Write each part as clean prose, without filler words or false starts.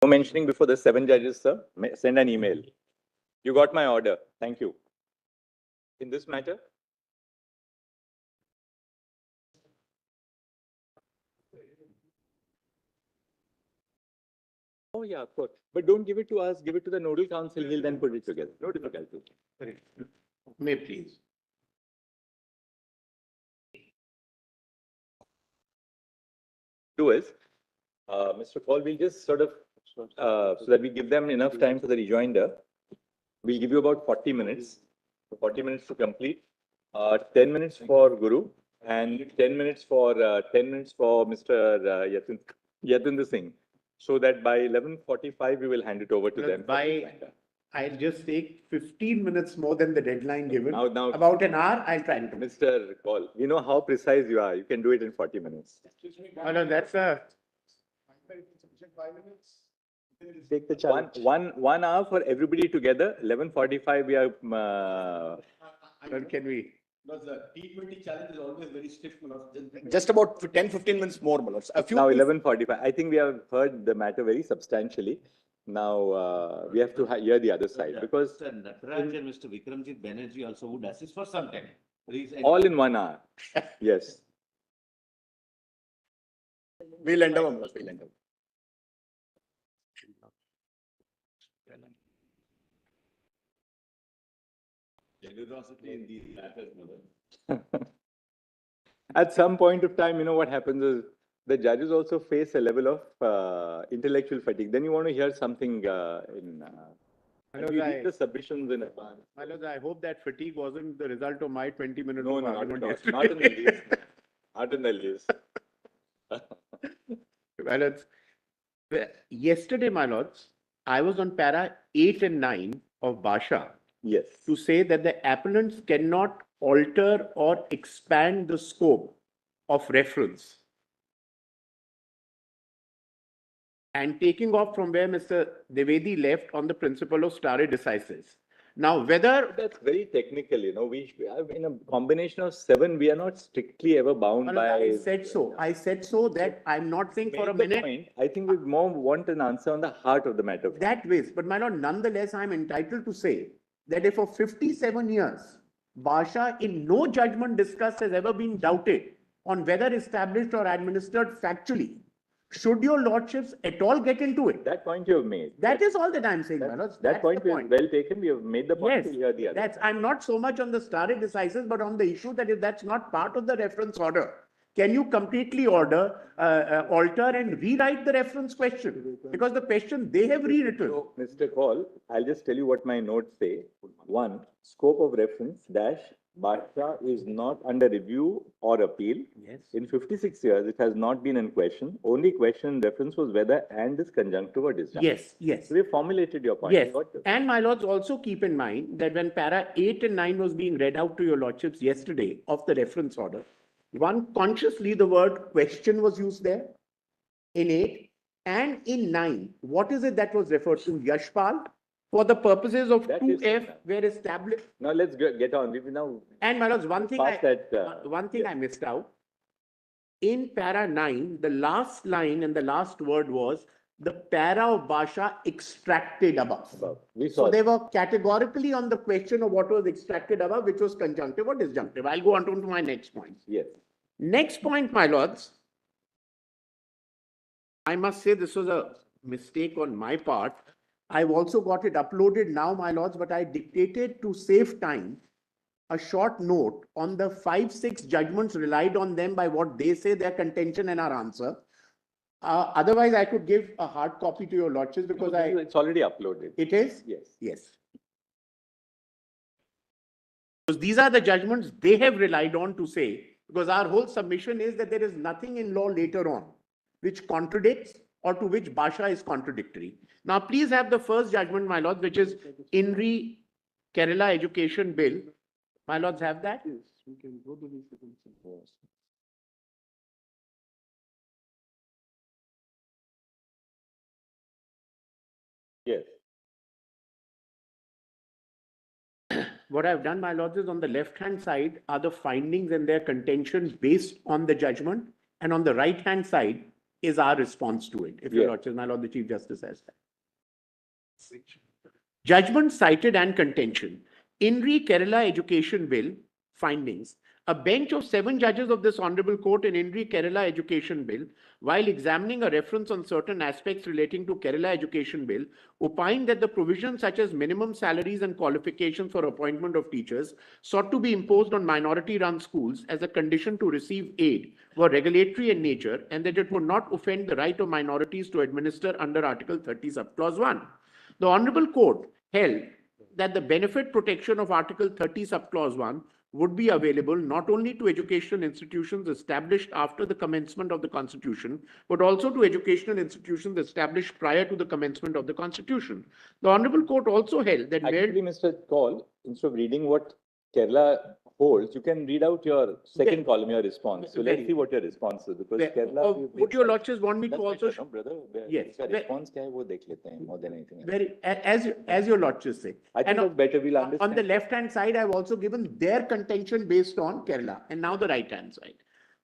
No mentioning before the 7 judges, sir. Send an email. You got my order. Thank you. In this matter? Oh, yeah, of course. But don't give it to us. Give it to the nodal council. He'll then put it together. No difficulty. May please. Do is, Mr. Paul, we'll just sort of, so that we give them enough time for the rejoinder. We'll give you about 40 minutes. 40 minutes to complete. 10 minutes for Guru and 10 minutes for Mr. Yatinder Singh. So that by 11:45 we will hand it over to them. I'll just take 15 minutes more than the deadline given. Now, about an hour, I'll try to. Mr. Paul, we know how precise you are. You can do it in 40 minutes. Oh, no, that's a. 5 minutes. Take the challenge. One hour for everybody together. 11:45 we are. Can we? Because the T20 challenge is always very stiff. Just about 10-15 minutes more. Now 11:45. I think we have heard the matter very substantially. Now we have to hear the other side because Mr. Nataraj and Mr. Vikramjit Banerjee also would assist for some time. All in 1 hour. Yes. We'll end up. We'll end up. Generosity in these matters, At some point of time, you know what happens is the judges also face a level of intellectual fatigue. Then you want to hear something in. We read the submissions in advance. I hope that fatigue wasn't the result of my 20 minutes. No, not in the least. Not in the least. Yesterday, my lords, I was on para 8 and 9 of Basha. Yes. To say that the appellants cannot alter or expand the scope of reference. And taking off from where Mr. Devedi left on the principle of stare decisis. Now, whether... That's very technical, you know. We have in a combination of 7, we are not strictly ever bound by... I said so. I said so that I'm not saying for a minute... Point. I think we more want an answer on the heart of the matter. That way. But my lord, nonetheless, I'm entitled to say that if for 57 years, Basha in no judgment discussed has ever been doubted on whether established or administered factually, should your lordships at all get into it? That point you have made. That is all that I'm saying, my lords. That point is well taken. We have made the point. Yes, Here the other. I'm not so much on the stare decisis, but on the issue that if that's not part of the reference order, can you completely alter and rewrite the reference question? Because the question they have rewritten. So, Mr. Paul, I'll just tell you what my notes say. 1, scope of reference dash Basha is not under review or appeal. Yes. In 56 years, it has not been in question. Only question in reference was whether and is conjunctive or disjunctive. Yes, yes. So we formulated your point. Yes. And my lords, also keep in mind that when para 8 and 9 was being read out to your lordships yesterday of the reference order, one consciously the word question was used there in 8 and in 9. What is it that was referred to? Yashpal. For the purposes of 2F, were established. Now let's get on. Now, and my lords, one thing I missed out. In para 9, the last line and the last word was the para of Basha extracted above. So they were categorically on the question of what was extracted above, which was conjunctive or disjunctive. I'll go on to my next point. Yes. Next point, my lords. I must say this was a mistake on my part. I've also got it uploaded now, my lords, but I dictated to save time a short note on the 5-6 judgments relied on them by what they say their contention and our answer. Otherwise, I could give a hard copy to your lordships because it's already uploaded. It is? Yes. Yes. Because these are the judgments they have relied on to say, because our whole submission is that there is nothing in law later on which contradicts or to which Basha is contradictory. Now, please have the first judgment, my lords, which is INRI Kerala Education Bill. My lords have that? Yes, we can go to the Yes. What I've done, my lords, is on the left-hand side are the findings and their contentions based on the judgment, and on the right-hand side is our response to it. If your Yeah. Lordship, my Lord the Chief Justice says that. Judgment cited and contention. In re Kerala Education Bill findings, a bench of 7 judges of this Honorable Court in In re Kerala Education Bill, while examining a reference on certain aspects relating to Kerala Education Bill, opined that the provisions such as minimum salaries and qualifications for appointment of teachers sought to be imposed on minority-run schools as a condition to receive aid were regulatory in nature and that it would not offend the right of minorities to administer under Article 30 subclause 1. The Honorable Court held that the benefit protection of Article 30 subclause 1 would be available not only to educational institutions established after the commencement of the Constitution, but also to educational institutions established prior to the commencement of the Constitution. The Honorable Court also held that Actually, Mr. Kaul, instead of reading what Kerala holds, you can read out your second column, your response. So let's see what your response is, because Kerala. Would your Lordships want me to also? No, brother. Yes. Your response क्या है वो देख लेते हैं, more than anything else. Very, as your Lordships say. I think that's better. We'll understand. On the left-hand side, I've also given their contention based on Kerala, and now the right-hand side.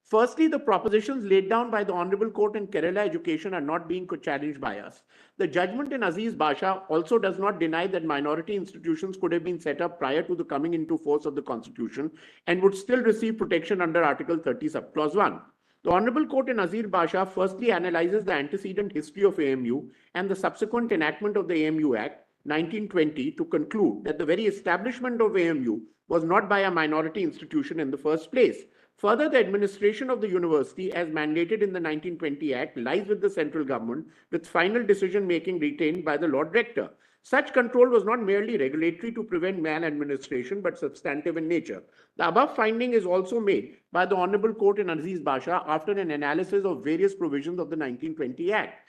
Firstly, the propositions laid down by the Honorable Court in Kerala Education are not being challenged by us. The judgment in Aziz Basha also does not deny that minority institutions could have been set up prior to the coming into force of the Constitution and would still receive protection under Article 30 subclause 1. The Honorable Court in Aziz Basha firstly analyzes the antecedent history of AMU and the subsequent enactment of the AMU Act 1920 to conclude that the very establishment of AMU was not by a minority institution in the first place. Further, the administration of the university, as mandated in the 1920 Act, lies with the central government, with final decision-making retained by the Lord Rector. Such control was not merely regulatory to prevent maladministration, but substantive in nature. The above finding is also made by the Honorable Court in Aziz Basha after an analysis of various provisions of the 1920 Act.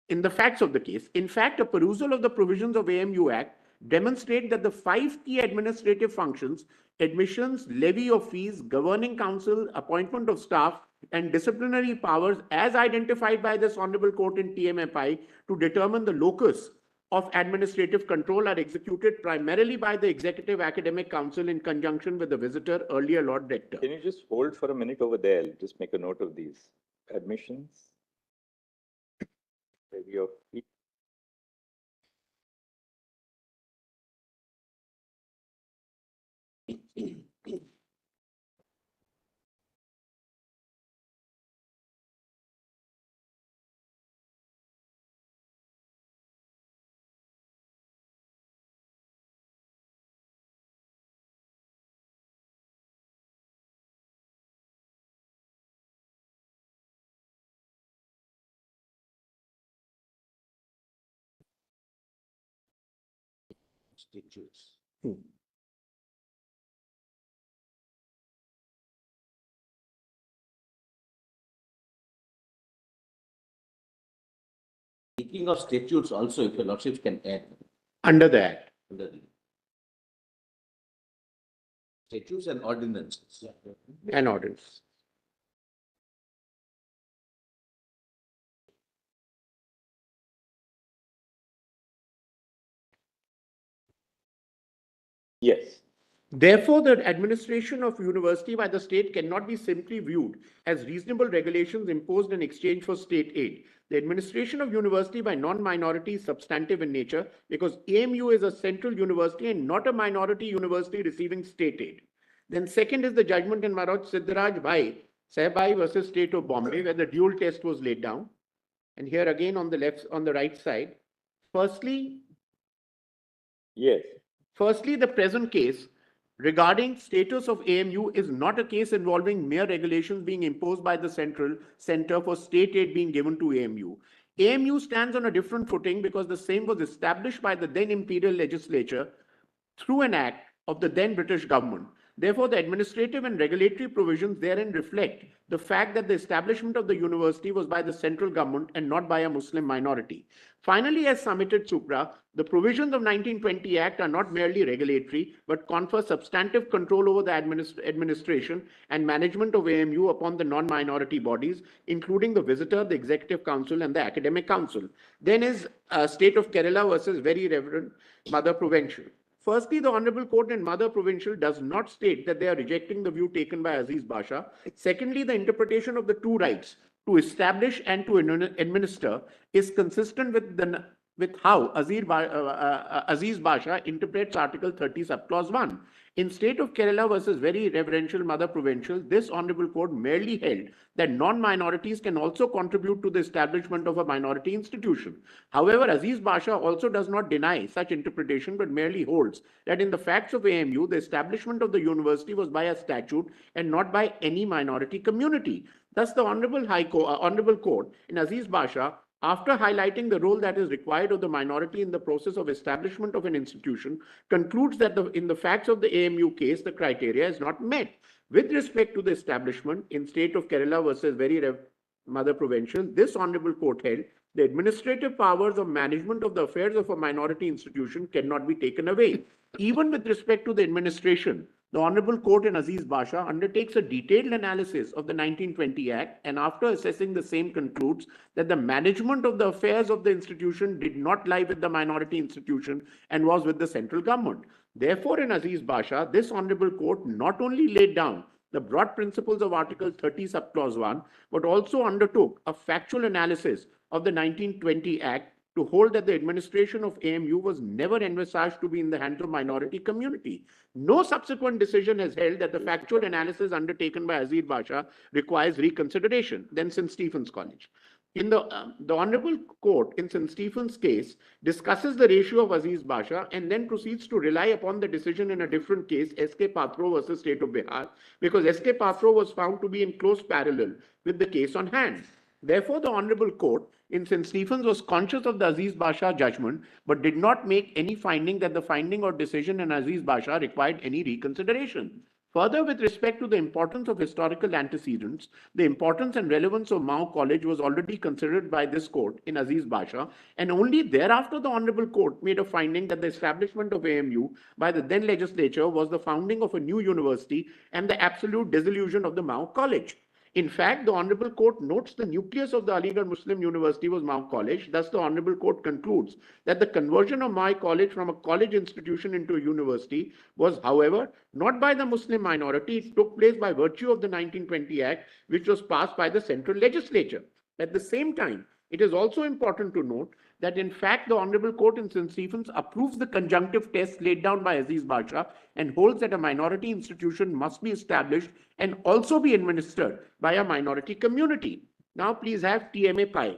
In the facts of the case, in fact, a perusal of the provisions of AMU Act demonstrate that the 5 key administrative functions, admissions, levy of fees, governing council, appointment of staff, and disciplinary powers as identified by this Honorable Court in TMFI to determine the locus of administrative control are executed primarily by the Executive Academic Council in conjunction with the visitor, earlier Lord Rector. Can you just hold for a minute over there? Just make a note of these. Admissions, levy of fees. Statutes. Speaking of statutes also, if your Lordships can add Under the Act. under the statutes and ordinances. And ordinance. Yes. Therefore, the administration of university by the state cannot be simply viewed as reasonable regulations imposed in exchange for state aid. The administration of university by non-minority is substantive in nature because AMU is a central university and not a minority university receiving state aid. Then second is the judgment in Maroj Siddharaj Bhai, Sahbai versus State of Bombay, where the dual test was laid down. And here again on the right side, firstly, the present case regarding status of AMU is not a case involving mere regulations being imposed by the Center for State Aid being given to AMU. AMU stands on a different footing because the same was established by the then imperial legislature through an act of the then British government. Therefore, the administrative and regulatory provisions therein reflect the fact that the establishment of the university was by the central government and not by a Muslim minority. Finally, as submitted supra, the provisions of 1920 Act are not merely regulatory, but confer substantive control over the administration and management of AMU upon the non-minority bodies, including the visitor, the Executive Council, and the Academic Council. Then is State of Kerala versus Very Reverend Mother Provincial. Firstly, the Honorable Court in Mother Provincial does not state that they are rejecting the view taken by Aziz Basha. Secondly, the interpretation of the two rights to establish and to administer is consistent with how Aziz Basha interprets Article 30, subclause 1. In State of Kerala versus Very Reverential Mother Provincial, this Honorable Court merely held that non-minorities can also contribute to the establishment of a minority institution. However, Aziz Basha also does not deny such interpretation, but merely holds that in the facts of AMU, the establishment of the university was by a statute and not by any minority community. Thus, the Honorable Court in Aziz Basha, after highlighting the role that is required of the minority in the process of establishment of an institution, concludes that in the facts of the AMU case, the criteria is not met. With respect to the establishment in State of Kerala versus Very Mother Provincial, this Honorable Court held the administrative powers of management of the affairs of a minority institution cannot be taken away. Even with respect to the administration, the Honorable Court in Aziz Basha undertakes a detailed analysis of the 1920 Act and after assessing the same concludes that the management of the affairs of the institution did not lie with the minority institution and was with the central government. Therefore, in Aziz Basha, this Honorable Court not only laid down the broad principles of Article 30, subclause 1, but also undertook a factual analysis of the 1920 Act to hold that the administration of AMU was never envisaged to be in the hands of minority community. No subsequent decision has held that the factual analysis undertaken by Aziz Basha requires reconsideration. Then St. Stephen's College. In the Honorable Court in St. Stephen's case discusses the ratio of Aziz Basha and then proceeds to rely upon the decision in a different case, SK Patro versus State of Bihar, because SK Patro was found to be in close parallel with the case on hand. Therefore, the Honorable Court in St. Stephen's was conscious of the Aziz Basha judgment, but did not make any finding that the finding or decision in Aziz Basha required any reconsideration. Further, with respect to the importance of historical antecedents, the importance and relevance of Mao College was already considered by this court in Aziz Basha, and only thereafter the Honorable Court made a finding that the establishment of AMU by the then legislature was the founding of a new university and the absolute dissolution of the Mao College. In fact, the Honorable Court notes the nucleus of the Aligarh Muslim University was Mao College. Thus, the Honorable Court concludes that the conversion of Mao College from a college institution into a university was, however, not by the Muslim minority. It took place by virtue of the 1920 Act, which was passed by the central legislature. At the same time, it is also important to note that in fact the Honorable Court in St. Stephen's approves the conjunctive test laid down by Aziz Basha and holds that a minority institution must be established and also be administered by a minority community. Now please have TMA Pi,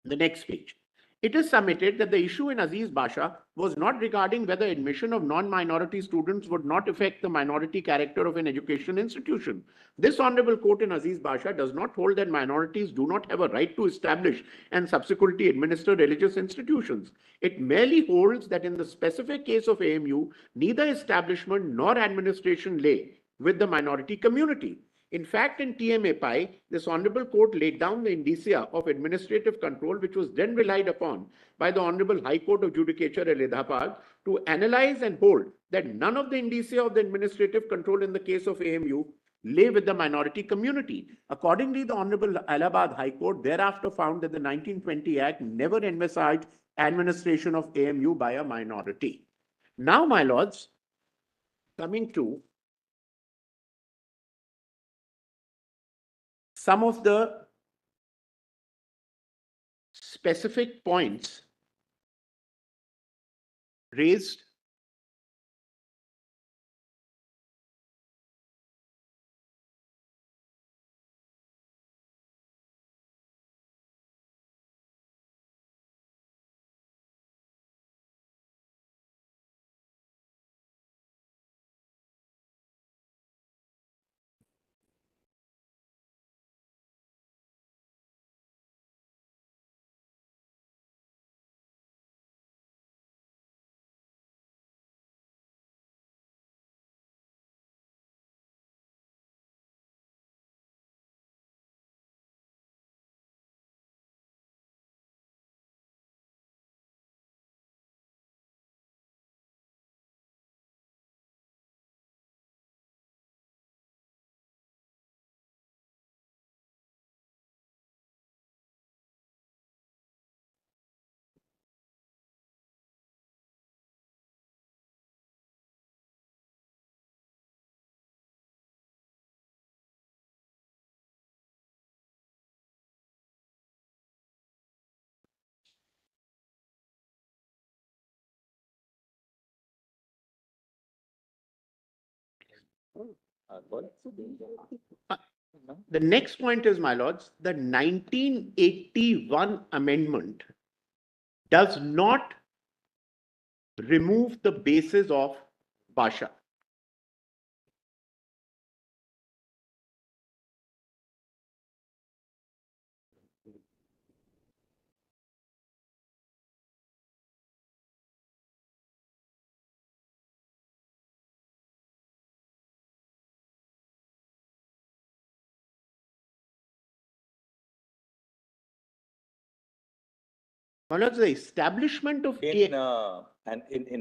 the next page. It is submitted that the issue in Aziz Basha was not regarding whether admission of non-minority students would not affect the minority character of an education institution. This Honorable Court in Aziz Basha does not hold that minorities do not have a right to establish and subsequently administer religious institutions. It merely holds that in the specific case of AMU, neither establishment nor administration lay with the minority community. In fact, in TMA Pi, this Honorable Court laid down the indicia of administrative control, which was then relied upon by the Honorable High Court of Judicature at Allahabad to analyze and hold that none of the indicia of the administrative control in the case of AMU lay with the minority community. Accordingly, the Honorable Allahabad High Court thereafter found that the 1920 Act never envisaged administration of AMU by a minority. Now, my lords, coming to some of the specific points raised Paul? The next point is, my lords, the 1981 amendment does not remove the basis of Basha. My lords, the establishment of In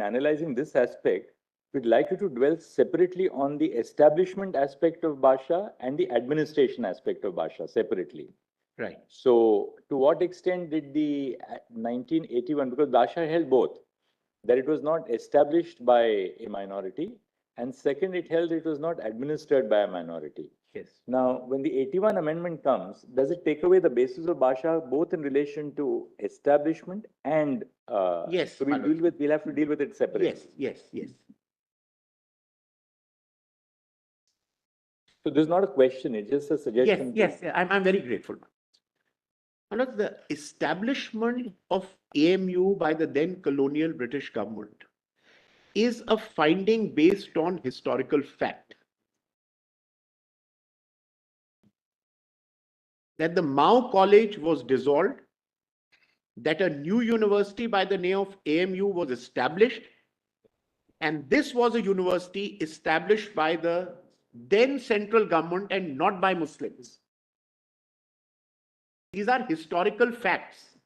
analyzing this aspect, we'd like you to dwell separately on the establishment aspect of Basha and the administration aspect of Basha separately. Right. So, to what extent did the 1981, because Basha held both, that it was not established by a minority, and second, it held it was not administered by a minority. Yes. Now, when the 81 amendment comes, does it take away the basis of Basha both in relation to establishment and Yes, so my lord. we'll have to deal with it separately. Yes. So this is not a question, it's just a suggestion. Yes, I'm very grateful. My lords, the establishment of AMU by the then colonial British government is a finding based on historical fact. That the Mao College was dissolved, that a new university by the name of AMU was established, and this was a university established by the then central government and not by Muslims. These are historical facts.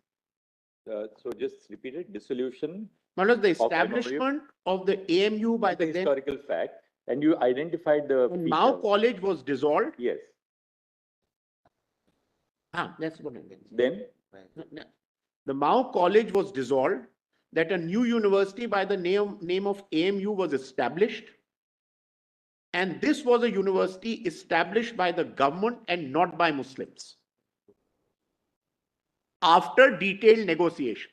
So just repeat it, dissolution. My lord, the establishment of the AMU by the then historical fact, and you identified the when Mao College was dissolved. Yes. That's what I meant. Then the Mao College was dissolved, that a new university by the name of AMU was established, and this was a university established by the government and not by Muslims. After detailed negotiation.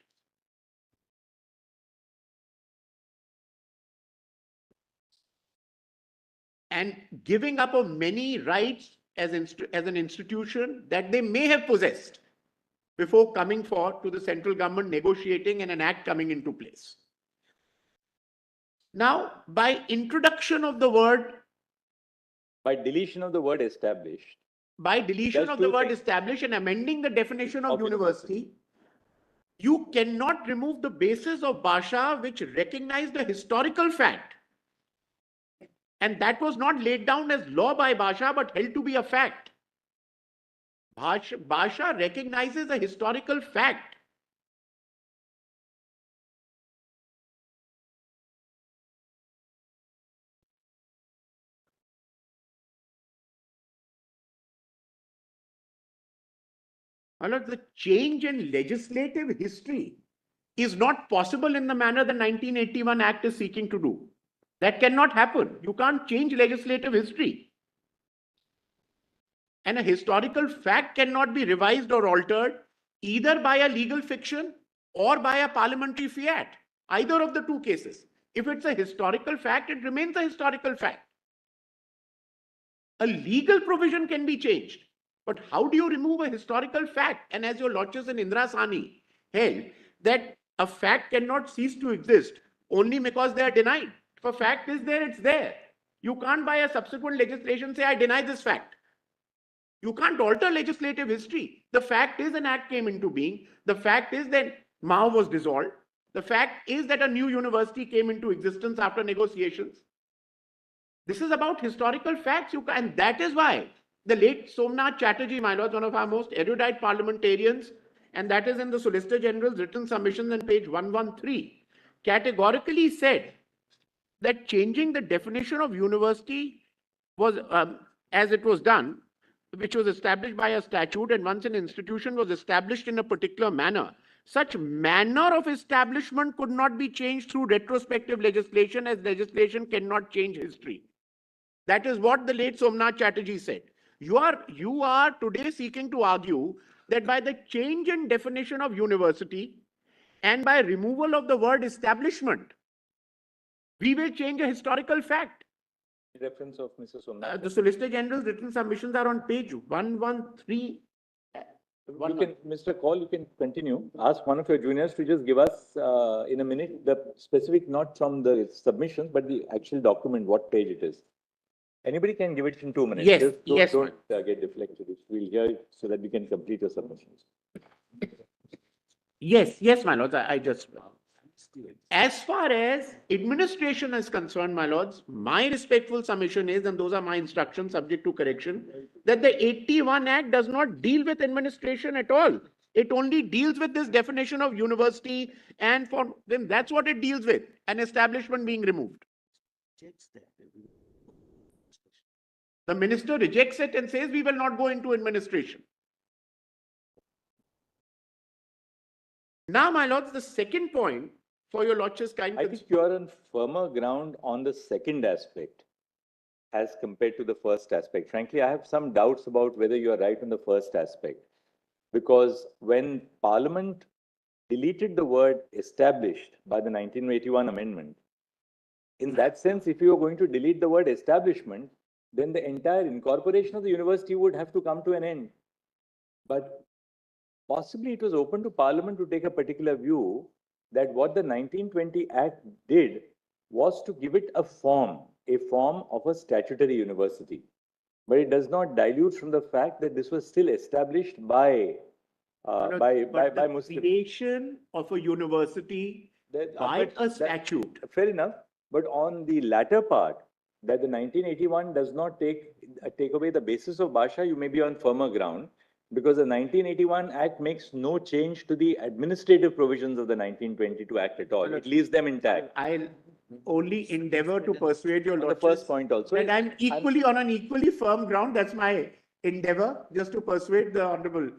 And giving up of many rights as an institution that they may have possessed before coming forward to the central government negotiating and an act coming into place. Now, by introduction of the word, by deletion of the word established, by deletion of the word established and amending the definition of university, you cannot remove the basis of Basha which recognized a historical fact. And that was not laid down as law by Basha but held to be a fact. Basha recognizes a historical fact. The change in legislative history is not possible in the manner the 1981 Act is seeking to do. That cannot happen. You can't change legislative history. And a historical fact cannot be revised or altered either by a legal fiction or by a parliamentary fiat. Either of the two cases. If it's a historical fact, it remains a historical fact. A legal provision can be changed. But how do you remove a historical fact? And as your lordship in Indra Sani held, that a fact cannot cease to exist only because they are denied. If a fact is there, it's there. You can't by a subsequent legislation say, I deny this fact. You can't alter legislative history. The fact is an act came into being. The fact is that Mao was dissolved. The fact is that a new university came into existence after negotiations. This is about historical facts. And that is why the late Somnath Chatterjee, my lords, one of our most erudite parliamentarians, and that is in the Solicitor General's written submissions on page 113, categorically said that changing the definition of university was, as it was done, which was established by a statute, and once an institution was established in a particular manner, such manner of establishment could not be changed through retrospective legislation, as legislation cannot change history. That is what the late Somnath Chatterjee said. You are today seeking to argue that by the change in definition of university and by removal of the word establishment, we will change a historical fact. Reference of Mr. Somnath. The Solicitor General's written submissions are on page 113. You can, Mr. Call, you can continue. Ask one of your juniors to just give us in a minute the specific, not from the submission, but the actual document, what page it is. Anybody can give it in 2 minutes. Yes, Just yes, don't get deflected. We'll hear it so that we can complete your submissions. Yes, my lords, I just. As far as administration is concerned, my lords, my respectful submission is, and those are my instructions subject to correction, that the 81 Act does not deal with administration at all. It only deals with this definition of university, and for them, that's what it deals with, an establishment being removed. The minister rejects it and says, we will not go into administration. Now, my lords, the second point for your lordship's kind. I think you are on firmer ground on the second aspect as compared to the first aspect. Frankly, I have some doubts about whether you are right on the first aspect. Because when Parliament deleted the word established by the 1981 amendment, in that sense, if you are going to delete the word establishment, then the entire incorporation of the university would have to come to an end. But possibly it was open to Parliament to take a particular view that what the 1920 Act did was to give it a form of a statutory university. But it does not dilute from the fact that this was still established by Muslims. Creation of a university by a statute. Fair enough. But on the latter part, that the 1981 does not take away the basis of Bhasha, you may be on firmer ground, because the 1981 Act makes no change to the administrative provisions of the 1922 Act at all. It leaves them intact. I'll only endeavor to persuade your On the lordship first point also. that I'm equally on an equally firm ground. That's my endeavor, just to persuade the honorable.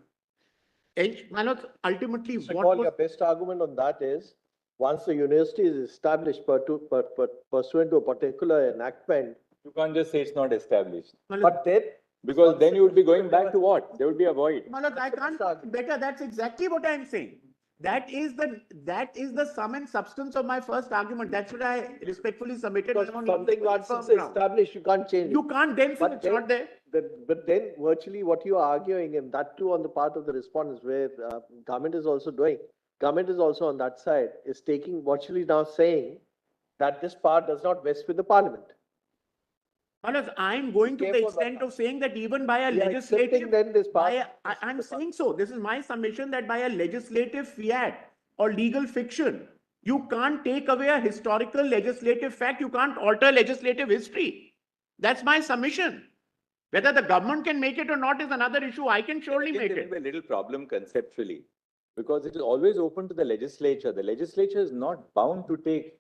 My lord, ultimately, So your best argument on that is, once the university is established pursuant to a particular enactment, You can't just say it's not established. but then, Because then you would be going back to what? There would be a void. my lord, I can't put it better. That's exactly what I'm saying. That is the sum and substance of my first argument. That's what I respectfully submitted. because I'm on something equally once firm it's ground. established, you can't change it. You can't then say But it's then- not there. But then virtually what you are arguing, and that too on the part of the respondents, where government is also doing, government is also on that side, is taking virtually now saying that this part does not vest with the parliament. Manas, I'm going to the Therefore, extent of saying that even by a We are legislative, accepting then this part. I'm saying so. This is my submission that by a legislative fiat or legal fiction, you can't take away a historical legislative fact. You can't alter legislative history. That's my submission. Whether the government can make it or not is another issue. I can surely Again, make there it. will be a little problem conceptually, because it is always open to the legislature. The legislature is not bound to take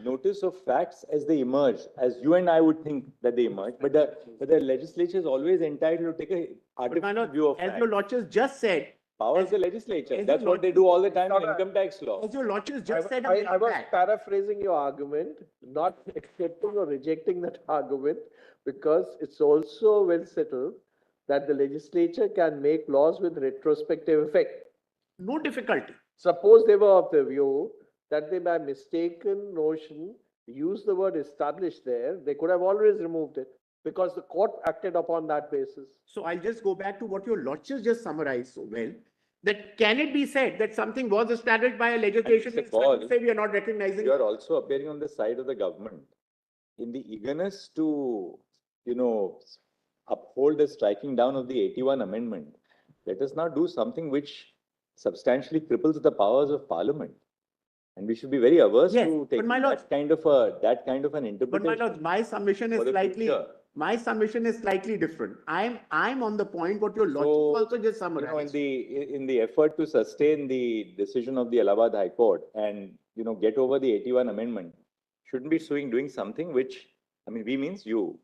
notice of facts as they emerge, as you and I would think that they emerge, but the legislature is always entitled to take a But my artificial lord, view of as facts. your lordship just said, Power of the legislature. as That's your what they do all the time in not a- income tax law. as your lordship I just said, a I minute was back. paraphrasing your argument, not accepting or rejecting that argument, because it's also well settled that the legislature can make laws with retrospective effect. No difficulty. Suppose they were of the view that they by mistaken notion used the word established there, they could have always removed it, because the court acted upon that basis. So I'll just go back to what your lordship just summarized so well. That can it be said that something was established by a legislation? Mr. Paul, Say we are not recognizing. You are also appearing on the side of the government. In the eagerness to, uphold the striking down of the 81 amendment, let us not do something which substantially cripples the powers of Parliament. And we should be very averse Yes, to but taking my lord- that kind of an But my interpretation. lord, my submission is for the slightly, future. my submission is slightly different. I'm on the point what your lordship So, also just You know, summarized. in the effort to sustain the decision of the Allahabad High Court and, get over the 81 amendment, shouldn't be doing something which, we means you,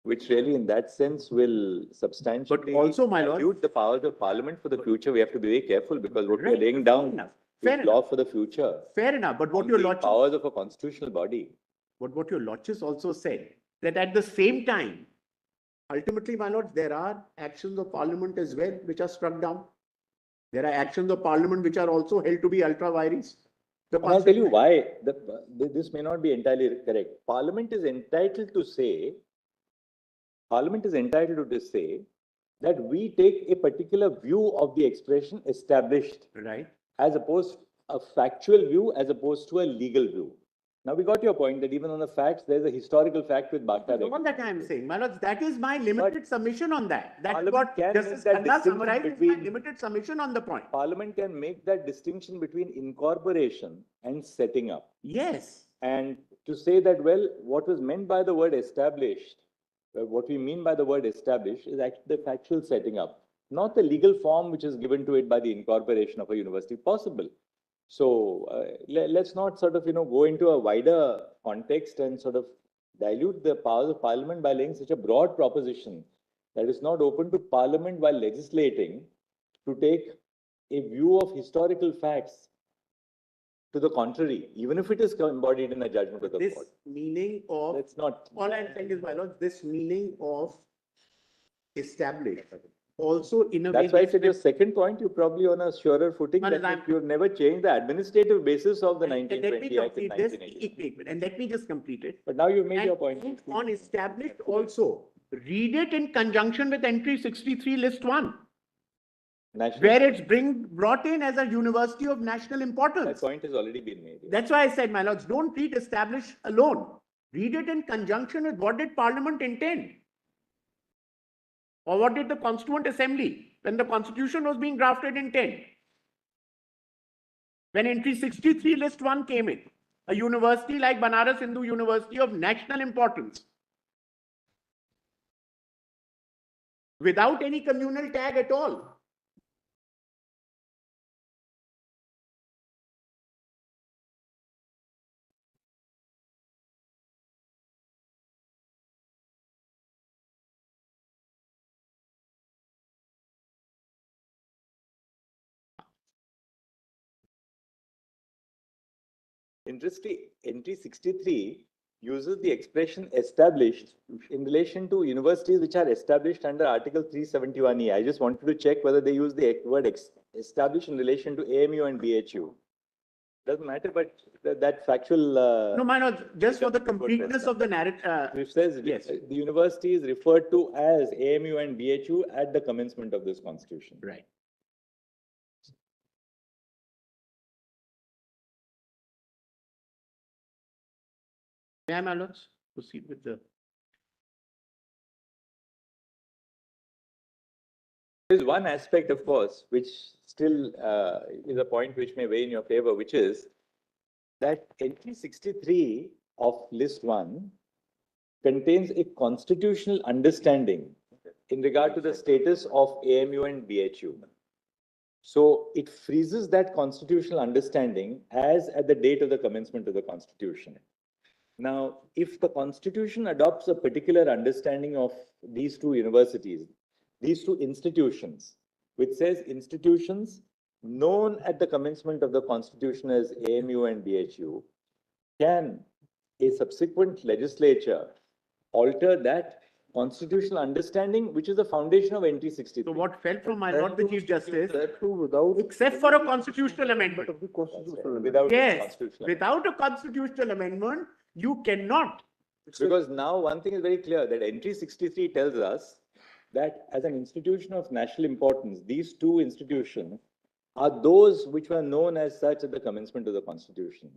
which really in that sense will substantially also, my lord- dilute the powers of Parliament for the future. We have to be very careful, because what we are Right, laying fair down enough, is fair law for the future. Fair enough, but what on your the lordship, powers of a constitutional body. but what your lordship also said, that at the same time, ultimately, my lord, there are actions of parliament as well which are struck down. There are actions of parliament which are also held to be ultra vires. And I'll tell you why this may not be entirely correct. Parliament is entitled to say that we take a particular view of the expression established, Right. as opposed a factual view as opposed to a legal view. Now we got your point that even on the facts, there's a historical fact with Bhakta. The one that I am saying, my lords, that is my limited submission on that. That's Parliament what can Justice make that Khanna distinction summarized my between- limited submission on the point. Parliament can make that distinction between incorporation and setting up. Yes. And to say that, well, what was meant by the word established, what we mean by the word established is actually the factual setting up, not the legal form which is given to it by the incorporation of a university possible. So let's not sort of, go into a wider context and sort of dilute the powers of Parliament by laying such a broad proposition that is not open to Parliament while legislating to take a view of historical facts to the contrary, even if it is embodied in a judgment of the This court. meaning of, That's not. all I'm saying is, my lords, this meaning of established also in a way. That's why I said your second point, you're probably on a surer footing Well, that you've never changed the administrative basis of the And let me 1920 Act in complete this, 1980. and let me just complete it. But now you've made And your point. on established also, read it in conjunction with entry 63 list 1, National, where it's brought in as a university of national that importance. point has already been made. That's why I said, my lords, don't read established alone. Read it in conjunction with what did Parliament intend? Or what did the Constituent Assembly, when the Constitution was being drafted, intend? When entry 63 list 1 came in, a university like Banaras Hindu University of national importance, without any communal tag at all. Interesting, entry 63 uses the expression established in relation to universities which are established under Article 371E. I just wanted to check whether they use the word established in relation to AMU and BHU. Doesn't matter, but that factual. No, my lords, just for the completeness of the narrative. Which says Yes. the university is referred to as AMU and BHU at the commencement of this constitution. Right. May I, my lords, proceed with the. There is one aspect, of course, which still is a point which may weigh in your favor, which is that entry 63 of list 1 contains a constitutional understanding in regard to the status of AMU and BHU. So it freezes that constitutional understanding as at the date of the commencement of the Constitution. Now, if the Constitution adopts a particular understanding of these two universities, these two institutions, which says institutions known at the commencement of the Constitution as AMU and BHU, can a subsequent legislature alter that constitutional understanding, which is the foundation of entry 63? So what fell from my lord the Chief Justice, That too without. except for a constitutional amendment. Of the constitutional. Without a Yes, constitutional. without a constitutional amendment, you cannot. Because now one thing is very clear, that entry 63 tells us that as an institution of national importance, these two institutions are those which were known as such at the commencement of the Constitution.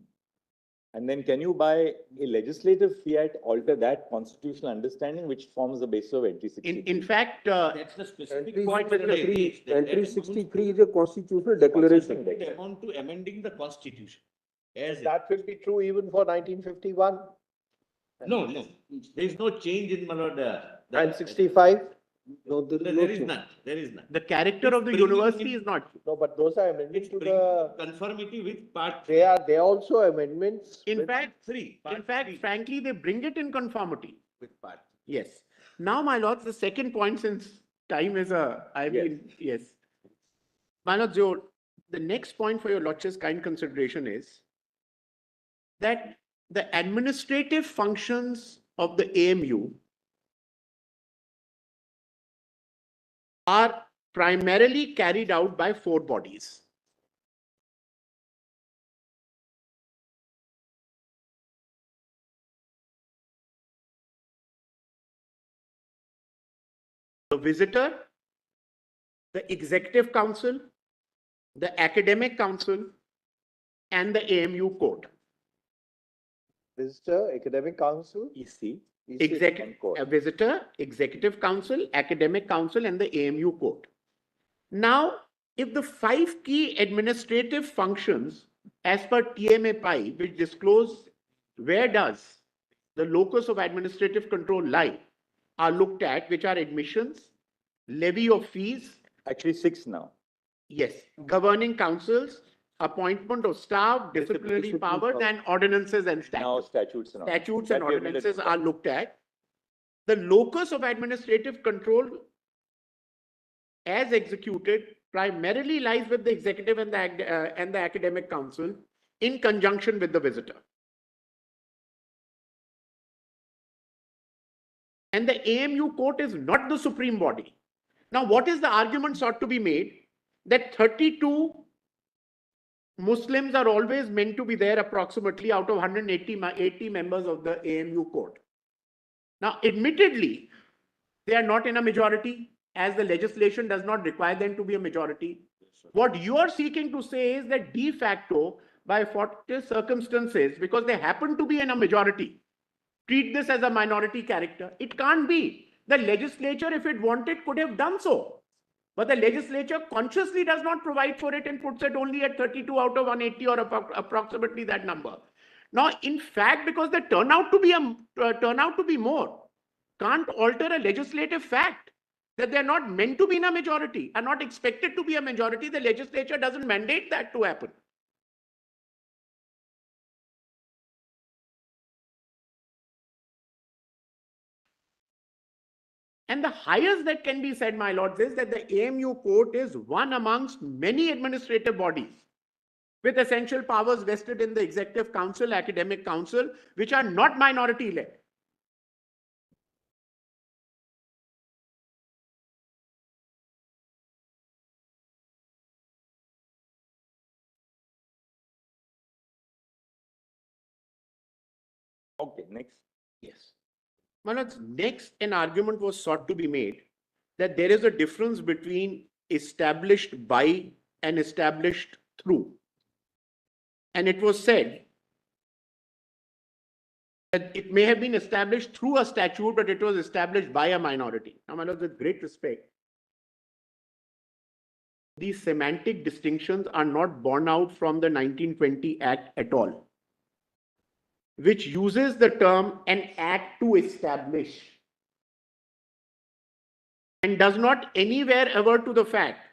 And then can you, by a legislative fiat, alter that constitutional understanding which forms the basis of entry 63? In fact, That's the specific Entry point. that I 63 raised, that entry that 63 is a constitutional declaration. would amount to amending the constitution. As That will be true even for 1951 no, there is no change in and 65. No, there is no There is change. none, there is none. the character of the Bringing university in- is not. No, but those are amendments It's to bringing the, conformity with part. they are also amendments. In with- fact, Three. in fact, frankly, they bring it in conformity. With part. Yes. Now, my lords, the second point, since time is yes. My lords, the next point for your lordship's kind consideration is that the administrative functions of the AMU are primarily carried out by 4 bodies. the visitor, the executive council, the academic council, and the AMU court. Visitor, academic council, EC. Executive, court. a visitor, executive council, academic council, and the AMU court. Now, if the 5 key administrative functions as per TMAPI, which disclose where does the locus of administrative control lie, are looked at, which are admissions, levy of fees, Actually 6 now. yes, governing councils, appointment of staff, disciplinary powers, and ordinances and Now statutes. statutes and all. Statutes That and we have ordinances related- are looked at. The locus of administrative control as executed primarily lies with the executive and the academic council in conjunction with the visitor. And the AMU court is not the supreme body. Now, what is the argument sought to be made? That 32 Muslims are always meant to be there approximately out of 180 members of the AMU court. Now, admittedly, they are not in a majority, as the legislation does not require them to be a majority. What you are seeking to say is that de facto, by fortuitous circumstances, because they happen to be in a majority, treat this as a minority character. It can't be. The legislature, if it wanted, could have done so. But the legislature consciously does not provide for it and puts it only at 32 out of 180 or approximately that number. Now, in fact, because they turn out to be more, can't alter a legislative fact that they're not meant to be in a majority, are not expected to be a majority. The legislature doesn't mandate that to happen. And the highest that can be said, my lords, is that the AMU court is one amongst many administrative bodies with essential powers vested in the executive council, academic council, which are not minority-led. Okay, next. Yes. Manoj, next an argument was sought to be made that there is a difference between established by and established through. And it was said that it may have been established through a statute, but it was established by a minority. Now, Manoj, with great respect, these semantic distinctions are not borne out from the 1920 Act at all, which uses the term an act to establish and does not anywhere ever to the fact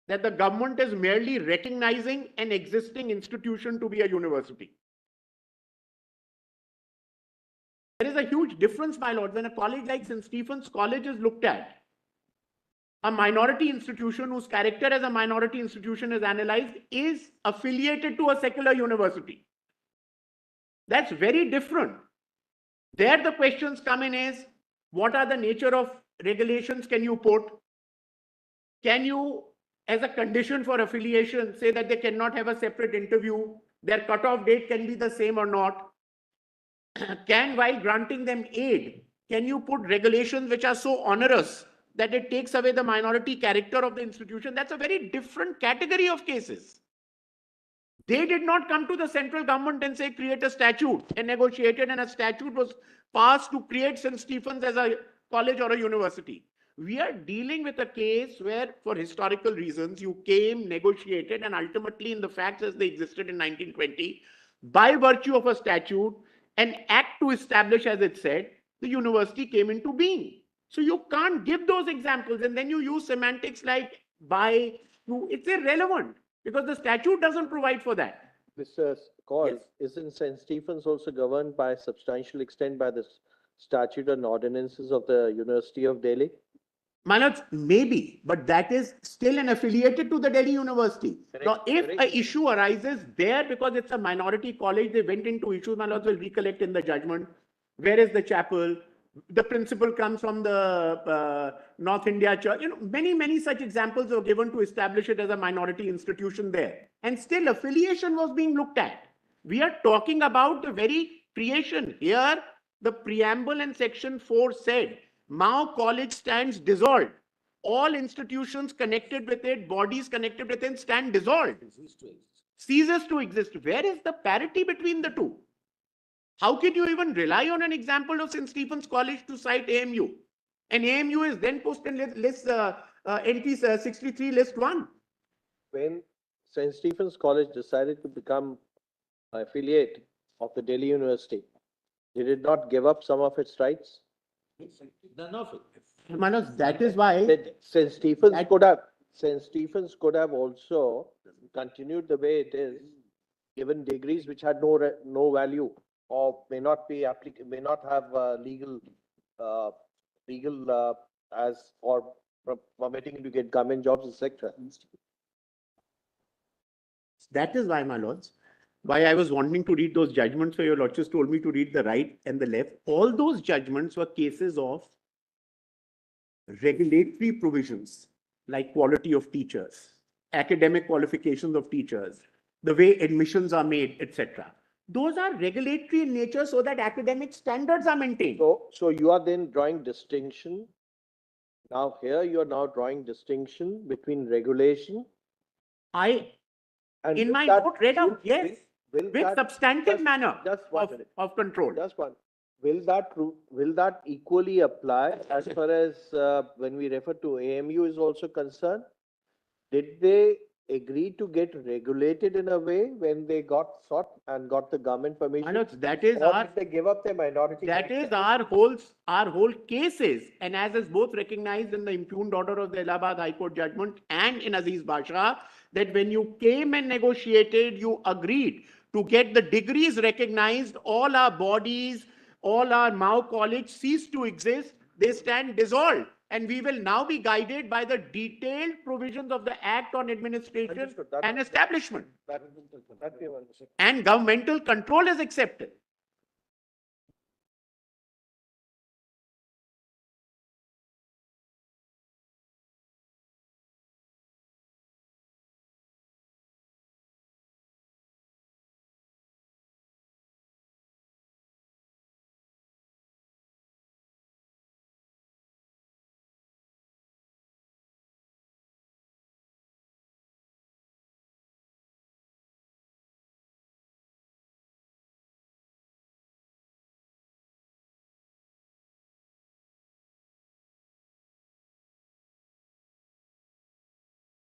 that the government is merely recognizing an existing institution to be a university. There is a huge difference, my lord, when a college like St. Stephen's College is looked at, a minority institution whose character as a minority institution is analyzed is affiliated to a secular university. That's very different. There the questions come in is, what are the nature of regulations can you put? Can you, as a condition for affiliation, say that they cannot have a separate interview? Their cutoff date can be the same or not? Can, while granting them aid, can you put regulations which are so onerous that it takes away the minority character of the institution? That's a very different category of cases. They did not come to the central government and say, create a statute, and negotiated, and a statute was passed to create St. Stephen's as a college or a university. We are dealing with a case where, for historical reasons, you came, negotiated, and ultimately, in the facts as they existed in 1920, by virtue of a statute, an act to establish, as it said, the university came into being. So you can't give those examples, and then you use semantics like by, through. It's irrelevant, because the statute doesn't provide for that. Mr. Kaur, Yes. isn't St. Stephen's also governed by substantial extent by the statute and ordinances of the University of Delhi? Manoj, maybe, but that is still an affiliated to the Delhi University. Correct, Now, if correct. an issue arises there because it's a minority college, they went into issues, Manoj will recollect in the judgment. Where is the chapel? The principal comes from the North India Church. You know, many such examples were given to establish it as a minority institution there. And still affiliation was being looked at. We are talking about the very creation. Here, the preamble in section 4 said, Mao College stands dissolved. All institutions connected with it, bodies connected with it stand dissolved. Ceases to exist. Where is the parity between the two? How can you even rely on an example of St. Stephen's College to cite AMU? And AMU is then put in list NP 63 list 1. When St. Stephen's College decided to become an affiliate of the Delhi University, did it not give up some of its rights? None of it. Manoj, that is why St. Stephen's could have also continued the way it is, given degrees which had no value or may not be may not have legal as or permitting to get government jobs, etc. that is why, my lords, why I was wanting to read those judgments where your lordships told me to read the right and the left. All those judgments were cases of regulatory provisions like quality of teachers, academic qualifications of teachers, the way admissions are made, etc. Those are regulatory in nature so that academic standards are maintained. So you are then drawing distinction. Now here you are now drawing distinction between regulation I, and in will my that- note, read out, yes, will with that- substantive just- manner just one minute. of control. Just one. Will that equally apply as far as when we refer to AMU is also concerned? Did they agree to get regulated in a way when they got sought and got the government permission? Manoj, that is Or our, did they give up their minority? that is rights? our whole cases, and as is both recognized in the impugned order of the Allahabad High Court judgment and in Aziz Basha, that when you came and negotiated, you agreed to get the degrees recognized, all our bodies, all our Mao College cease to exist, they stand dissolved. And we will now be guided by the detailed provisions of the Act on Administration Understood. That- and Establishment. That we have understood. And governmental control is accepted.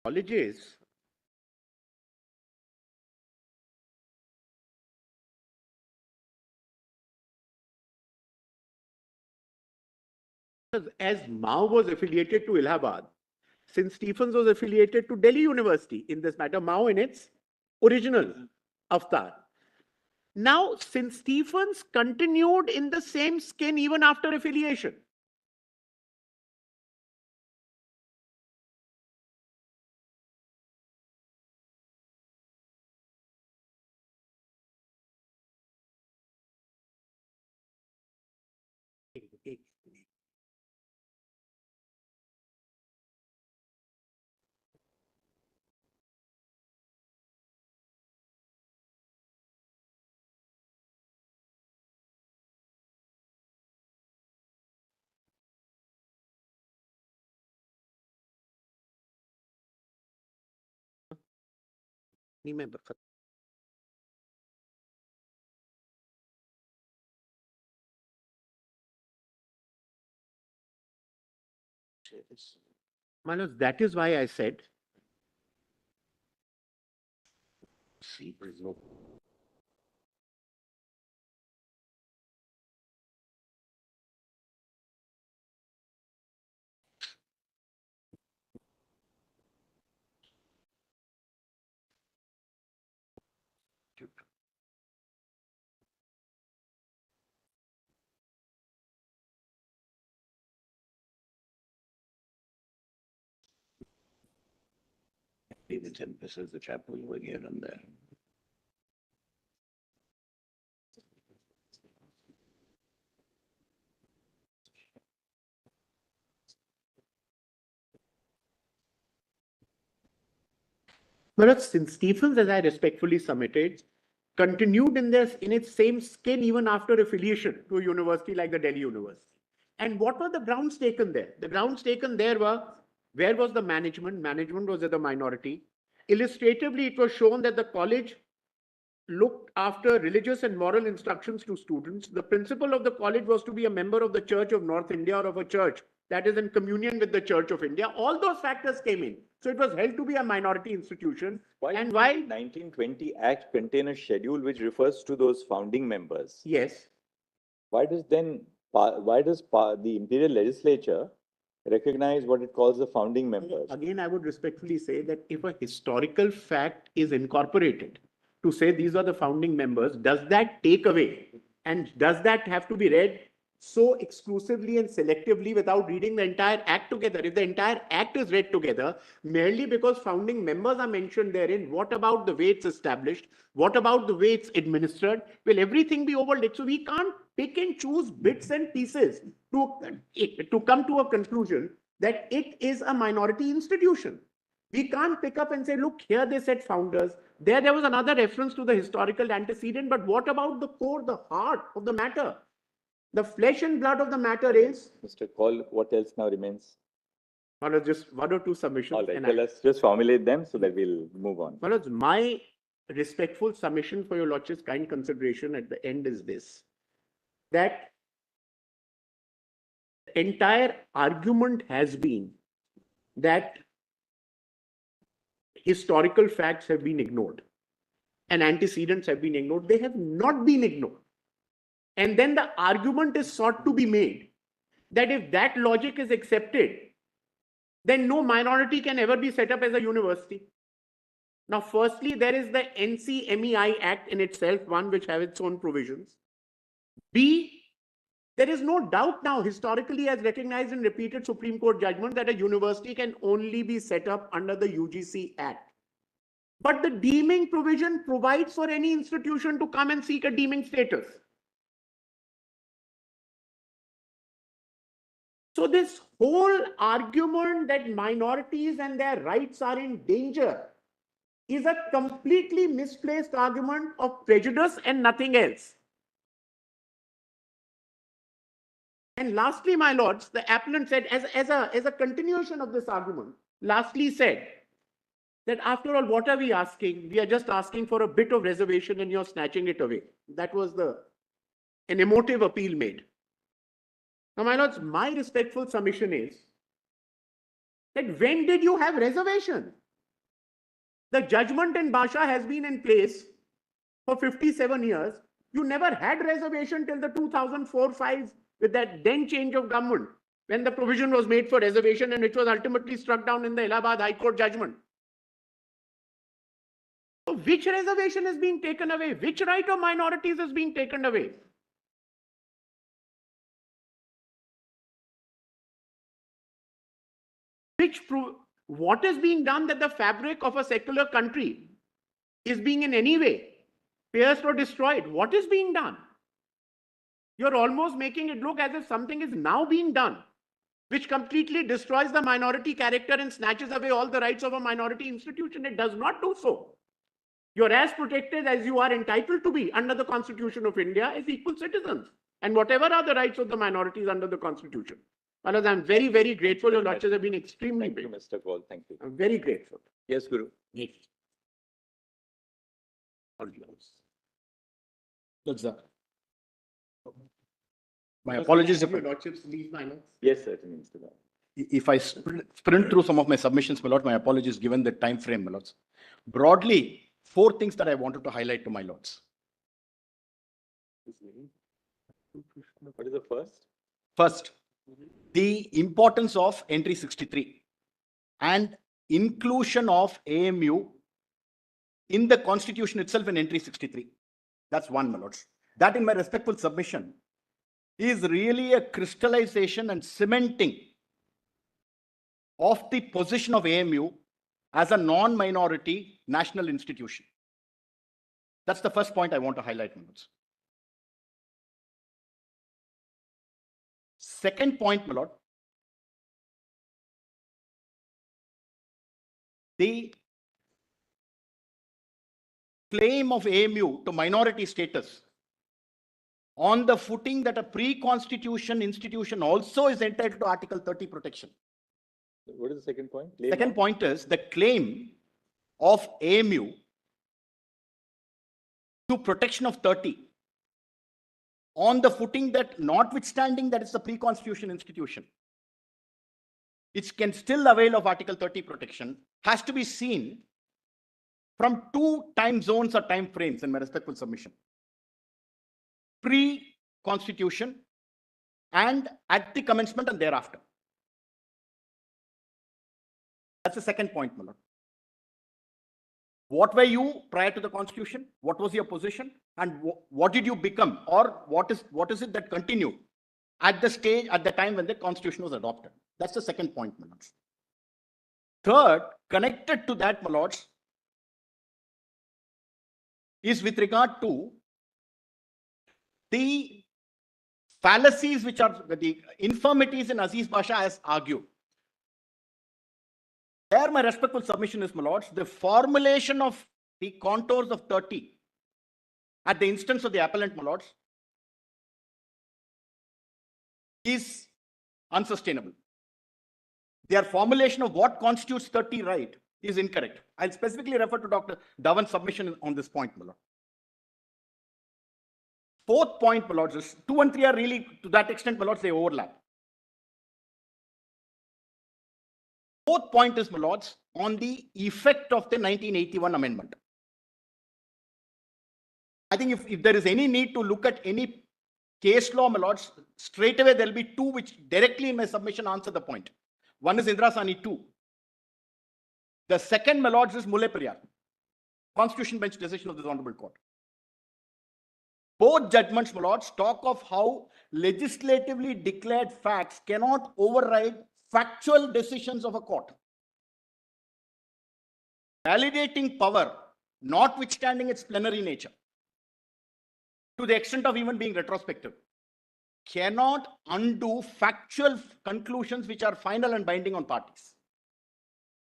Colleges as Mao was affiliated to Allahabad, St. Stephen's was affiliated to Delhi University in this matter, Mao in its original avatar. Now, St. Stephen's continued in the same skin even after affiliation. नहीं मैं बखत Manoj, that is why I said The 10% the chapel will get on there. But St. Stephen's, as I respectfully submitted, continued in its same skin even after affiliation to a university like the Delhi University. And what were the grounds taken there? The grounds taken there were, where was the management? Management was at the minority. Illustratively, it was shown that the college looked after religious and moral instructions to students. The principal of the college was to be a member of the Church of North India or of a church that is in communion with the Church of India. All those factors came in. So it was held to be a minority institution. And while 1920 Act contain a schedule which refers to those founding members, yes, why does the imperial legislature recognize what it calls the founding members? again, I would respectfully say that if a historical fact is incorporated to say these are the founding members, does that take away? And does that have to be read so exclusively and selectively without reading the entire act together? If the entire act is read together, merely because founding members are mentioned therein, what about the way it's established? What about the way it's administered? Will everything be overlooked? So we can't pick and choose bits and pieces to come to a conclusion that it is a minority institution. We can't pick up and say, look, here they said founders. There was another reference to the historical antecedent, but what about the core, the heart of the matter? The flesh and blood of the matter is... Mr. Kaul, what else now remains? Well, just one or two submissions. All right, let's just formulate them so that we'll move on. Well, my respectful submission for your Lordship's kind consideration at the end is this, that the entire argument has been that historical facts have been ignored and antecedents have been ignored. They have not been ignored. And then the argument is sought to be made that if that logic is accepted, then no minority can ever be set up as a university. Now, firstly, there is the NCMEI Act in itself, one which has its own provisions. B, there is no doubt now, historically as recognized in repeated Supreme Court judgment, that a university can only be set up under the UGC Act. But the deeming provision provides for any institution to come and seek a deeming status. So this whole argument that minorities and their rights are in danger is a completely misplaced argument of prejudice and nothing else. And lastly, my lords, the appellant said, as a continuation of this argument, lastly said that after all, what are we asking? We are just asking for a bit of reservation and you're snatching it away. That was an emotive appeal made. Now, my lords, my respectful submission is that when did you have reservation? The judgment in Basha has been in place for 57 years. You never had reservation till the 2004-5 with that then change of government, when the provision was made for reservation and which was ultimately struck down in the Allahabad High Court judgment. So which reservation is being taken away? Which right of minorities is being taken away? What is being done that the fabric of a secular country is being in any way pierced or destroyed? What is being done? You're almost making it look as if something is now being done, which completely destroys the minority character and snatches away all the rights of a minority institution. It does not do so. You're as protected as you are entitled to be under the Constitution of India as equal citizens, and whatever are the rights of the minorities under the Constitution. Maharaj, I'm very, very grateful. Your Lordships have been extremely Thank you, Mr. Kaul. Thank you. I'm very grateful. Yes, Guru. That's that. My apologies if Your Lordships leave my notes. Yes, certainly, Mr. Kaul. if I sprint through some of my submissions, my lord, my apologies given the time frame, my lords. Broadly, 4 things that I wanted to highlight to my lords. What is the first? First, the importance of entry 63 and inclusion of AMU in the constitution itself in entry 63. That's one, my lords. That, in my respectful submission, is really a crystallization and cementing of the position of AMU as a non-minority national institution. That's the first point I want to highlight, my lords. Second point, my lord, the claim of AMU to minority status on the footing that a pre-constitution institution also is entitled to Article 30 protection. What is the second point? Claim Second of- point is the claim of AMU to protection of 30 on the footing that notwithstanding that it's a pre-constitution institution, it can still avail of Article 30 protection, has to be seen from two time zones or time frames in my respectful submission. Pre-constitution and at the commencement and thereafter. That's the second point, my lord. What were you prior to the constitution? What was your position? And what did you become? Or what is it that continued at the time when the constitution was adopted? That's the second point, my lords. Third, connected to that, my lords, is with regard to the fallacies which are the infirmities in Aziz Basha has argued. There, my respectful submission is, my lords, the formulation of the contours of 30 at the instance of the appellant, my lords, is unsustainable. Their formulation of what constitutes 30 right is incorrect. I'll specifically refer to Dr. Dhawan's submission on this point, my lord. Fourth point, my lords, is 2 and 3 are really, to that extent, my lords, they overlap. Fourth point is, my lords, on the effect of the 1981 amendment. I think if there is any need to look at any case law, my lords, straight away there will be two which directly in my submission answer the point. One is Indira Sani 2. The second, my lords, is Mulle Periyar, Constitution Bench decision of this Honorable Court. Both judgments, my lords, talk of how legislatively declared facts cannot override factual decisions of a court. Validating power, notwithstanding its plenary nature, to the extent of even being retrospective, cannot undo factual conclusions which are final and binding on parties.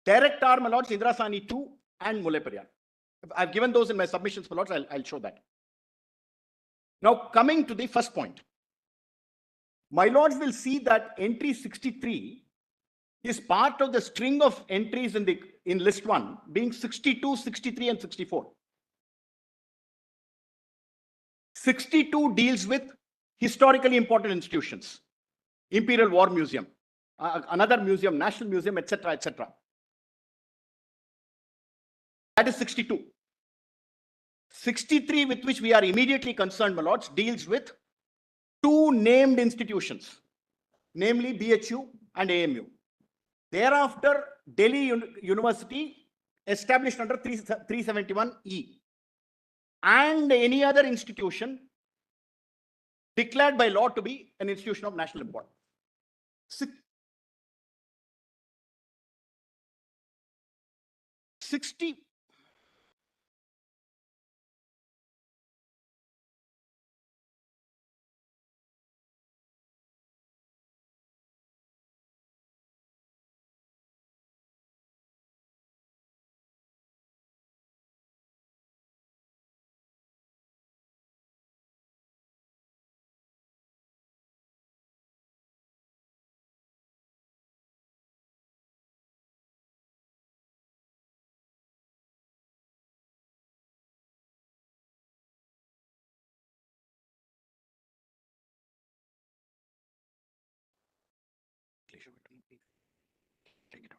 Direct are, my lords, Indira Sani 2 and Mulle Periyar. I've given those in my submissions, my lords. I'll show that. Now, coming to the first point, my lords will see that entry 63 is part of the string of entries in list 1, being 62, 63, and 64. 62 deals with historically important institutions, Imperial War Museum, another museum, National Museum, etc., etc. That is 62. 63, with which we are immediately concerned, my lords, deals with two named institutions, namely BHU and AMU. Thereafter, Delhi University, established under 371E, and any other institution declared by law to be an institution of national importance. 60. Take it out.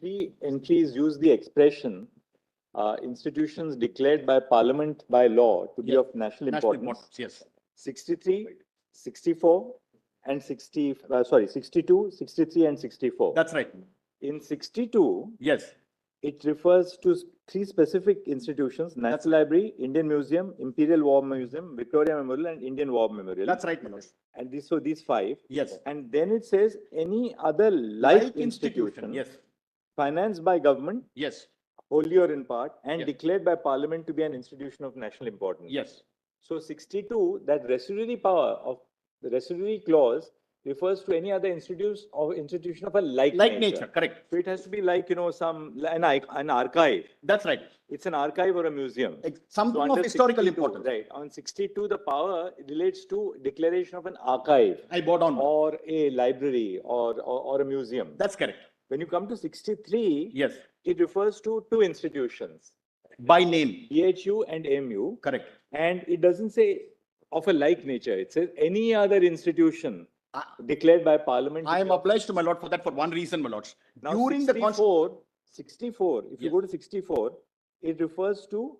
Three entries use the expression institutions declared by Parliament by law to be Yeah. of national National importance. importance, yes. 63, 64, and 62, 63, and 64. That's right. In 62, Yes, it refers to three specific institutions: National Library, Indian Museum, Imperial War Museum, Victoria Memorial, and Indian War Memorial. that's right, my lord. And these five. Yes. And then it says any other like institution Yes, financed by government, yes, wholly or in part, and Yeah. declared by Parliament to be an institution of national importance. yes. So 62, that residuary power of the residuary clause refers to any other institution of a like Nature, correct. So it has to be like, an archive. That's right. It's an archive or a museum. Something So of under historical 62, importance. Right. On 62, the power relates to declaration of an archive I bowed down. or a library or a museum. That's correct. When you come to 63, Yes, it refers to two institutions, by name. BHU and AMU. Correct. And it doesn't say of a like nature. It says any other institution Ah. declared by Parliament. I am obliged to my lord for that for one reason, my lords. Now, During the 64, if you Yes. go to 64, it refers to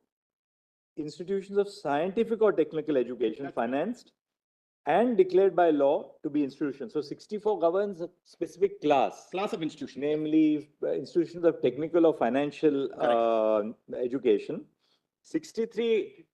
institutions of scientific or technical education financed and declared by law to be institutions. So 64 governs a specific class, class of institution. namely institutions of technical or financial education. 63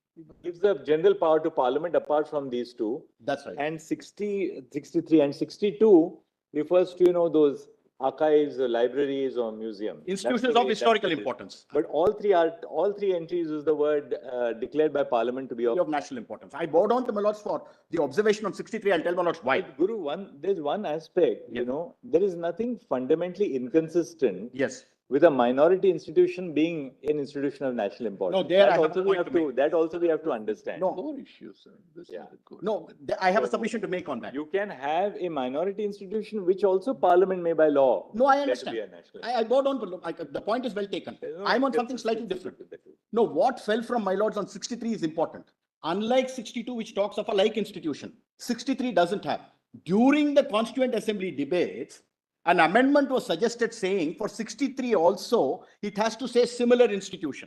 gives the general power to Parliament apart from these two. That's right. And 63 and 62 refers to, those archives, libraries or museums. That's the Institutions way- of historical that's the- importance. But all three entries use the word declared by Parliament to be Of national importance. I bow down to my lords for the observation on 63. I'll tell my lords why. Guru, there's one aspect, Yes. there is nothing fundamentally inconsistent Yes. with a minority institution being an institution of national importance. No, there I That have also a we point have to to, that also we have to understand. No, More issues, sir. This is Yeah. a good- no, I have a submission to make on that. You can have a minority institution which also Parliament may by law. No, I declare to understand. be a national I bow down to the point is well taken. No, I'm on it's something slightly consistent different. with the two. No, what fell from my lords on 63 is important. Unlike 62, which talks of a like institution, 63 doesn't have. During the Constituent Assembly debates, an amendment was suggested saying for 63 also, it has to say similar institution.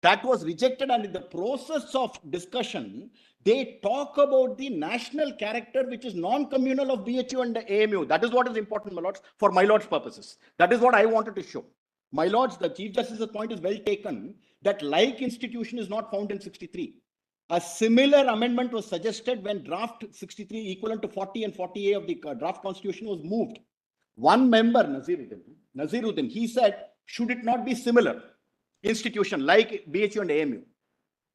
That was rejected, and in the process of discussion, they talk about the national character which is non-communal of BHU and the AMU. That is what is important, my lords, for my lords' purposes. That is what I wanted to show. My lords, the Chief Justice's point is well taken that like institution is not found in 63. A similar amendment was suggested when draft 63 equivalent to 40 and 40A of the draft constitution was moved. One member, Naziruddin, he said, should it not be similar institution like BHU and AMU?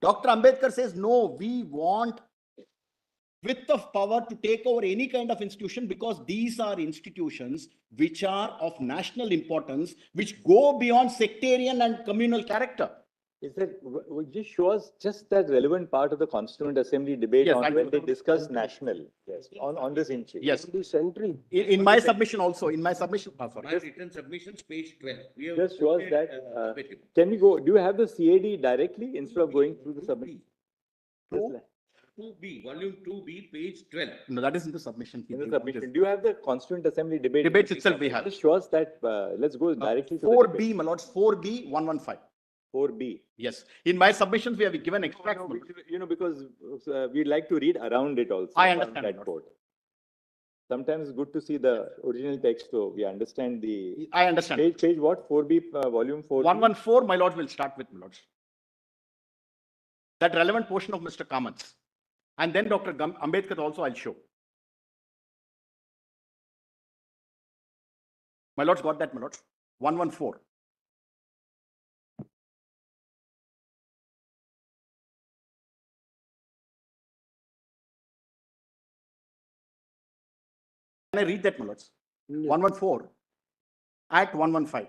Dr. Ambedkar says, no, we want width of power to take over any kind of institution because these are institutions which are of national importance, which go beyond sectarian and communal character. Is that, just show us just that relevant part of the Constituent Assembly debate Yes, on I when will. they discuss national, on this entry. Yes. This entry. In my submission also, sorry. My written submissions, page 12. We have Just show us quoted, that, verbatim. Can we go, do you have the CAD directly instead of going through the submission? 2B, volume 2B, page 12. No, that is in the submission. In the submission, do you have the Constituent Assembly debate? Debates itself we have. Just show us that, let's go directly to the debate. 4B, my lords, 4B, 115. 4B. Yes. In my submissions, we have given extracts. No, my lords. because we'd like to read around it also. I understand, That Lord. quote. Sometimes it's good to see the original text, so we understand the I understand. page what? 4B, volume 4. 114, my lords, will start with, my lords. That relevant portion of Mr. Kamat's. And then Dr. Ambedkar also I'll show. My lords got that, my lords. 114. Can I read that, my lords? 114 at 115.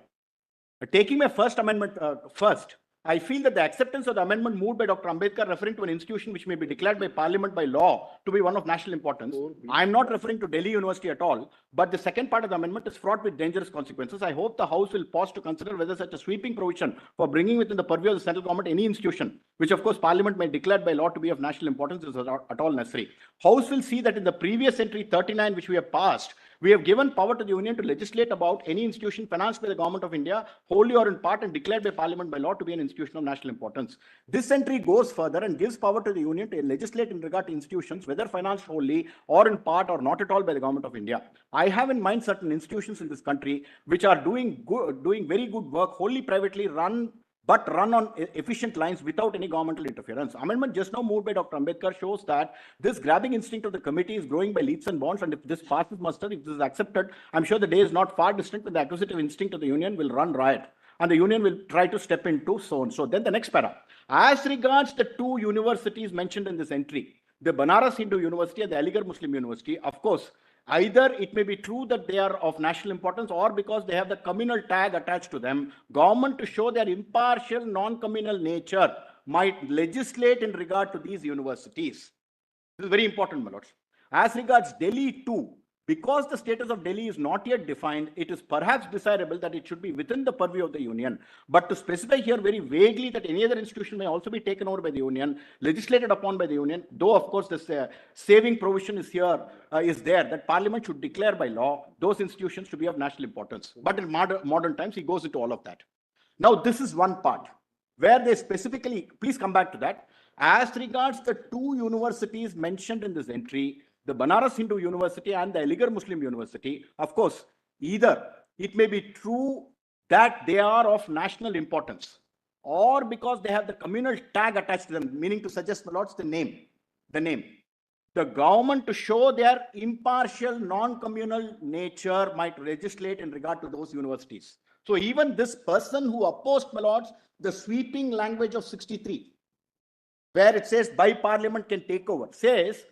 Taking my first amendment first, I feel that the acceptance of the amendment moved by Dr. Ambedkar referring to an institution which may be declared by Parliament by law to be one of national importance. I am not referring to Delhi University at all, but the second part of the amendment is fraught with dangerous consequences. I hope the House will pause to consider whether such a sweeping provision for bringing within the purview of the central government any institution, which of course Parliament may declare by law to be of national importance, is at all necessary. House will see that in the previous entry 39, which we have passed, We have given power to the Union to legislate about any institution financed by the Government of India, wholly or in part, and declared by Parliament by law to be an institution of national importance. This entry goes further and gives power to the Union to legislate in regard to institutions, whether financed wholly or in part or not at all by the Government of India. I have in mind certain institutions in this country which are doing very good work, wholly privately run, but run on efficient lines without any governmental interference. Amendment just now moved by Dr. Ambedkar shows that this grabbing instinct of the committee is growing by leaps and bounds, and if this passes muster, if this is accepted, I'm sure the day is not far distant when the acquisitive instinct of the union will run riot, and the union will try to step into so and so. Then the next para. As regards the two universities mentioned in this entry, the Banaras Hindu University and the Aligarh Muslim University, of course, either it may be true that they are of national importance or because they have the communal tag attached to them, government to show their impartial, non-communal nature might legislate in regard to these universities. This is very important, my lords. As regards Delhi too, because the status of Delhi is not yet defined, it is perhaps desirable that it should be within the purview of the union. But to specify here very vaguely that any other institution may also be taken over by the union, legislated upon by the union, though of course this saving provision is here, is there, that Parliament should declare by law those institutions to be of national importance. But in modern times, he goes into all of that. Now, this is one part where they specifically, please come back to that. As regards the two universities mentioned in this entry, the Banaras Hindu University and the Aligarh Muslim University, of course, either it may be true that they are of national importance, or because they have the communal tag attached to them, meaning to suggest, my lords, the name. The government, to show their impartial, non-communal nature, might legislate in regard to those universities. So even this person who opposed, my lords, the sweeping language of 63, where it says by Parliament can take over, says,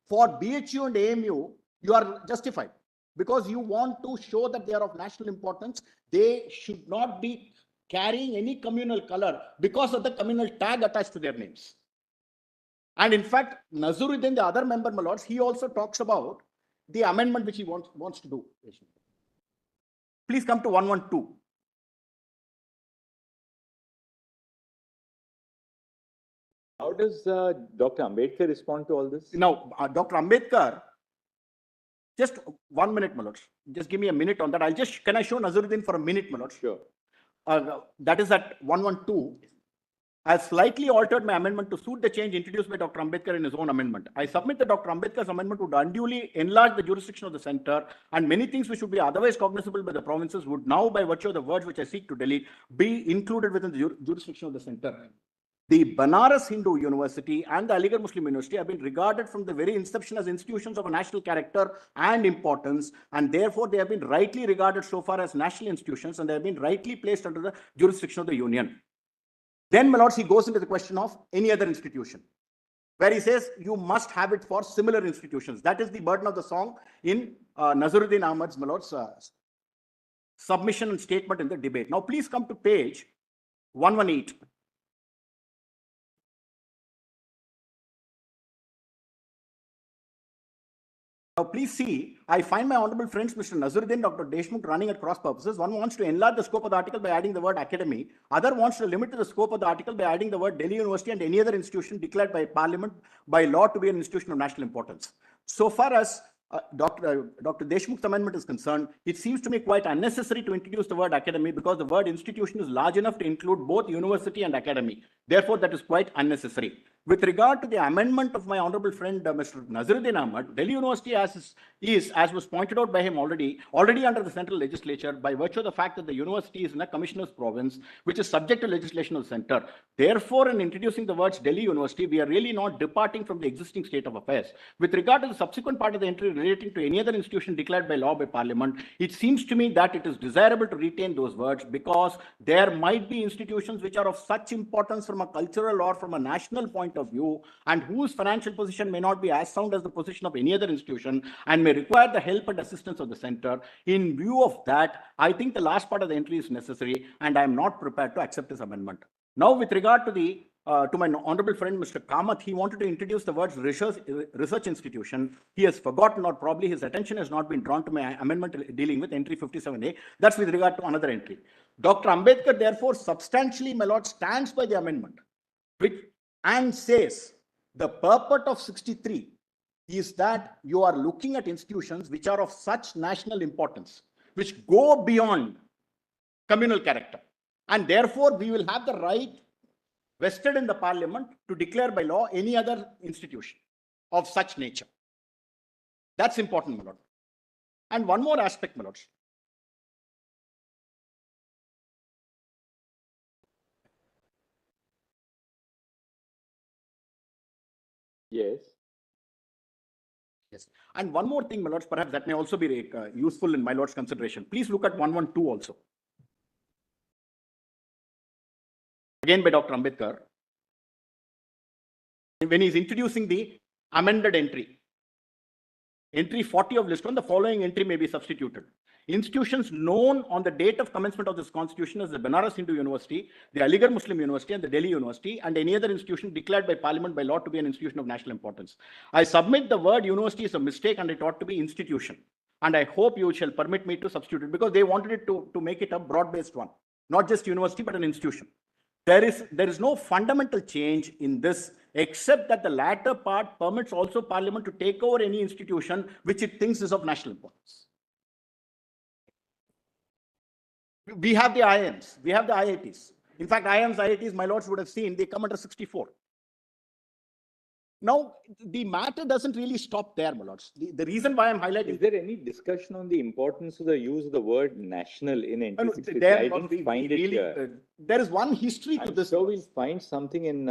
for BHU and AMU, you are justified because you want to show that they are of national importance. They should not be carrying any communal color because of the communal tag attached to their names. And in fact, Nazaruddin, the other member, my lords, he also talks about the amendment which he wants to do. Please come to 112. How does Dr. Ambedkar respond to all this? Now, Dr. Ambedkar, just 1 minute, my lords. Just give me a minute on that. Can I show Nazaruddin for a minute, my lords? Sure. That is at 112. I have slightly altered my amendment to suit the change introduced by Dr. Ambedkar in his own amendment. I submit that Dr. Ambedkar's amendment would unduly enlarge the jurisdiction of the center, and many things which would be otherwise cognizable by the provinces would now, by virtue of the words which I seek to delete, be included within the jurisdiction of the center. The Banaras Hindu University and the Aligarh Muslim University have been regarded from the very inception as institutions of a national character and importance, and therefore they have been rightly regarded so far as national institutions, and they have been rightly placed under the jurisdiction of the union. Then, my lords, he goes into the question of any other institution, where he says you must have it for similar institutions. That is the burden of the song in Nazaruddin Ahmad's, my lords, submission and statement in the debate. Now, please come to page 118. Now, please see, I find my honorable friends, Mr. Nazaruddin, Dr. Deshmukh, running at cross purposes. One wants to enlarge the scope of the article by adding the word academy. Other wants to limit the scope of the article by adding the word Delhi University and any other institution declared by Parliament by law to be an institution of national importance. So far as Dr. Deshmukh's amendment is concerned, it seems to me quite unnecessary to introduce the word academy because the word institution is large enough to include both university and academy. Therefore, that is quite unnecessary. With regard to the amendment of my honorable friend, Mr. Nazaruddin Ahmad, Delhi University as was pointed out by him already under the central legislature by virtue of the fact that the university is in a commissioner's province, which is subject to legislation of the center. Therefore, in introducing the words Delhi University, we are really not departing from the existing state of affairs. With regard to the subsequent part of the entry relating to any other institution declared by law by Parliament, it seems to me that it is desirable to retain those words because there might be institutions which are of such importance from a cultural or from a national point of view, and whose financial position may not be as sound as the position of any other institution and may require the help and assistance of the center. In view of that, I think the last part of the entry is necessary, and I am not prepared to accept this amendment. Now, with regard to the to my honorable friend, Mr. Kamath, he wanted to introduce the words research institution. He has forgotten, or probably his attention has not been drawn to my amendment dealing with entry 57A. That's with regard to another entry. Dr. Ambedkar, therefore, substantially, my lord, stands by the amendment and says the purport of 63 is that you are looking at institutions which are of such national importance, which go beyond communal character. And therefore, we will have the right vested in the parliament to declare by law any other institution of such nature. That's important, my lord. And one more aspect, my lords. Yes. Yes. And one more thing, my lords, perhaps that may also be useful in my lord's consideration. Please look at 112 also. Again by Dr. Ambedkar. When he's introducing the amended entry, entry 40 of list 1, the following entry may be substituted. Institutions known on the date of commencement of this constitution as the Banaras Hindu University, the Aligarh Muslim University, and the Delhi University, and any other institution declared by Parliament by law to be an institution of national importance. I submit the word university is a mistake and it ought to be institution. And I hope you shall permit me to substitute it, because they wanted it to make it a broad-based one, not just university, but an institution. There is no fundamental change in this, except that the latter part permits also Parliament to take over any institution which it thinks is of national importance. We have the IIMs, we have the IITs. In fact, IIMs, IITs, my lords would have seen, they come under 64. Now, the matter doesn't really stop there, my lords. The reason why I'm highlighting... Is there any discussion on the importance of the use of the word national in NT 63? I didn't find it here. There is one history to this. So we'll find something in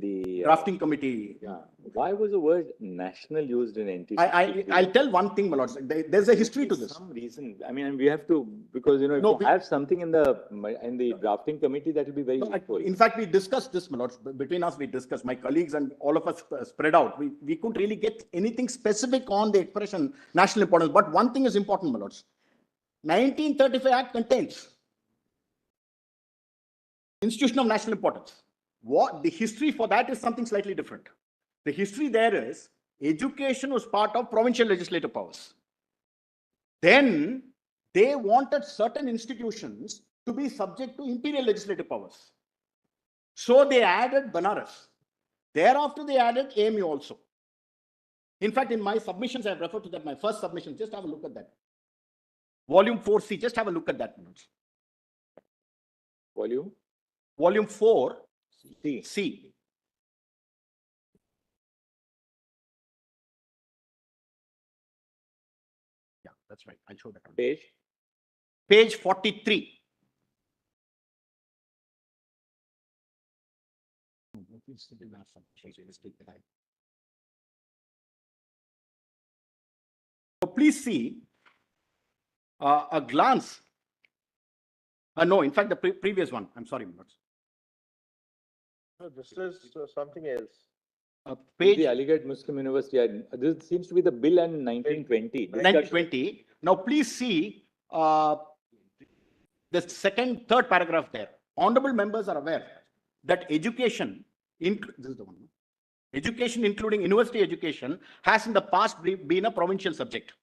the drafting committee. Yeah. Why was the word national used in NT 63? I'll tell one thing, my lords. There's a history to this. Some reason. I mean, we have to, because, if you have something in the drafting committee, that will be very useful. In fact, we discussed this, my lords. Between us, we discussed, my colleagues and all of us spread out. We couldn't really get anything specific on the expression national importance. But one thing is important, my lords. 1935 Act contains institution of national importance. What the history for that is something slightly different. The history there is education was part of provincial legislative powers. Then they wanted certain institutions to be subject to imperial legislative powers. So they added Banaras. Thereafter, they added AMU also. In fact, in my submissions, I have referred to that, my first submission. Just have a look at that. Volume 4C, just have a look at that. Volume 4. C. Yeah, that's right. I'll show that on page 43. So please see a glance. No, in fact, the previous one. I'm sorry, Manoj. No, this is something else. Page the Aligarh Muslim University. This seems to be the bill in 1920. 1920. Now, please see the third paragraph there. Honorable members are aware that education, this is the one. Education, including university education, has in the past been a provincial subject.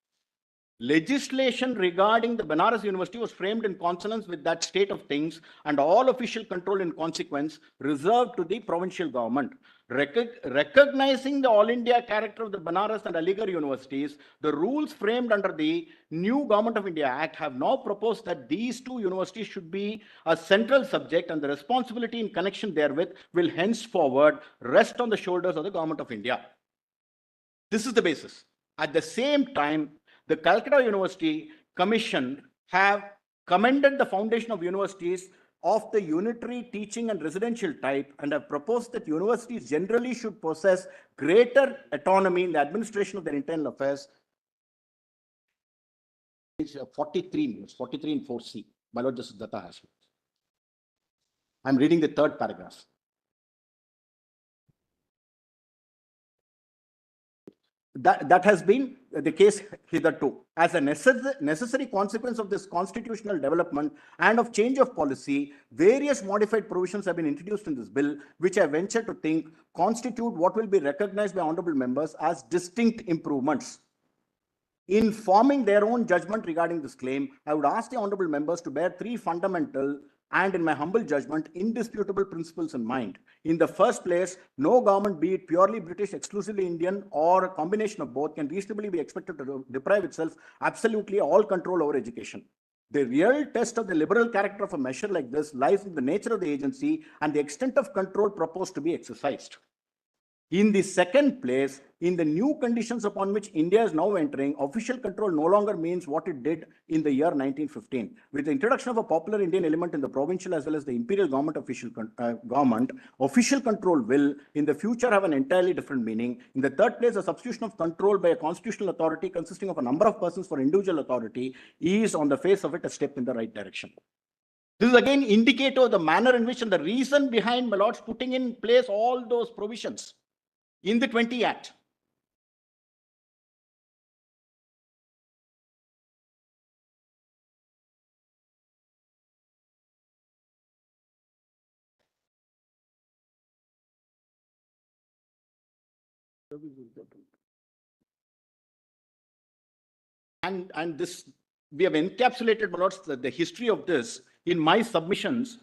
Legislation regarding the Banaras University was framed in consonance with that state of things, and all official control in consequence reserved to the provincial government. Recognizing the all India character of the Banaras and Aligarh universities, the rules framed under the new Government of India Act have now proposed that these two universities should be a central subject, and the responsibility in connection therewith will henceforward rest on the shoulders of the Government of India. This is the basis. At the same time, the Calcutta University Commission have commended the foundation of universities of the unitary teaching and residential type, and have proposed that universities generally should possess greater autonomy in the administration of their internal affairs. Page 43 in 4C. My Lord Justice Datta has it. I'm reading the third paragraph. That has been the case hitherto. As a necessary consequence of this constitutional development and of change of policy, various modified provisions have been introduced in this bill, which I venture to think constitute what will be recognized by honorable members as distinct improvements. In forming their own judgment regarding this claim, I would ask the honorable members to bear three fundamental and in my humble judgment, indisputable principles in mind. In the first place, no government, be it purely British, exclusively Indian, or a combination of both, can reasonably be expected to deprive itself absolutely all control over education. The real test of the liberal character of a measure like this lies in the nature of the agency and the extent of control proposed to be exercised. In the second place, in the new conditions upon which India is now entering, official control no longer means what it did in the year 1915. With the introduction of a popular Indian element in the provincial as well as the imperial government, official control will in the future have an entirely different meaning. In the third place, the substitution of control by a constitutional authority consisting of a number of persons for individual authority is on the face of it a step in the right direction. This is again indicative of the manner in which and the reason behind, my lords, putting in place all those provisions in the 20 Act. And this, we have encapsulated, my lords, the history of this in my submissions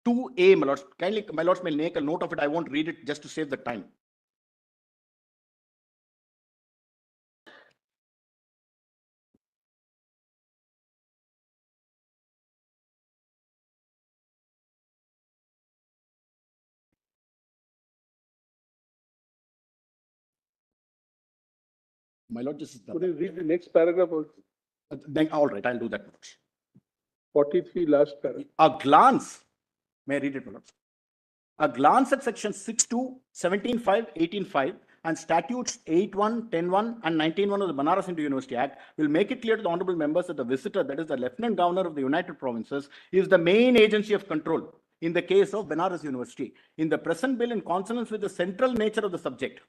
to A, my lords. Kindly, my lords, may make a note of it. I won't read it just to save the time. My lord, this is the. Could you read the next paragraph also? Then, all right, I'll do that. 43 last paragraph. A glance, may I read it, my lord? A glance at section 6.2, 17.5, 18.5, and statutes 8.1, 10.1, and 19.1 of the Banaras Hindu University Act will make it clear to the honorable members that the visitor, that is the Lieutenant Governor of the United Provinces, is the main agency of control in the case of Banaras University. In the present bill, in consonance with the central nature of the subject,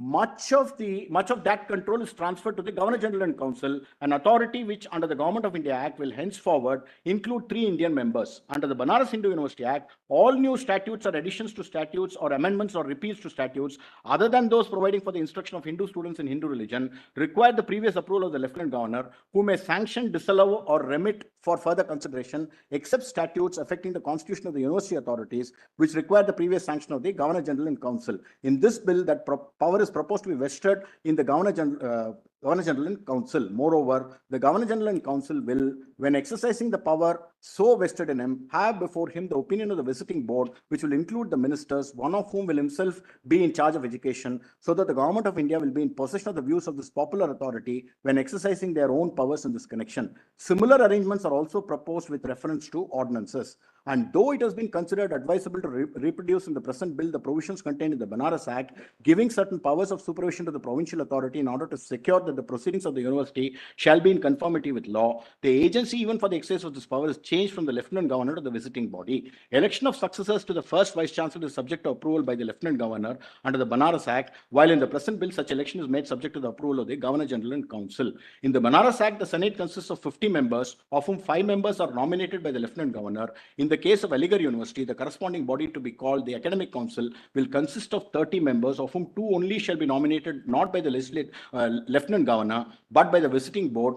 much of that control is transferred to the Governor General and Council, an authority which under the Government of India Act will henceforward include 3 Indian members. Under the Banaras Hindu University Act, all new statutes or additions to statutes or amendments or repeals to statutes other than those providing for the instruction of Hindu students in Hindu religion require the previous approval of the Lieutenant Governor, who may sanction, disallow, or remit for further consideration, except statutes affecting the constitution of the university authorities, which require the previous sanction of the Governor General and Council. In this bill, that power is proposed to be vested in the Governor General and Council. Moreover, the Governor General and Council will, when exercising the power so vested in him, have before him the opinion of the visiting board, which will include the ministers, one of whom will himself be in charge of education, so that the Government of India will be in possession of the views of this popular authority when exercising their own powers in this connection. Similar arrangements are also proposed with reference to ordinances. And though it has been considered advisable to reproduce in the present bill the provisions contained in the Banaras Act, giving certain powers of supervision to the provincial authority in order to secure that the proceedings of the university shall be in conformity with law, the agency, even for the exercise of this power, is changed from the Lieutenant Governor to the visiting body. Election of successors to the first Vice Chancellor is subject to approval by the Lieutenant Governor under the Banaras Act, while in the present bill, such election is made subject to the approval of the Governor General and Council. In the Banaras Act, the Senate consists of 50 members, of whom 5 members are nominated by the Lieutenant Governor. In the case of Aligarh University, the corresponding body to be called the Academic Council will consist of 30 members, of whom 2 only shall be nominated not by the Lieutenant Governor, but by the visiting board,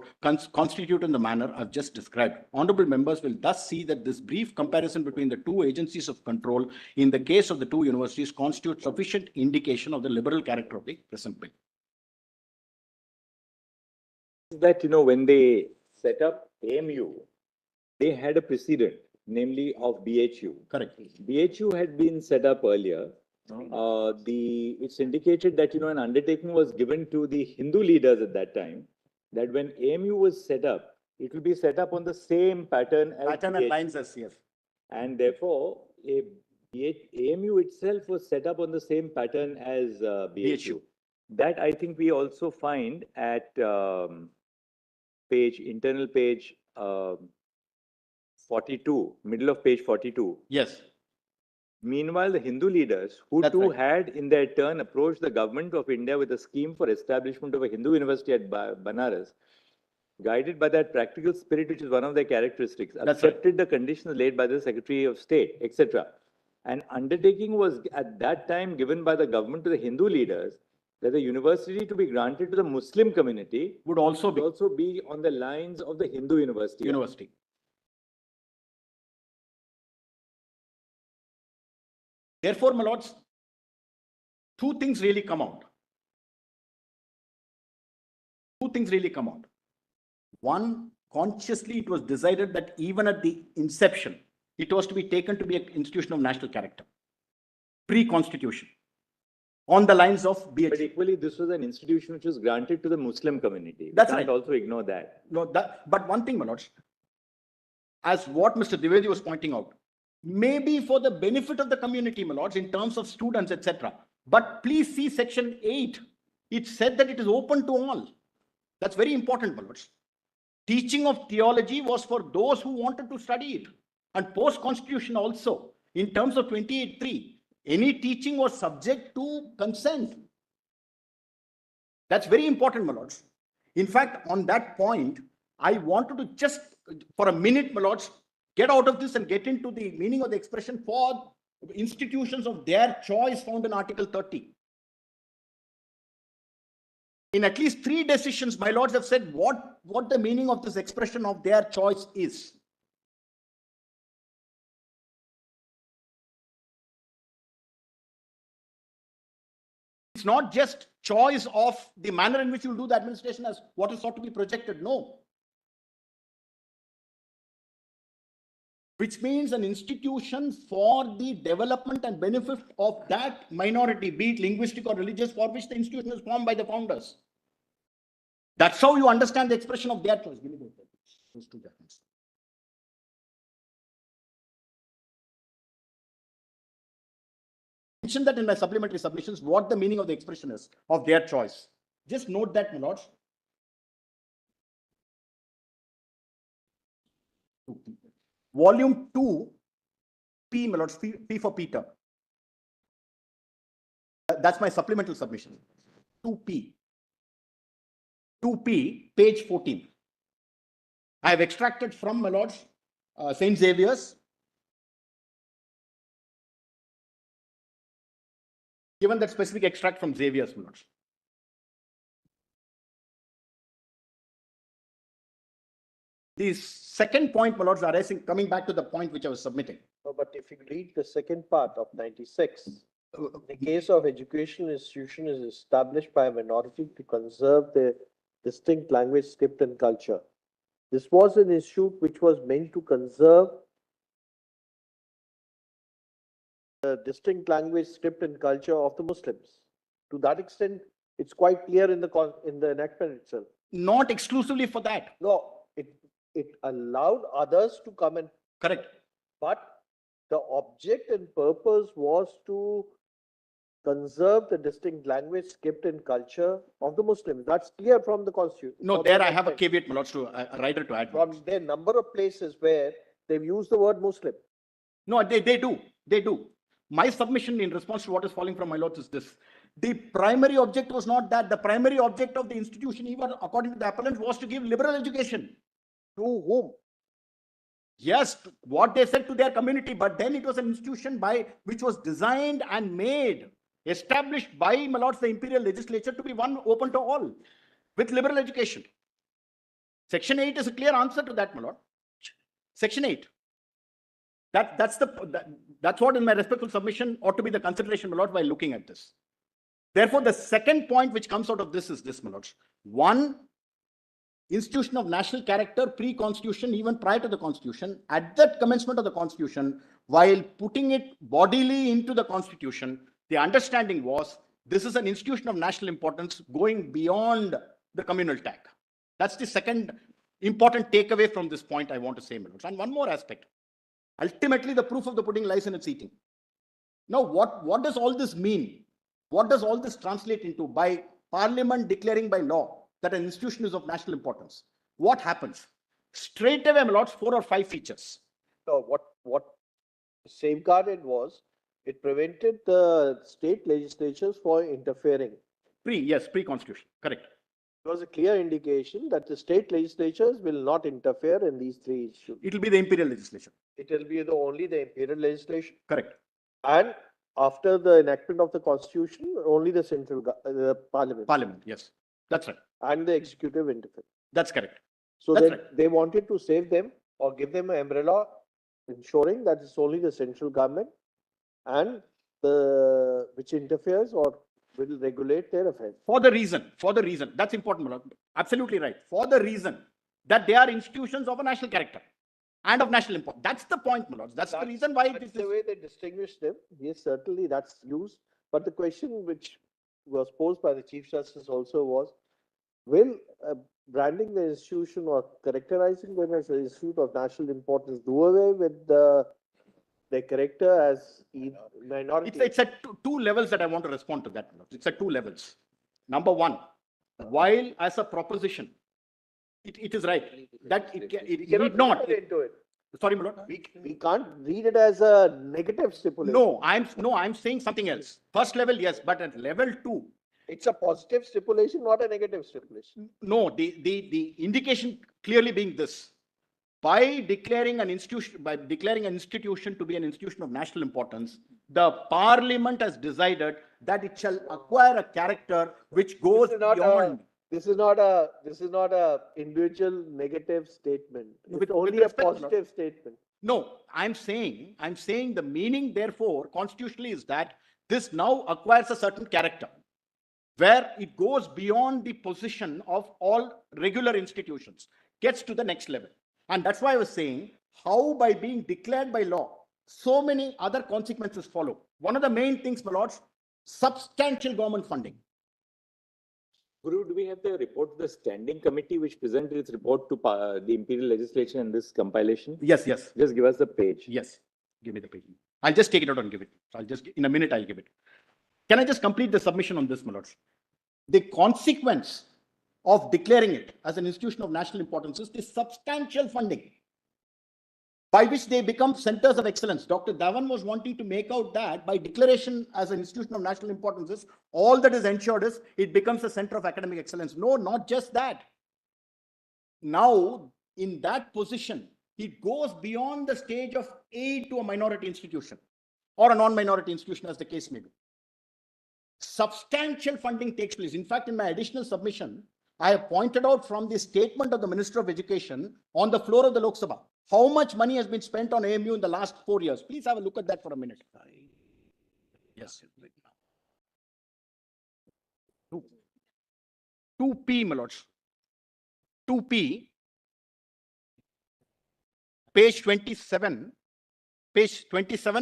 constituted in the manner I've just described. Honorable members will thus see that this brief comparison between the 2 agencies of control in the case of the 2 universities constitutes sufficient indication of the liberal character of the present bill. That, when they set up AMU, they had a precedent, namely of BHU. Correct. BHU had been set up earlier. It's indicated that, an undertaking was given to the Hindu leaders at that time, that when AMU was set up, it will be set up on the same pattern as Pattern and lines as yes. And therefore, AMU itself was set up on the same pattern as BHU. That I think we also find at internal page 42, middle of page 42. Yes. Meanwhile, the Hindu leaders, who had in their turn approached the government of India with a scheme for establishment of a Hindu university at Banaras, guided by that practical spirit, which is one of their characteristics, accepted the conditions laid by the Secretary of State, etc. An undertaking was at that time given by the government to the Hindu leaders that the university to be granted to the Muslim community would also be on the lines of the Hindu university. Therefore, my lords, two things really come out. Two things really come out. One, consciously it was decided that even at the inception, it was to be taken to be an institution of national character, pre-constitution, on the lines of But BHP. equally, this was an institution which was granted to the Muslim community. That's We can't right. also ignore that. No, but one thing, my lords, as what Mr. Dwivedi was pointing out, maybe for the benefit of the community, my lords, in terms of students, etc. But please see section 8. It said that it is open to all. That's very important, my lords. Teaching of theology was for those who wanted to study it. And post-constitution also, in terms of 28.3, any teaching was subject to consent. That's very important, my lords. In fact, on that point, I wanted to just, for a minute, my lords, get out of this and get into the meaning of the expression for institutions of their choice found in Article 30. In at least 3 decisions, my lords have said what the meaning of this expression of their choice is. It's not just choice of the manner in which you do the administration as what is thought to be projected. No. Which means an institution for the development and benefit of that minority, be it linguistic or religious, for which the institution is formed by the founders. That's how you understand the expression of their choice. Give me those 2 documents. Mention that in my supplementary submissions, what the meaning of the expression is of their choice. Just note that, my lords. Volume 2, P, my lords, P for Peter. That's my supplemental submission. 2P. 2P, page 14. I have extracted from, my lords, St. Xavier's. Given that specific extract from Xavier's, my lords. The second point, my lords, arising, coming back to the point which I was submitting. No, but if you read the second part of 96, the case of educational institution is established by a minority to conserve their distinct language, script, and culture. This was an institute which was meant to conserve the distinct language, script, and culture of the Muslims. To that extent, it's quite clear in the enactment itself. Not exclusively for that. No, it allowed others to come in, Correct. but the object and purpose was to conserve the distinct language, script, and culture of the Muslims. That's clear from the constitution. No, there I have a caveat, my lords, to a writer to add. From their number of places where they've used the word Muslim. No, they do. They do. My submission in response to what is falling from my lords is this. The primary object was not that. The primary object of the institution, even according to the appellant, was to give liberal education. To whom? Yes, what they said to their community, but then it was an institution which was designed and made, established by, my lords, the imperial legislature to be one open to all, with liberal education. Section 8 is a clear answer to that, my lord. Section 8. That's what in my respectful submission ought to be the consideration, my lord, while looking at this. Therefore, the second point which comes out of this is this, my lords. One, institution of national character, pre-constitution, even prior to the constitution, at the commencement of the constitution, while putting it bodily into the constitution, the understanding was this is an institution of national importance going beyond the communal tag. That's the second important takeaway from this point I want to say, my lords. And one more aspect. Ultimately, the proof of the pudding lies in its eating. Now, what does all this mean? What does all this translate into by Parliament declaring by law that an institution is of national importance? What happens? Straight away, my lords, 4 or 5 features. So what safeguarded was, it prevented the state legislatures from interfering. Pre-constitution, correct. It was a clear indication that the state legislatures will not interfere in these 3 issues. It will be the imperial legislature. It will be only the imperial legislation. Correct. And after the enactment of the constitution, only the central parliament. Parliament, yes. That's right. And the executive interfere. That's correct. So That's right. they wanted to save them or give them an umbrella, ensuring that it's only the central government and which interferes or will regulate their affairs. For the reason, that's important, my lord. Absolutely right. For the reason that they are institutions of a national character and of national importance. That's the point, my lord. That's the reason why That's this the is. way they distinguish them. Yes, certainly that's used. But the question which was posed by the Chief Justice also was, will branding the institution or characterizing them as an institute of national importance do away with their character as minority? It's at two levels that I want to respond to that. It's at two levels. Number one, while as a proposition, it is right that it need not. Read into it. Sorry, my lord. We can't read it as a negative stipulation. No, I'm saying something else. First level, yes, but at level two, It's a positive stipulation, not a negative stipulation. no, the indication clearly being this. By declaring an institution to be an institution of national importance, the Parliament has decided that it shall acquire a character which goes beyond. This is not a individual negative statement. With It's only a respect, my lord. positive statement. No, I'm saying the meaning, therefore, constitutionally is that this now acquires a certain character where it goes beyond the position of all regular institutions, gets to the next level. And that's why I was saying how by being declared by law, so many other consequences follow. One of the main things, my lords, substantial government funding. Guru, do we have the report of the standing committee which presented its report to the imperial legislation in this compilation? Yes. Just give us the page. Yes. Give me the page. I'll just take it out and give it. In a minute, I'll give it. Can I just complete the submission on this, my lords? The consequence of declaring it as an institution of national importance is the substantial funding by which they become centers of excellence. Dr. Dhawan was wanting to make out that by declaration as an institution of national importance, is all that is ensured is it becomes a center of academic excellence. No, not just that. Now, in that position, it goes beyond the stage of aid to a minority institution or a non-minority institution, as the case may be. Substantial funding takes place. In fact, in my additional submission, I have pointed out from the statement of the Minister of Education on the floor of the Lok Sabha, how much money has been spent on AMU in the last 4 years. Please have a look at that for a minute. Yes. 2P, my lords. 2P, page 27,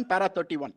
para 31.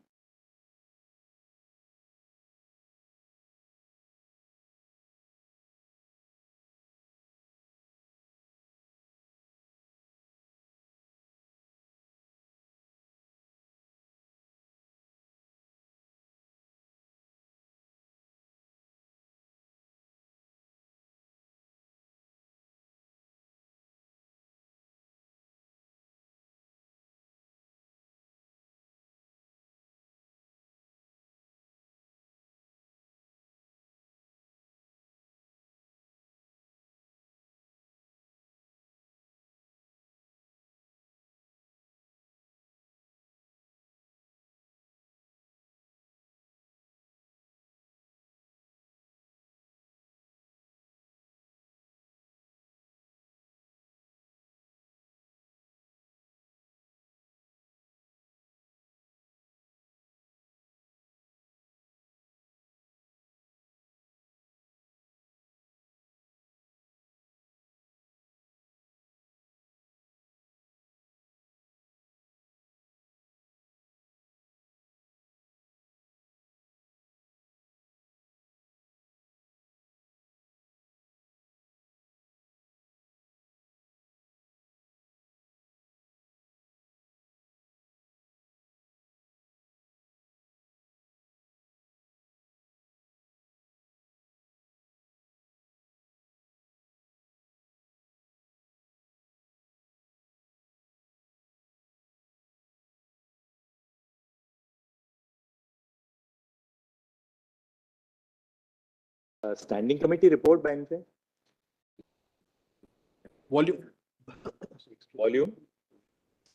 Standing committee report by any chance? Volume Volume?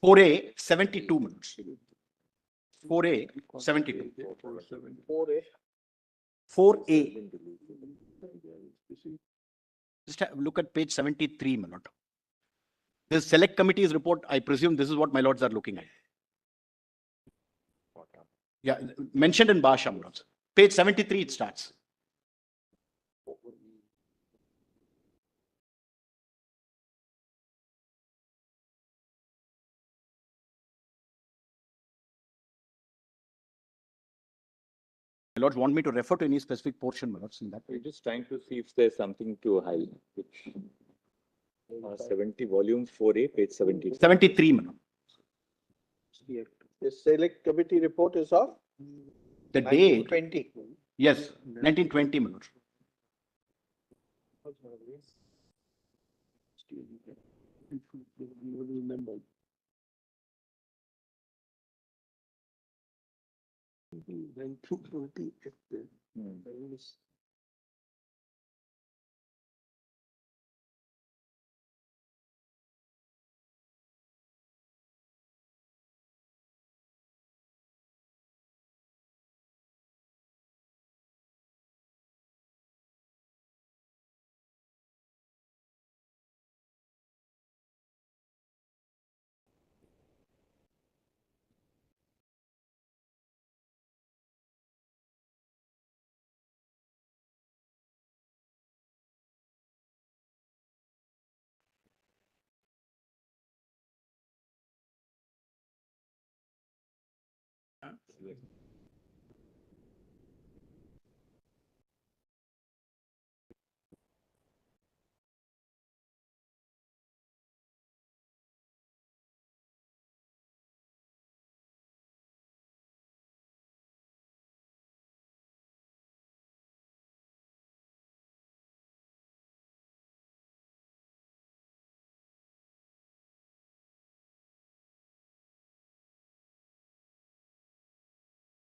4A, 72 minutes. 4A, 72. 4A. Just have a look at page 73, my lord. This select committee's report, I presume this is what my lords are looking at. Yeah, mentioned in Bhasha, my lords. Page 73 it starts. My lords want me to refer to any specific portion, my lords, in that. We're just trying to see if there's something to highlight, which 70, volume 4A, page 70. 73, my lord. The select committee report is of The date, 1920. yes, 1920, my lord.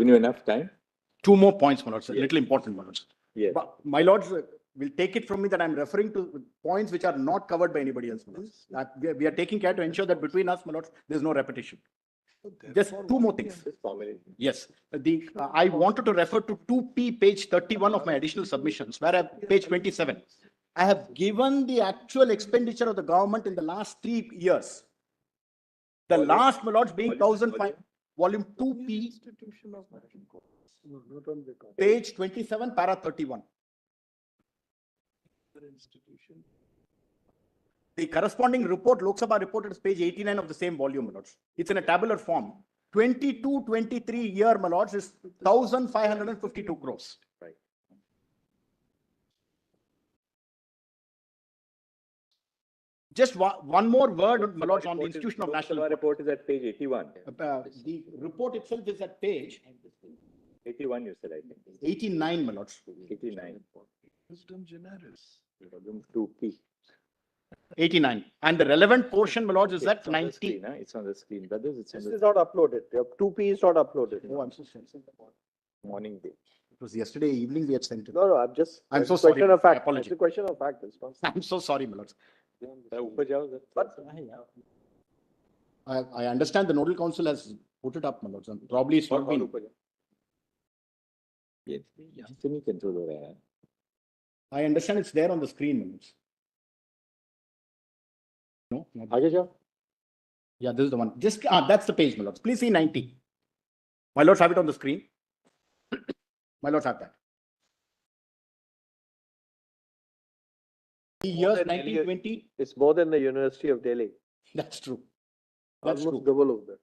Give you enough time? Two more points, my lords, a little important, my lords. Yes. But my lords will take it from me that I'm referring to points which are not covered by anybody else, my lords. That we are taking care to ensure that between us, my lords, there's no repetition. Just two more things. Just formally. Yes, I wanted to refer to 2P, page 31 of my additional submissions, where page 27. I have given the actual expenditure of the government in the last 3 years. The Volume? last, my lords, being Volume? 1,005, volume 2P, page 27, para 31. The corresponding report, Lok Sabha report, is page 89 of the same volume, my lords. It's in a tabular form. 22-23 year, my lords, is 1,552 crores. Right. Just one more word, my lords, on the institution of national. Report is at page 81. The report itself is at page 81, you said, I think. 89, my lords. 89. Volume 2P. 89. And the relevant portion, my lords, is at 90. It's on the screen, brothers. It's on This the is not uploaded. The 2P is not uploaded. Oh, I'm so sorry. morning day. It was yesterday evening we had sent it. No, I'm just. I'm it's so a question sorry. of fact. Apology. It's a question of fact. It's not. I'm so sorry, my lords. ऊपर जाओ, But I understand the nodal council has put it up, my lords, and probably it's not been. ये यहाँ से नहीं control हो रहा है. I understand it's there on the screen, my lords. No, आगे जाओ. yeah, this is the one. Just that's the page, my lords. Please see 90. My lords have it on the screen. My lords have that. The years 1920. it's more than the University of Delhi. That's true. That's Almost true. double of that.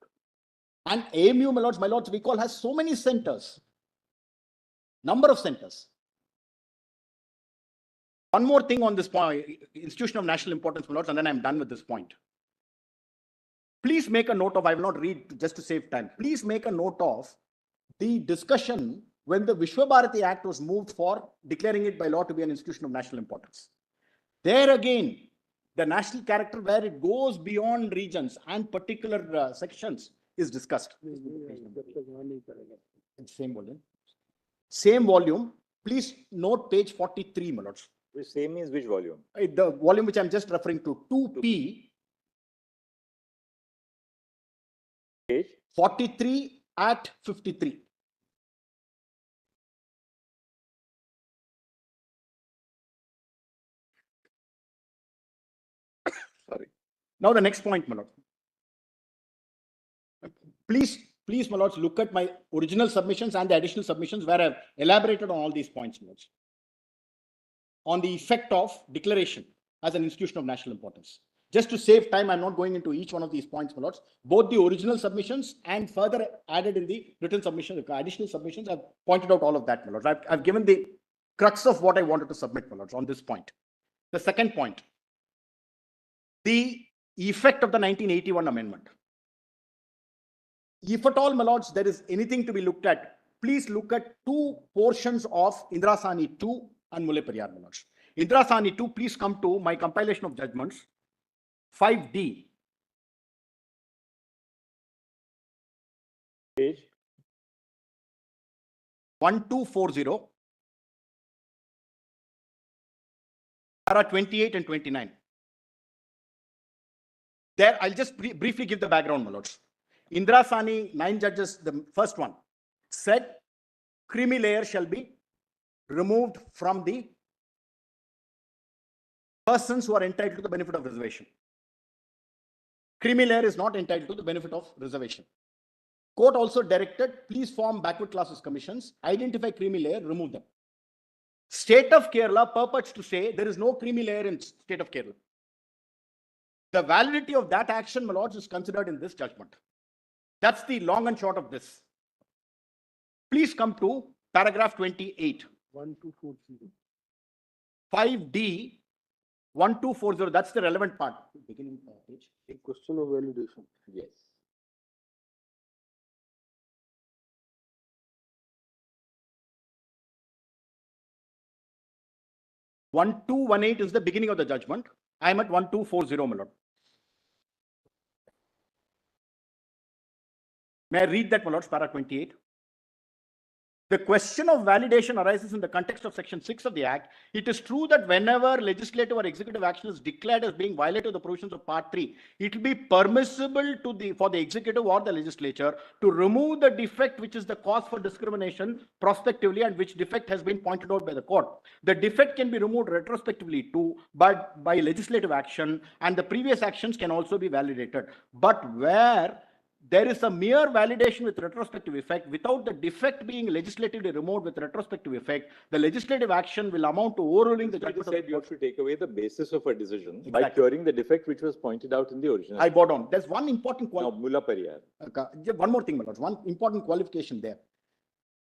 And AMU, my lords, we call has so many centers. Number of centers. One more thing on this point, institution of national importance, my lords, and then I'm done with this point. Please make a note of, I will not read just to save time. Please make a note of the discussion when the Vishwabharati Act was moved for declaring it by law to be an institution of national importance. There again, the national character where it goes beyond regions and particular sections is discussed. Same volume. Same volume. Please note page 43, my lords. Which same means which volume? The volume which I'm just referring to, 2P, Page 43 at 53. Sorry. Now the next point, my lord. Please please, my lords, look at my original submissions and the additional submissions where I've elaborated on all these points, my lords. On the effect of declaration as an institution of national importance. Just to save time, I'm not going into each one of these points, my lords. Both the original submissions and further added in the written submission, the additional submissions, I've pointed out all of that, my lords. I've given the crux of what I wanted to submit, my lords, on this point. The second point, the effect of the 1981 amendment. If at all, my lords, there is anything to be looked at, please look at two portions of Indra Sani 2 and Mulay Periyar, my lords. Indra Sani 2, please come to my compilation of judgments, 5D. Page 1240, para 28 and 29. There, I'll just briefly give the background, my lords. Indra Sani, 9 judges, the first one, said creamy layer shall be removed from the persons who are entitled to the benefit of reservation. Creamy layer is not entitled to the benefit of reservation. Court also directed, please form backward classes commissions, identify creamy layer, remove them. State of Kerala purports to say there is no creamy layer in state of Kerala. The validity of that action, my lords, is considered in this judgment. That's the long and short of this. Please come to paragraph 28. 1240. 5D 1240. That's the relevant part. Beginning page. A question of validation. yes. One two one eight is the beginning of the judgment. I am at 1240, my lord. May I read that, my lords, para 28? The question of validation arises in the context of Section 6 of the Act. It is true that whenever legislative or executive action is declared as being violative of the provisions of Part 3, it will be permissible for the executive or the legislature to remove the defect which is the cause for discrimination prospectively and which defect has been pointed out by the court. The defect can be removed retrospectively too, but by legislative action, and the previous actions can also be validated. But where there is a mere validation with retrospective effect without the defect being legislatively removed with retrospective effect, the legislative action will amount to overruling the judgment. Said you have to take away the basis of a decision by Exactly. curing the defect which was pointed out in the original. I bowed down. There's one important Now, qualification. Mulay Periyar. One more thing, my lords. One important qualification there.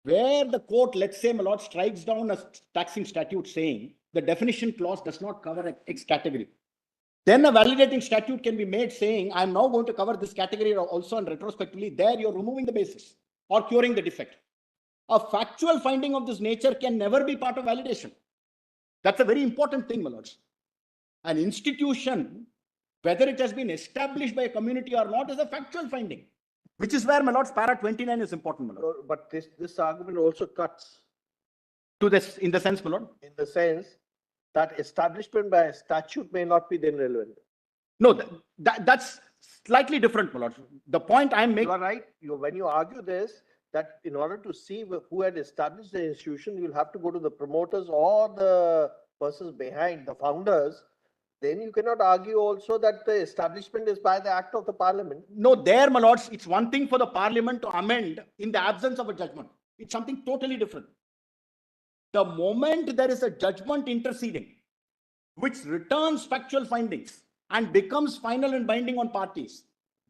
Where the court, let's say, my lord, strikes down a taxing statute saying the definition clause does not cover X category. Then a validating statute can be made saying, I'm now going to cover this category also and retrospectively. There you're removing the basis or curing the defect. A factual finding of this nature can never be part of validation. That's a very important thing, my lords. An institution, whether it has been established by a community or not, is a factual finding, which is where, my lords, para 29 is important, my lord. But this argument also cuts To this, in the sense, my lord. in the sense that establishment by a statute may not be then relevant. No, that's slightly different, my lord. The point I'm You making. are right. When you argue this, that in order to see who had established the institution, you'll have to go to the promoters or the persons behind, the founders. Then you cannot argue also that the establishment is by the act of the parliament. No, there, my lords, it's one thing for the parliament to amend in the absence of a judgment. It's something totally different. The moment there is a judgment interceding, which returns factual findings and becomes final and binding on parties,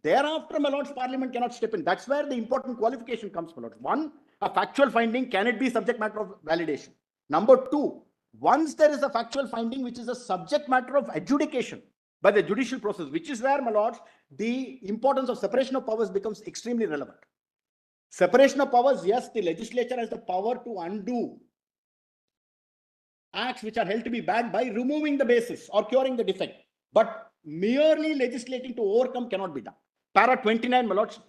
thereafter, my lords, parliament cannot step in. That's where the important qualification comes, my lords. One, a factual finding, can it be subject matter of validation? Number two, once there is a factual finding, which is a subject matter of adjudication by the judicial process, which is where, my lords, the importance of separation of powers becomes extremely relevant. Separation of powers, yes, the legislature has the power to undo acts which are held to be bad by removing the basis or curing the defect. But merely legislating to overcome cannot be done. Para 29, my lords,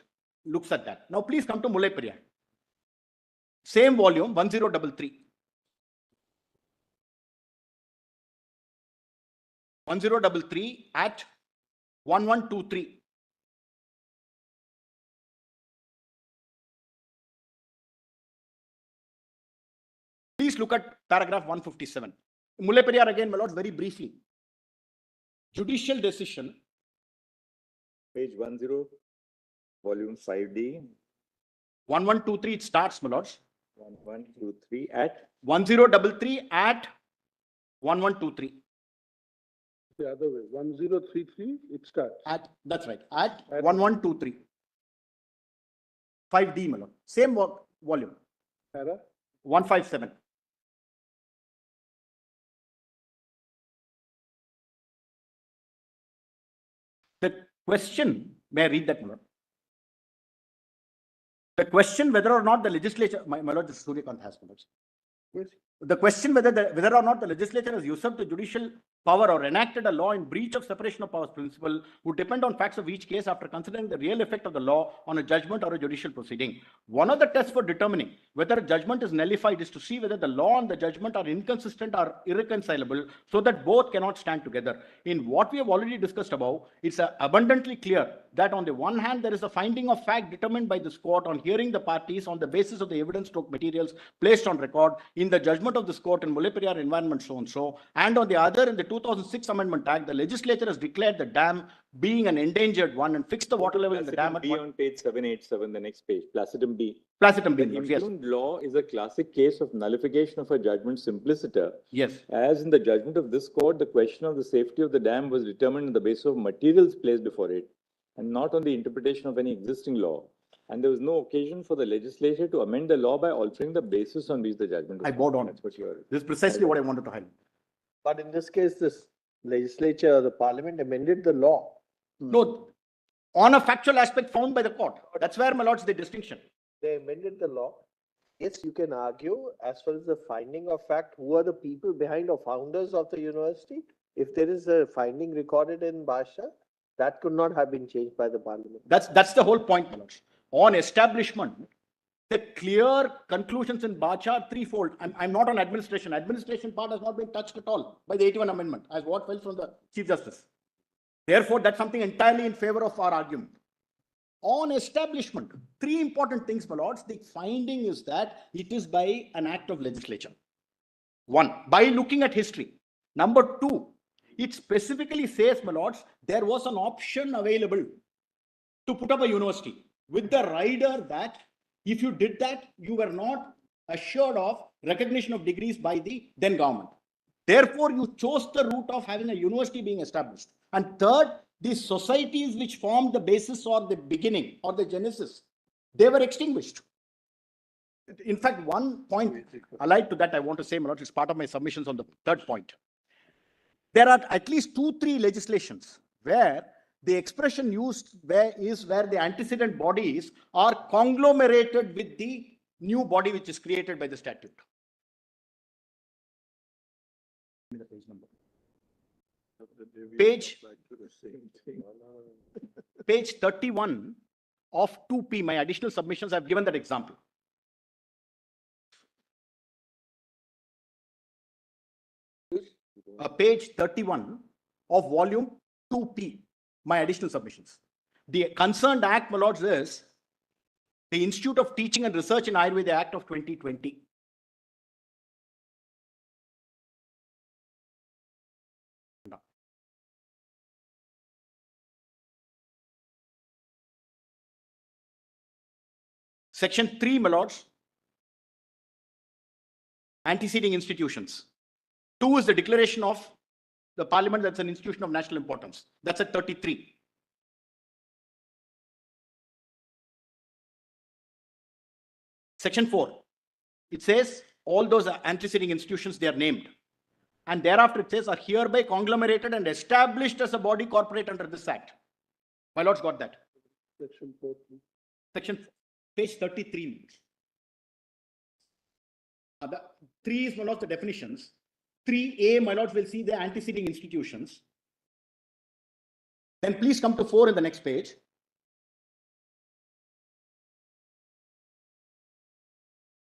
looks at that. Now, please come to Mulay Periyar. Same volume, 1033. 1033 at 1123. Please look at paragraph 157. Mulay Periyar again, my lords, very briefly. Judicial decision. Page 10, volume 5D, 1123, it starts, my lords. 1123 at 1033 at 1123. The other way, 1033, it starts. That's right, at 1123. 5D, my lord. Same volume. Para? 157. The question, may I read that, my lord? The question whether or not the legislature, my lord, this Suryakant has, my lord. Yes. The question whether or not the legislature has usurped the judicial power or enacted a law in breach of separation of powers principle would depend on facts of each case after considering the real effect of the law on a judgment or a judicial proceeding. One of the tests for determining whether a judgment is nullified is to see whether the law and the judgment are inconsistent or irreconcilable so that both cannot stand together. In what we have already discussed above, it's abundantly clear that on the one hand, there is a finding of fact determined by this court on hearing the parties on the basis of the evidence materials placed on record in the judgment of this court in Mullaperiyar Environment so-and-so, and on the other, in the 2006 Amendment Act, the legislature has declared the dam being an endangered one and fixed the water level in the dam at B on page 787, the next page, Placidum B. Placidum B. The Yes. impugned law is a classic case of nullification of a judgment simpliciter. Yes. As in the judgment of this court, the question of the safety of the dam was determined on the basis of materials placed before it and not on the interpretation of any existing law. And there was no occasion for the legislature to amend the law by altering the basis on which the judgment was. I bowed on. That's what you are. This is precisely what I wanted to highlight. But in this case, this legislature, the parliament amended the law. No, on a factual aspect found by the court. That's where, my lords, the distinction. They amended the law. Yes, you can argue as far as the finding of fact, who are the people behind or founders of the university? If there is a finding recorded in Basha, that could not have been changed by the parliament. That's the whole point, my lords. On establishment, the clear conclusions in Bacha are threefold. I'm not on administration. Administration part has not been touched at all by the 81 Amendment, as what fell from the Chief Justice. Therefore, that's something entirely in favor of our argument. On establishment, three important things, my lords. The finding is that it is by an act of legislature. One, by looking at history. Number two, it specifically says, my lords, there was an option available to put up a university with the rider that if you did that, you were not assured of recognition of degrees by the then government. Therefore, you chose the route of having a university being established. And third, the societies which formed the basis or the beginning or the genesis, they were extinguished. In fact, one point allied to that I want to say, my lord, is part of my submissions on the third point. There are at least 2-3 legislations where the expression used is where the antecedent bodies are conglomerated with the new body which is created by the statute. Give me the page number. Page 31 of 2P, my additional submissions, I've given that example. Page 31 of volume 2P, my additional submissions. The concerned act, my lords, is the Institute of Teaching and Research in Ayurveda Act of 2020. Section 3, my lords, anteceding institutions. 2 is the declaration of the parliament that's an institution of national importance. That's at 33. Section 4, it says all those anteceding institutions, they are named. And thereafter it says are hereby conglomerated and established as a body corporate under this act. My lords got that. Section 4. Section page 33. The 3 is one of the definitions. 3A, my lords, will see the anteceding institutions. Then please come to 4 in the next page.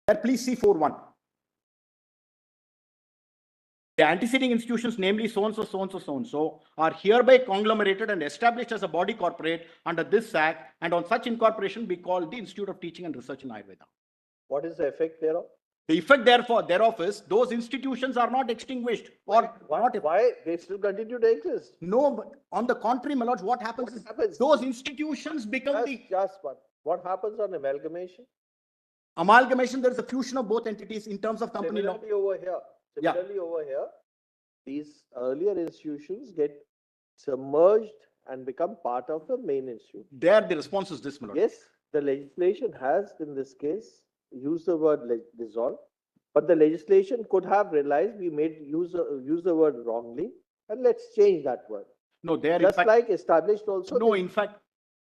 There, please see 4.1. The anteceding institutions, namely so-and-so, so-and-so, so-and-so, are hereby conglomerated and established as a body corporate under this act, and on such incorporation be called the Institute of Teaching and Research in Ayurveda. What is the effect thereof? The effect thereof is those institutions are not extinguished or not. Why? They still continue to exist. No, but on the contrary, my lords, what happens is those institutions become the. Just one. What happens on amalgamation? Amalgamation, there is a fusion of both entities in terms of company law. Similarly over here, Yeah. similarly over here, these earlier institutions get submerged and become part of the main institute. There, the response is this, my lord. Yes, the legislation has, in this case, used the word dissolve, but the legislation could have realized we use the word wrongly, and let's change that word. No, there, in Just fact, like established also. no, in fact,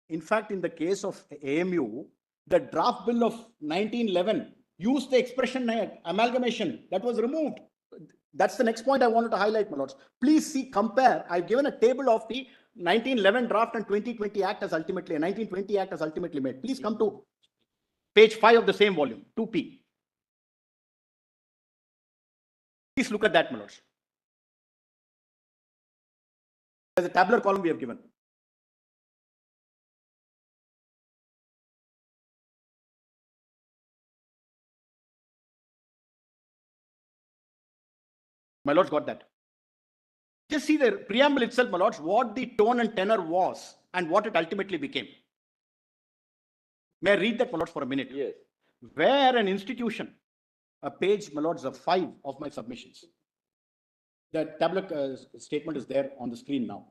in the case of AMU, the draft bill of 1911 used the expression amalgamation. That was removed. That's the next point I wanted to highlight, my lords. Please see, compare. I've given a table of the 1911 draft and 2020 Act as ultimately, 1920 Act as ultimately made. Please come to page 5 of the same volume, 2P. Please look at that, my lords. There's a tabular column we have given. My lords got that. Just see the preamble itself, my lords, what the tone and tenor was and what it ultimately became. May I read that, my lords, for a minute? Yes. Where an institution, a page, my lords, of 5 of my submissions. The tabular statement is there on the screen now.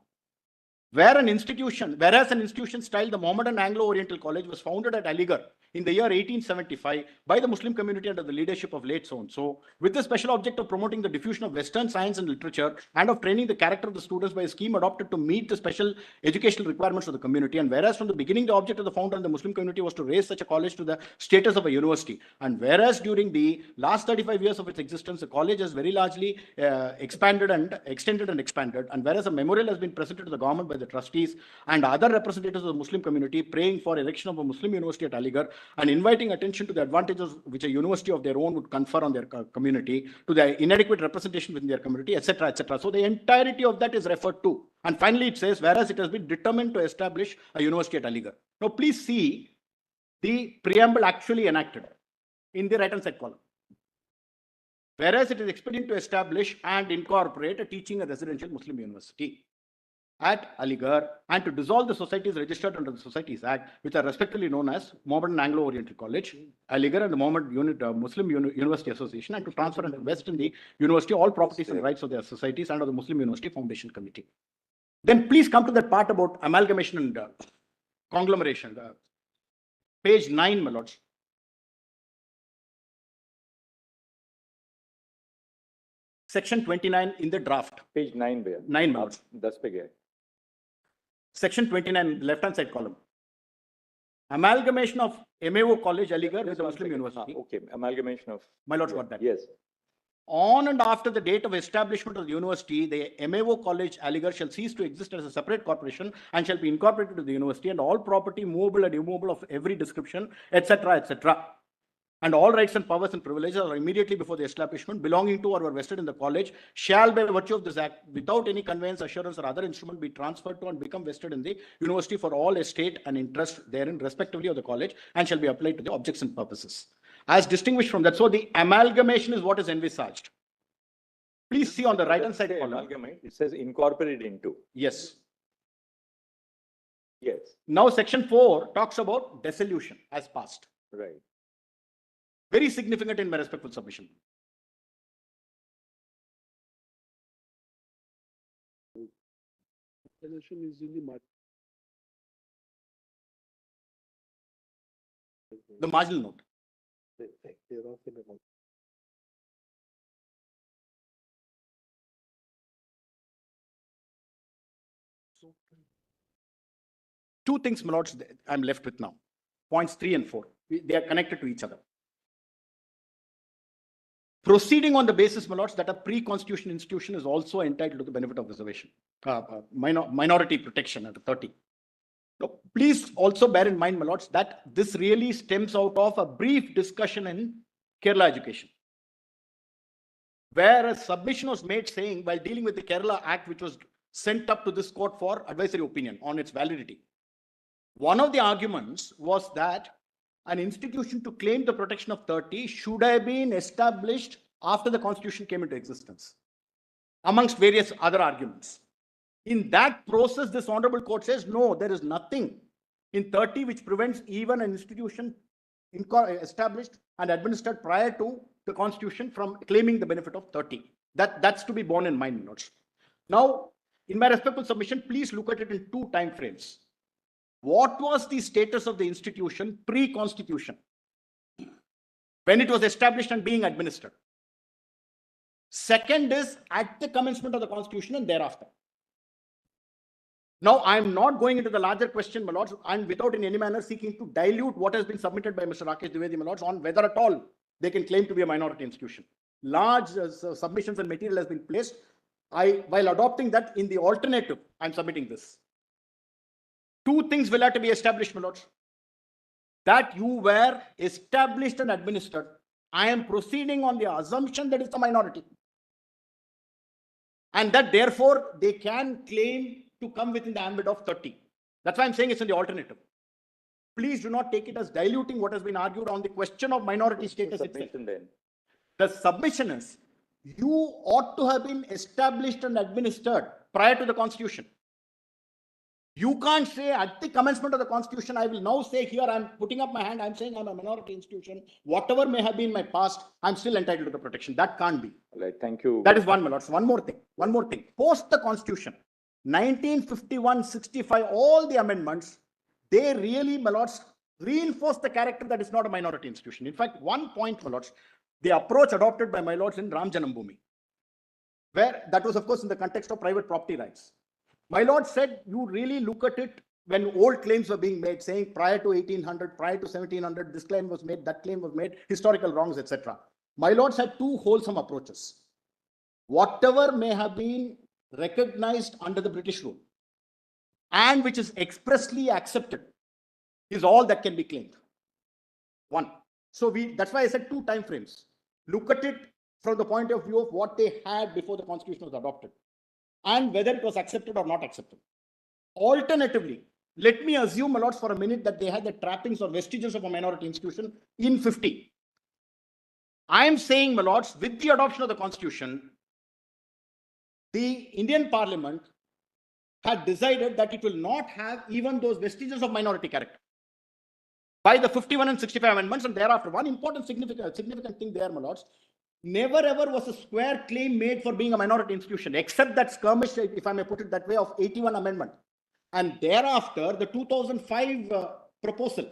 Whereas an institution styled the Mohammedan Anglo-Oriental College was founded at Aligarh in the year 1875 by the Muslim community under the leadership of late so-and-so, with the special object of promoting the diffusion of Western science and literature and of training the character of the students by a scheme adopted to meet the special educational requirements of the community. And whereas from the beginning, the object of the founder and the Muslim community was to raise such a college to the status of a university. And whereas during the last 35 years of its existence, the college has very largely extended and expanded. And whereas a memorial has been presented to the government by the trustees and other representatives of the Muslim community praying for erection of a Muslim university at Aligarh and inviting attention to the advantages which a university of their own would confer on their community, to the inadequate representation within their community, etc., etc. So the entirety of that is referred to. And finally, it says, whereas it has been determined to establish a university at Aligarh. Now, please see the preamble actually enacted in the right-hand side column. Whereas it is expedient to establish and incorporate a teaching and residential Muslim university at Aligarh and to dissolve the societies registered under the Societies Act, which are respectively known as Mohammedan Anglo-Oriental College, Aligarh, and the Muslim University Association, and to transfer and invest in the university all properties and rights of their societies and of the Muslim University Foundation Committee. Then please come to that part about amalgamation and conglomeration. Page 9, my lords. Section 29 in the draft. Page 9 भैया. 9, my lords. 10 पे गए. Section 29, left-hand side column. Amalgamation of MAO College, Aligarh with the Muslim University. Okay, amalgamation of. My lords got that. Yes. On and after the date of establishment of the university, the MAO College, Aligarh shall cease to exist as a separate corporation and shall be incorporated to the university, and all property, movable and immovable of every description, etc., etc. And all rights and powers and privileges are immediately before the establishment belonging to or were vested in the college shall by virtue of this act, without any conveyance, assurance, or other instrument, be transferred to and become vested in the university for all estate and interest therein respectively of the college, and shall be applied to the objects and purposes. As distinguished from that, so the amalgamation is what is envisaged. Please see on the right hand side column. Amalgamate, it says incorporated into. Yes. Yes. Now section 4 talks about dissolution as passed. Right. Very significant in my respectful submission. Position is in the margin. The marginal note. They're off in a month. Two things, my lords, I'm left with now. Points 3 and 4. They are connected to each other. Proceeding on the basis, my lords, that a pre-constitution institution is also entitled to the benefit of reservation, minority protection under 30. Now, please also bear in mind, my lords, that this really stems out of a brief discussion in Kerala education, where a submission was made saying, while dealing with the Kerala Act, which was sent up to this court for advisory opinion on its validity, one of the arguments was that an institution to claim the protection of 30 should have been established after the constitution came into existence, amongst various other arguments. In that process, this honorable court says, no, there is nothing in 30 which prevents even an institution established and administered prior to the constitution from claiming the benefit of 30. That's to be borne in mind, Lords. Now, in my respectful submission, please look at it in two time frames. What was the status of the institution pre-constitution when it was established and being administered? Second is at the commencement of the constitution and thereafter. Now, I'm not going into the larger question, my lords, and without in any manner seeking to dilute what has been submitted by Mr. Rakesh Dwivedi, my lords, on whether at all they can claim to be a minority institution. Large submissions and material has been placed. While adopting that in the alternative, I'm submitting this. Two things will have to be established, my lords. That you were established and administered. I am proceeding on the assumption that it's a minority. And that therefore they can claim to come within the ambit of 30. That's why I'm saying it's in the alternative. Please do not take it as diluting what has been argued on the question of minority status itself. The submission is, you ought to have been established and administered prior to the constitution. You can't say at the commencement of the constitution, I will now say here, I'm putting up my hand, I'm saying I'm a minority institution. Whatever may have been my past, I'm still entitled to the protection. That can't be. All right, thank you. That is one, my lords. One more thing. Post the constitution, 1951, 65, all the amendments, they really, my lords, reinforce the character that is not a minority institution. In fact, one point, my lords, the approach adopted by my lords in Ram Janam Bhoomi, where that was, of course, in the context of private property rights. My lord said, you really look at it when old claims were being made, saying prior to 1800, prior to 1700, this claim was made, that claim was made, historical wrongs, etc. My lords had two wholesome approaches. Whatever may have been recognized under the British rule and which is expressly accepted is all that can be claimed. One. So that's why I said two time frames. Look at it from the point of view of what they had before the constitution was adopted and whether it was accepted or not accepted. Alternatively, let me assume, my lords, for a minute that they had the trappings or vestiges of a minority institution in 50. I am saying, my lords, with the adoption of the constitution, the Indian Parliament had decided that it will not have even those vestiges of minority character by the 51 and 65 amendments, and thereafter, one important significant thing there, my lords, never ever was a square claim made for being a minority institution, except that skirmish, if I may put it that way, of 81 amendment. And thereafter, the 2005 proposal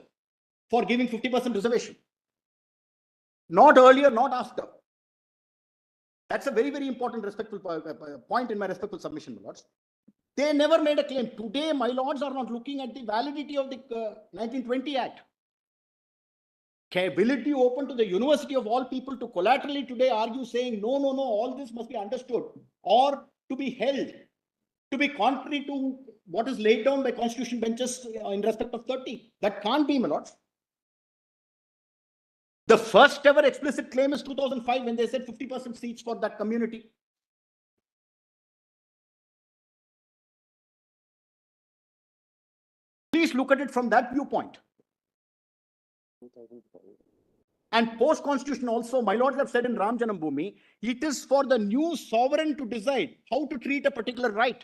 for giving 50% reservation. Not earlier, not after. That's a very, very important respectful point in my respectful submission, my lords. They never made a claim. Today, my lords are not looking at the validity of the 1920 Act. Will it be open to the university of all people to collaterally today argue saying, no, all this must be understood or to be held to be contrary to what is laid down by constitution benches in respect of 30? That can't be, my lords. The first ever explicit claim is 2005 when they said 50% seats for that community. Please look at it from that viewpoint. And post-constitution also, my lords have said in Ram Janam Bhoomi, it is for the new sovereign to decide how to treat a particular right.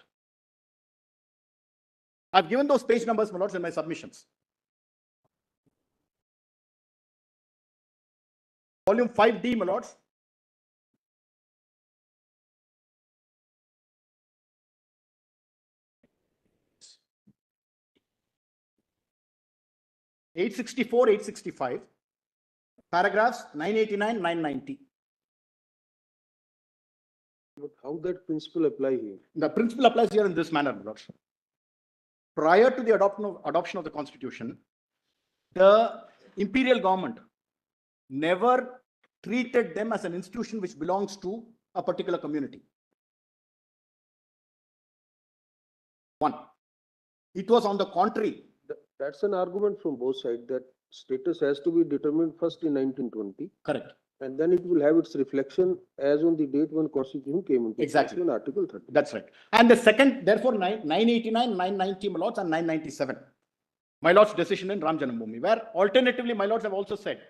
I've given those page numbers, my lords, in my submissions. Volume 5D, my lords. (864, 865), paragraphs 989, 990. But how that principle apply here? The principle applies here in this manner, my lords. Prior to the adoption of the constitution, the imperial government never treated them as an institution which belongs to a particular community. One, it was on the contrary. That's an argument from both sides that status has to be determined first in 1920. Correct. And then it will have its reflection as on the date when Constitution came into Exactly. in Article 30. That's right. And the second, therefore, 989, 990, my lords, and 997. My lords' decision in Ram Janam Bhoomi, where alternatively, my lords have also said,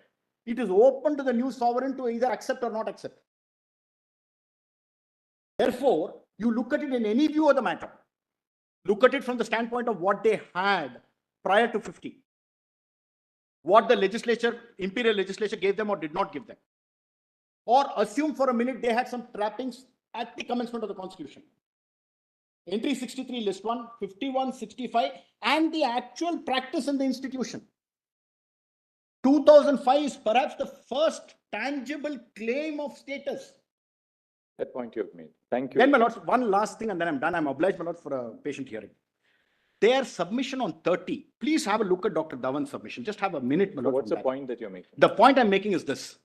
it is open to the new sovereign to either accept or not accept. Therefore, you look at it in any view of the matter. Look at it from the standpoint of what they had prior to 50. what the legislature, imperial legislature gave them or did not give them. Or assume for a minute they had some trappings at the commencement of the constitution. Entry 63 list 1, 51, 65, and the actual practice in the institution. 2005 is perhaps the first tangible claim of status. That point you have made. Thank you. Then, my lords, one last thing and then I'm done. I'm obliged, my lords, for a patient hearing. Their submission on 30, please have a look at Dr. Dhawan's submission. Just have a minute, my So lord. what's on the that. point that you're making? The point I'm making is this.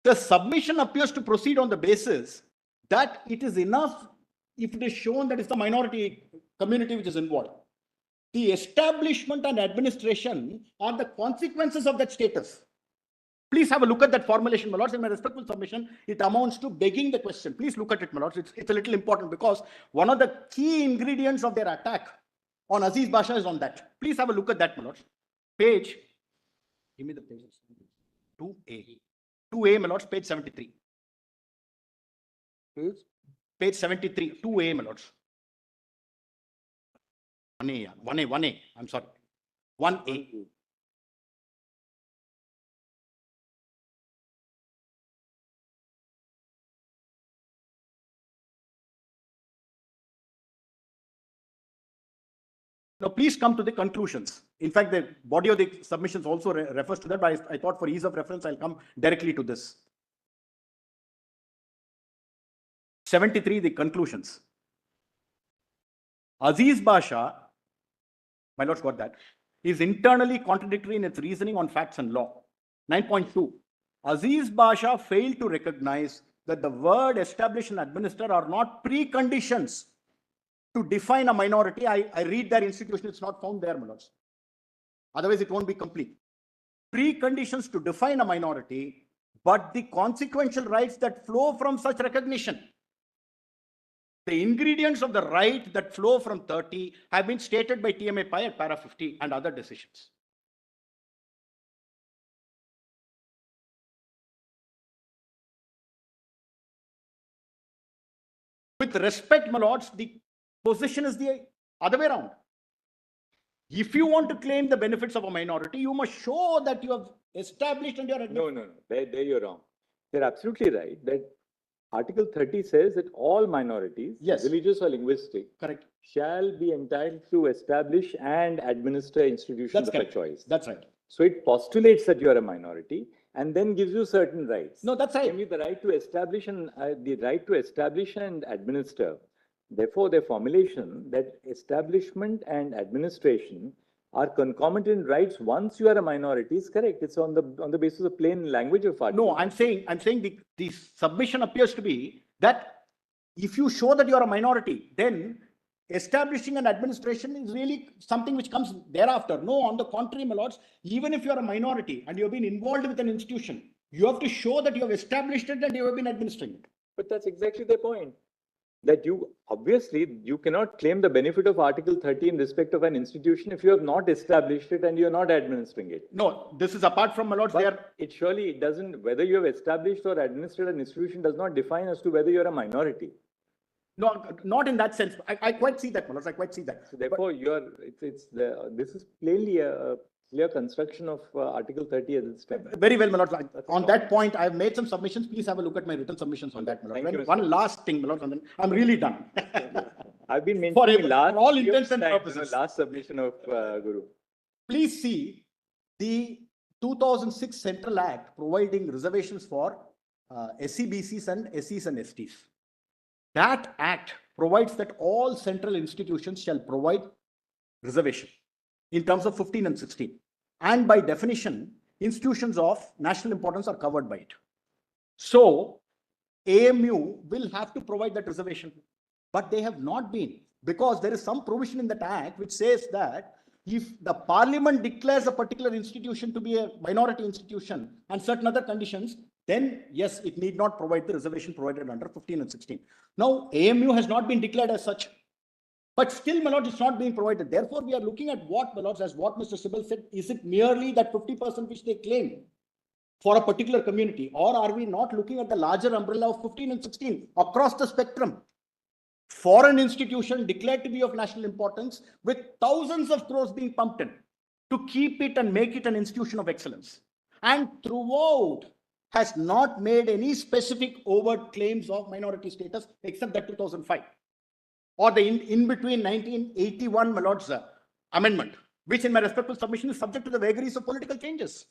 The submission appears to proceed on the basis that it is enough if it is shown that it's the minority community which is involved. The establishment and administration are the consequences of that status. Please have a look at that formulation, my lords. In my respectful submission, it amounts to begging the question. Please look at it, my lords. It's a little important because one of the key ingredients of their attack on Aziz Basha is on that. Please have a look at that, my lords. Page, give me the page. 2A. 2A, my lords, page 73. Page 73, 2A, my lords. 1A, 1A, I'm sorry. 1A. Now, please come to the conclusions. In fact, the body of the submissions also refers to that, but I thought for ease of reference, I'll come directly to this. 73, the conclusions. Aziz Basha, my lords got that, is internally contradictory in its reasoning on facts and law. 9.2, Aziz Basha failed to recognize that the word establish and administer are not preconditions to define a minority. I read their institution, it's not found there, my lords. Otherwise, it won't be complete. Preconditions to define a minority, but the consequential rights that flow from such recognition. The ingredients of the right that flow from 30 have been stated by TMA Pai at para 50 and other decisions. With respect, my lords, the position is the other way around. If you want to claim the benefits of a minority, you must show that you have established and you are... No. There you're wrong. You're absolutely right that Article 30 says that all minorities, Yes. religious or linguistic, Correct. shall be entitled to establish and administer institutions That's of their correct. choice. That's right. So it postulates that you are a minority and then gives you certain rights. No, that's right. Namely, the right to establish and administer. Therefore, their formulation that establishment and administration are concomitant rights once you are a minority is correct. It's on the basis of plain language of article. No, I'm saying the submission appears to be that if you show that you are a minority, then establishing an administration is really something which comes thereafter. No, on the contrary, my lords, even if you are a minority and you have been involved with an institution, you have to show that you have established it and you have been administering it. But that's exactly the point. That you cannot claim the benefit of Article 30 in respect of an institution if you have not established it and you are not administering it. No, this is apart from, my lords, But it surely doesn't, whether you have established or administered an institution does not define as to whether you're a minority. No, not in that sense. I quite see that, my lords. I quite see that. So therefore, this is plainly a clear construction of Article 30 as it stands. Very well, my lords. On that point, I have made some submissions. Please have a look at my written submissions on that, my lords. Thank you, Mr. One last thing, my lords, and then I'm really done. I've been For mentioning all intents and purposes. last submission of Guru. Please see the 2006 Central Act providing reservations for SCBCs and SCs and STs. That act provides that all central institutions shall provide reservation in terms of 15 and 16. And by definition, institutions of national importance are covered by it. So, AMU will have to provide that reservation, but they have not been, because there is some provision in that act which says that if the parliament declares a particular institution to be a minority institution and certain other conditions, then yes, it need not provide the reservation provided under 15 and 16. Now, AMU has not been declared as such, but still, my lords, it's not being provided. Therefore, we are looking at what, my lords, as what Mr. Sibal said, is it merely that 50% which they claim for a particular community, or are we not looking at the larger umbrella of 15 and 16 across the spectrum? For an institution declared to be of national importance with thousands of crores being pumped in. to keep it and make it an institution of excellence. And throughout has not made any specific overt claims of minority status except that 2005 or the in between 1981 my lord's amendment, which in my respectful submission is subject to the vagaries of political changes.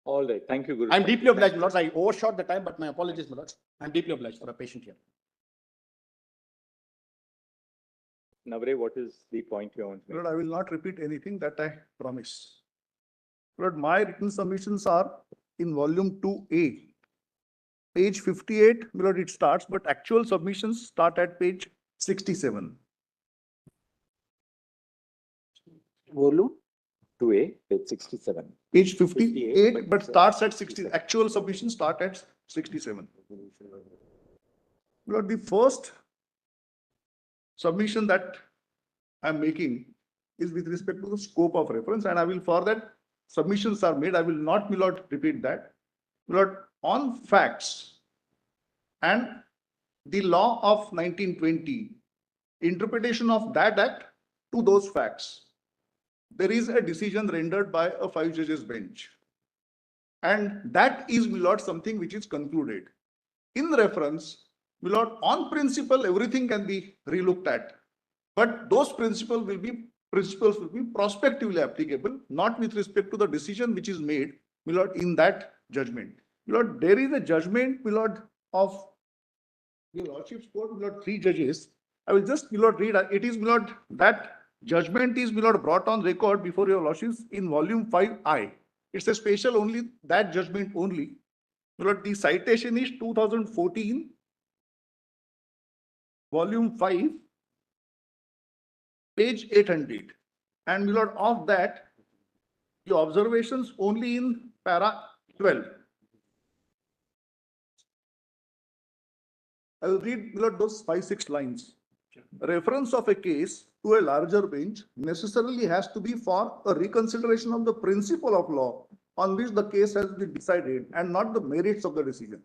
All right. Thank you, Guru. I'm deeply obliged, my lords. I overshot the time, but my apologies, my lords. I'm deeply obliged for a patient here. Navre, what is the point you want to make? Lord, I will not repeat anything that I promise. Lord, my written submissions are in volume 2A. Page 58, Lord, it starts, but actual submissions start at page 67. Volume? 2A, page 67. Page 58, 58, but starts at 60. Actual submissions start at 67. Lord, the first submission that I'm making is with respect to the scope of reference, and I will, for that submissions are made, I will not, my lord, repeat that. My lord, on facts and the law of 1920, interpretation of that act to those facts, there is a decision rendered by a 5 judges bench. And that is, my lord, something which is concluded. In reference, my lord, on principle, everything can be relooked at. But those principles will be prospectively applicable, not with respect to the decision which is made, my lord, in that judgment. My lord, there is a judgment, my lord, of your lordship's court, my lord, 3 judges. I will just, my lord, read. It is, my lord, that judgment is, my lord, brought on record before your lordships in volume 5I. It's a special only, that judgment only. My lord, the citation is 2014, volume 5, page 800. And, my lord, of that, the observations only in para 12. I will read, my lord, those 5-6 lines. Reference of a case to a larger bench necessarily has to be for a reconsideration of the principle of law on which the case has been decided and not the merits of the decision.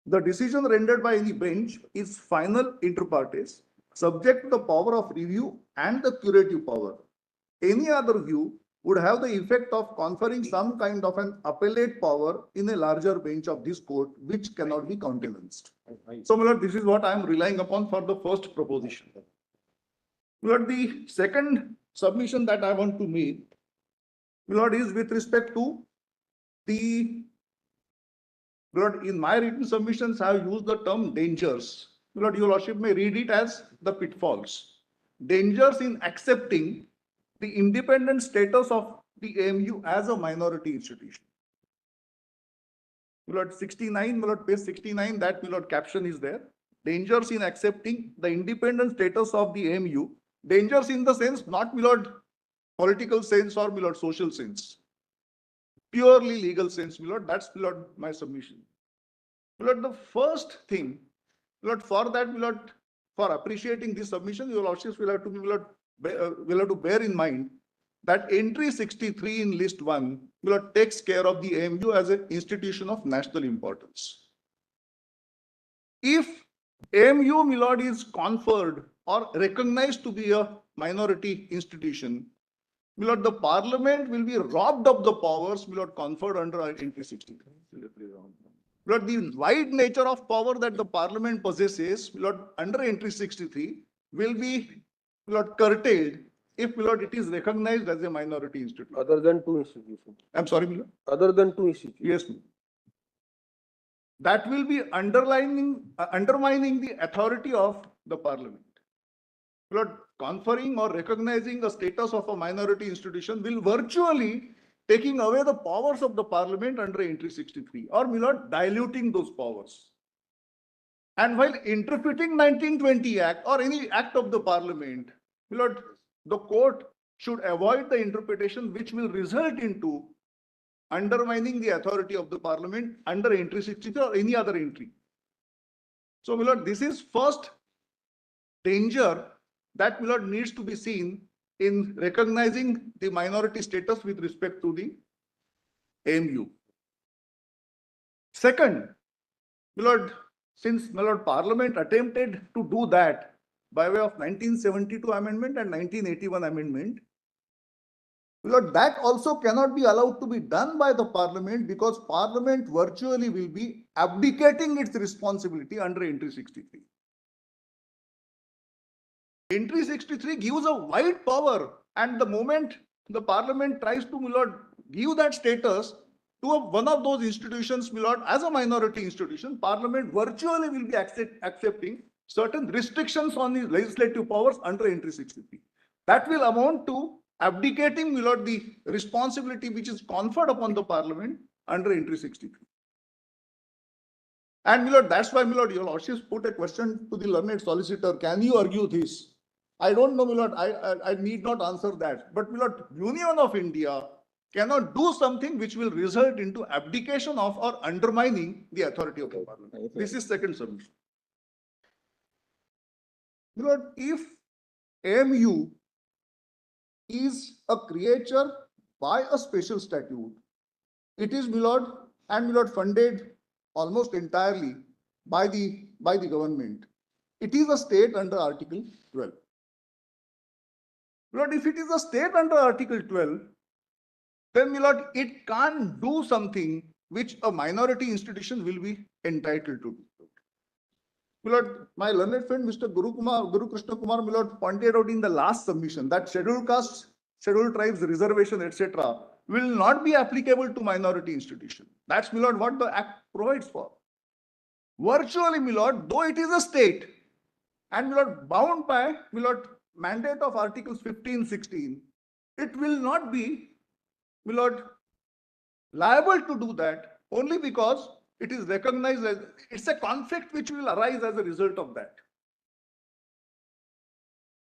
The decision rendered by any bench is final inter partes, subject to the power of review and the curative power. Any other view would have the effect of conferring some kind of an appellate power in a larger bench of this court, which cannot be countenanced. So, my lord, this is what I am relying upon for the first proposition. My lord, the second submission that I want to make, my lord, is with respect to the, my lord, in my written submissions, I have used the term dangers. My lord, your lordship may read it as the pitfalls. Dangers in accepting the independent status of the AMU as a minority institution. My lord, 69, my lord, page 69, that, my lord, caption is there. Dangers in accepting the independent status of the AMU. Dangers in the sense, not, my lord, political sense or, my lord, social sense. Purely legal sense, my lord, that's, my lord, my submission. My lord, the first thing, my lord, for that, my lord, for appreciating this submission, your lordships will have to, my lord, will have to bear in mind that entry 63 in list 1 takes care of the AMU as an institution of national importance. If AMU, my lord, is conferred or recognized to be a minority institution, my lord, the parliament will be robbed of the powers, my lord, conferred under entry 63. My lord, the wide nature of power that the parliament possesses, my lord, under entry 63 will be, my lord, curtailed if, my lord, it is recognized as a minority institution. Other than 2 institutions. I'm sorry, my lord. Other than 2 institutions. Yes, ma'am. That will be undermining the authority of the parliament. My lord, conferring or recognizing the status of a minority institution will virtually taking away the powers of the parliament under entry 63, or, my lord, diluting those powers. And while interpreting 1920 Act or any act of the parliament, my lord, the court should avoid the interpretation which will result into undermining the authority of the parliament under entry 63 or any other entry. So, my lord, this is first danger that, my lord, needs to be seen in recognizing the minority status with respect to the AMU. Second, my lord, since, my lord, parliament attempted to do that by way of 1972 amendment and 1981 amendment, Lord, that also cannot be allowed to be done by the parliament because parliament virtually will be abdicating its responsibility under entry 63. Entry 63 gives a wide power, and the moment the parliament tries to, my lord, give that status to one of those institutions, my lord, as a minority institution, parliament virtually will be accepting certain restrictions on the legislative powers under entry 63. That will amount to abdicating, my lord, the responsibility which is conferred upon the parliament under entry 63. And, my lord, that's why, my lord, your lordship put a question to the learned solicitor, can you argue this? I don't know, my lord, I need not answer that. But, my lord, Union of India cannot do something which will result into abdication of or undermining the authority of the parliament. This is second submission. My lord, if AMU is a creature by a special statute, it is, my lord, and my lord, funded almost entirely by the government. It is a state under Article 12. Lord, if it is a state under Article 12, then, my lord, it can't do something which a minority institution will be entitled to do. My lord, my learned friend Mr. Guru Krishna Kumar, my lord, pointed out in the last submission that scheduled castes, scheduled tribes, reservation, etc., will not be applicable to minority institution. That's, my lord, what the Act provides for. Virtually, my lord, though it is a state, and, my lord, bound by, my lord, mandate of Articles 15, 16, it will not be, my lord, liable to do that only because it is recognized as, it's a conflict which will arise as a result of that.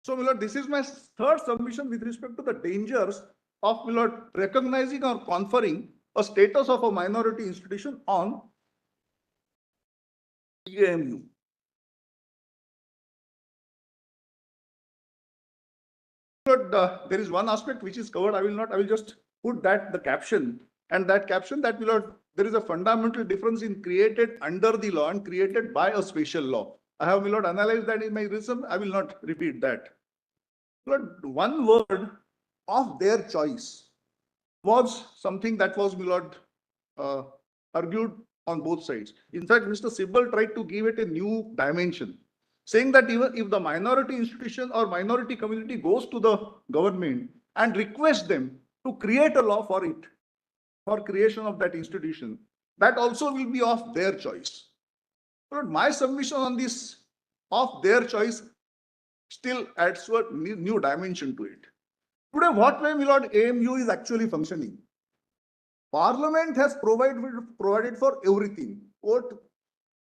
So, my lord, this is my third submission with respect to the dangers of, my lord, recognizing or conferring a status of a minority institution on AMU. But there is one aspect which is covered. I will just put that the caption, and that caption that, my lord, there is a fundamental difference in created under the law and created by a special law. I have, my lord, analyzed that in my reason. I will not repeat that. Lord, one word of their choice was something that was, my lord, argued on both sides. In fact, Mr. Sibbal tried to give it a new dimension, saying that even if the minority institution or minority community goes to the government and requests them to create a law for it, for creation of that institution, that also will be of their choice. But my submission on this of their choice still adds a new dimension to it. Today, what way, my lord, AMU is actually functioning? Parliament has provided for everything. Court,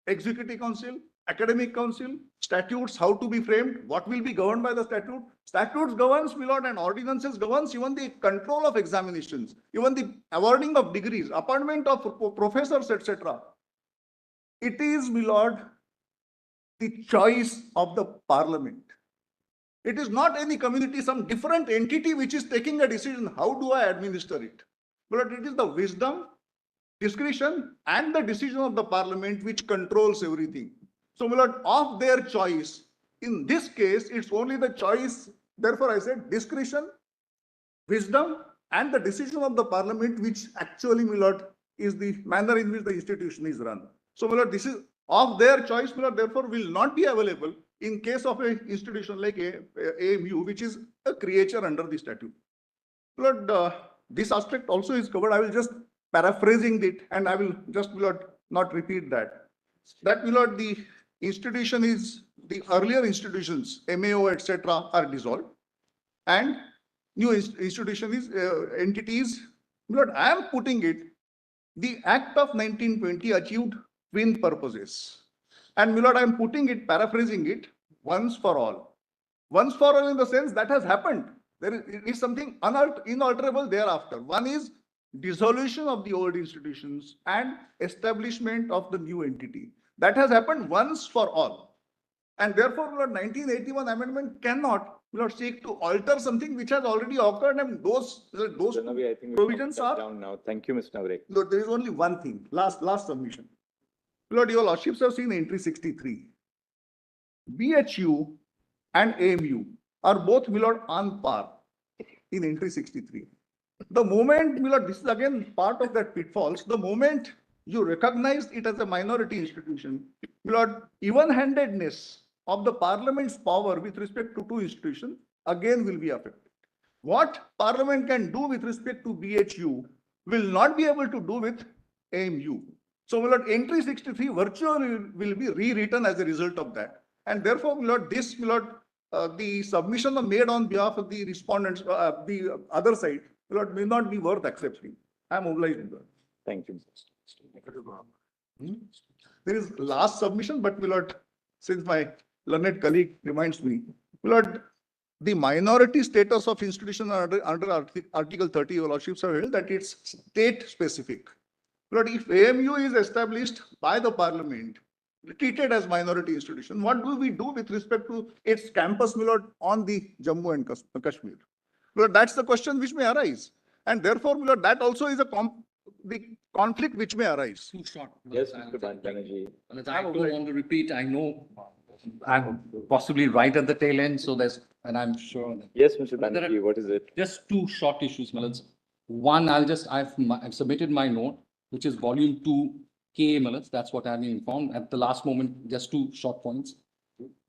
executive council, academic council, statutes, how to be framed, what will be governed by the statute. Statutes governs, my lord, and ordinances governs even the control of examinations, even the awarding of degrees, appointment of professors, etc. It is, my lord, the choice of the parliament. It is not any community, some different entity which is taking a decision. How do I administer it? But it is the wisdom, discretion, and the decision of the parliament which controls everything. So, my lord, of their choice, in this case, it's only the choice. Therefore, I said discretion, wisdom, and the decision of the parliament, which actually, my lord, is the manner in which the institution is run. So, my lord, this is of their choice, my lord, therefore, will not be available in case of an institution like AMU, which is a creature under the statute. Lord, this aspect also is covered. I will just paraphrasing it, and I will just, my lord, not repeat that. That, my lord, the institution is, the earlier institutions, MAO, etc., are dissolved, and new institution is entities. My lord, I am putting it, the Act of 1920 achieved twin purposes. And, my lord, I am putting it, paraphrasing it, once for all. Once for all in the sense that has happened. There is something inalterable thereafter. One is dissolution of the old institutions and establishment of the new entity. That has happened once for all. And therefore, my lord, 1981 amendment cannot, my lord, seek to alter something which has already occurred, and those provisions are down now. Thank you, Mr. Navre. Lord, there is only one thing. Last submission. Lord, your lordships have seen entry 63. BHU and AMU are both, my lord, on par in entry 63. The moment, my lord, this is again part of that pitfalls, the moment you recognize it as a minority institution, my lord, even-handedness of the parliament's power with respect to two institutions again will be affected. What parliament can do with respect to BHU will not be able to do with AMU. So, my lord, entry 63 virtually will be rewritten as a result of that. And therefore, my lord, this, my lord, the submission made on behalf of the respondents, the other side, my lord, may not be worth accepting. I am obliged to that. Thank you. There is last submission, but my lord, since my learned colleague reminds me, my lord, the minority status of institution under Article 30, your lordships have held that it's state specific. But if AMU is established by the parliament, treated as minority institution, what do we do with respect to its campus, my lord, on the Jammu and Kashmir? Well, that's the question which may arise. And therefore, my lord, that also is the conflict which may arise. Too short. Yes, Mr. Banerjee. I don't want to repeat. I know I'm possibly right at the tail end, so and I'm sure. Yes, Mr. There are- Banerjee, what is it? Just two short issues, Malaz. One, I've submitted my note, which is volume 2K, Malaz. That's what I've been informed at the last moment. Just two short points.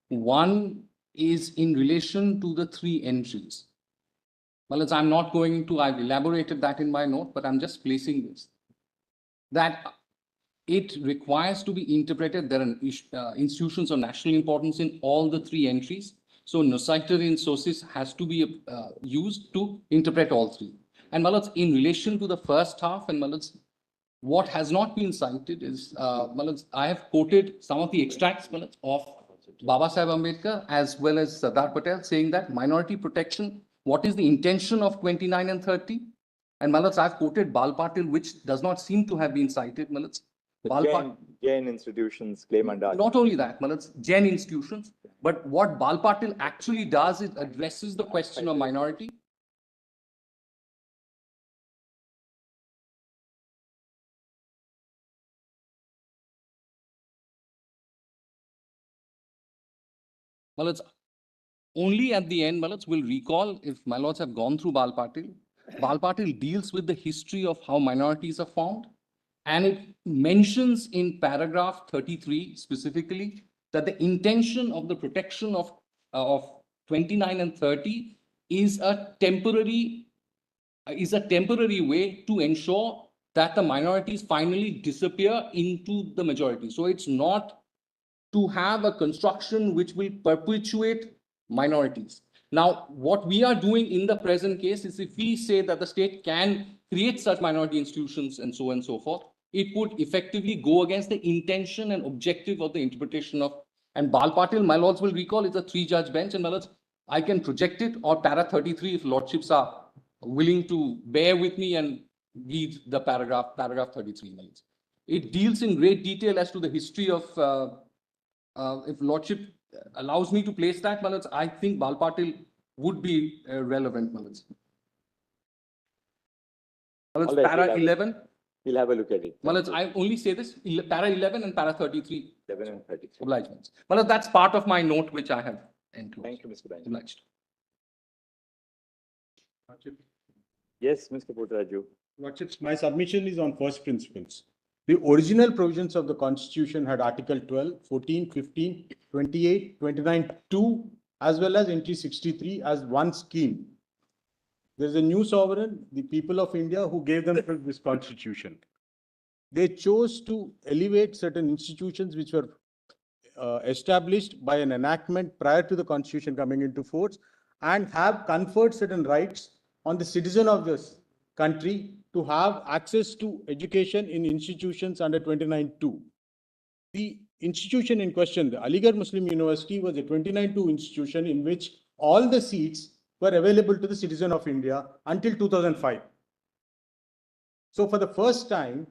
One is in relation to the three entries. Malaz, I'm not going to, I've elaborated that in my note, but I'm just placing this. That it requires to be interpreted. There are institutions of national importance in all the three entries. So Nocitarian sources has to be used to interpret all three. And Malaz, in relation to the first half, and Malaz, what has not been cited is, Malaz, I have quoted some of the extracts, Malaz, of Baba Saheb Ambedkar as well as Sardar Patel saying that minority protection, what is the intention of 29 and 30? And Malaz, I've quoted Bal Patil, which does not seem to have been cited, Malaz. The Jain institutions claim under. Not only that, Malaz, Jain institutions, but what Bal Patil actually does is addresses the question of minority. Malaz, only at the end, Malaz, will recall, if my lords have gone through Bal Patil, Bal Patil deals with the history of how minorities are formed. And it mentions in paragraph 33 specifically that the intention of the protection of 29 and 30 is a temporary way to ensure that the minorities finally disappear into the majority. So it's not to have a construction which will perpetuate minorities. Now, what we are doing in the present case is if we say that the state can create such minority institutions and so on and so forth, it would effectively go against the intention and objective of the interpretation of, and Bal Patil, my lords will recall, it's a 3-judge bench, and my lords, I can project it, or para 33 if lordships are willing to bear with me and read the paragraph 33. My lords. It deals in great detail as to the history of, if lordship allows me to place that, my lords, I think Bal Patil would be relevant, my lords. My lords, All right, para 11. We'll have a look at it. Malaj, I only say this, para 11 and para 33. 11 and 33. Obligements. Malaj, that's part of my note which I have enclosed. Thank you, Mr. Banerjee. Obliged. Yes, Mr. Potteraju. Lordships, my submission is on first principles. The original provisions of the Constitution had Article 12, 14, 15, 28, 29, 2, as well as entry 63 as one scheme. There is a new sovereign, the people of India, who gave them this constitution. They chose to elevate certain institutions which were established by an enactment prior to the constitution coming into force and have conferred certain rights on the citizen of this country to have access to education in institutions under 29(2). The institution in question, the Aligarh Muslim University, was a 29(2) institution in which all the seats were available to the citizen of India until 2005. So for the first time,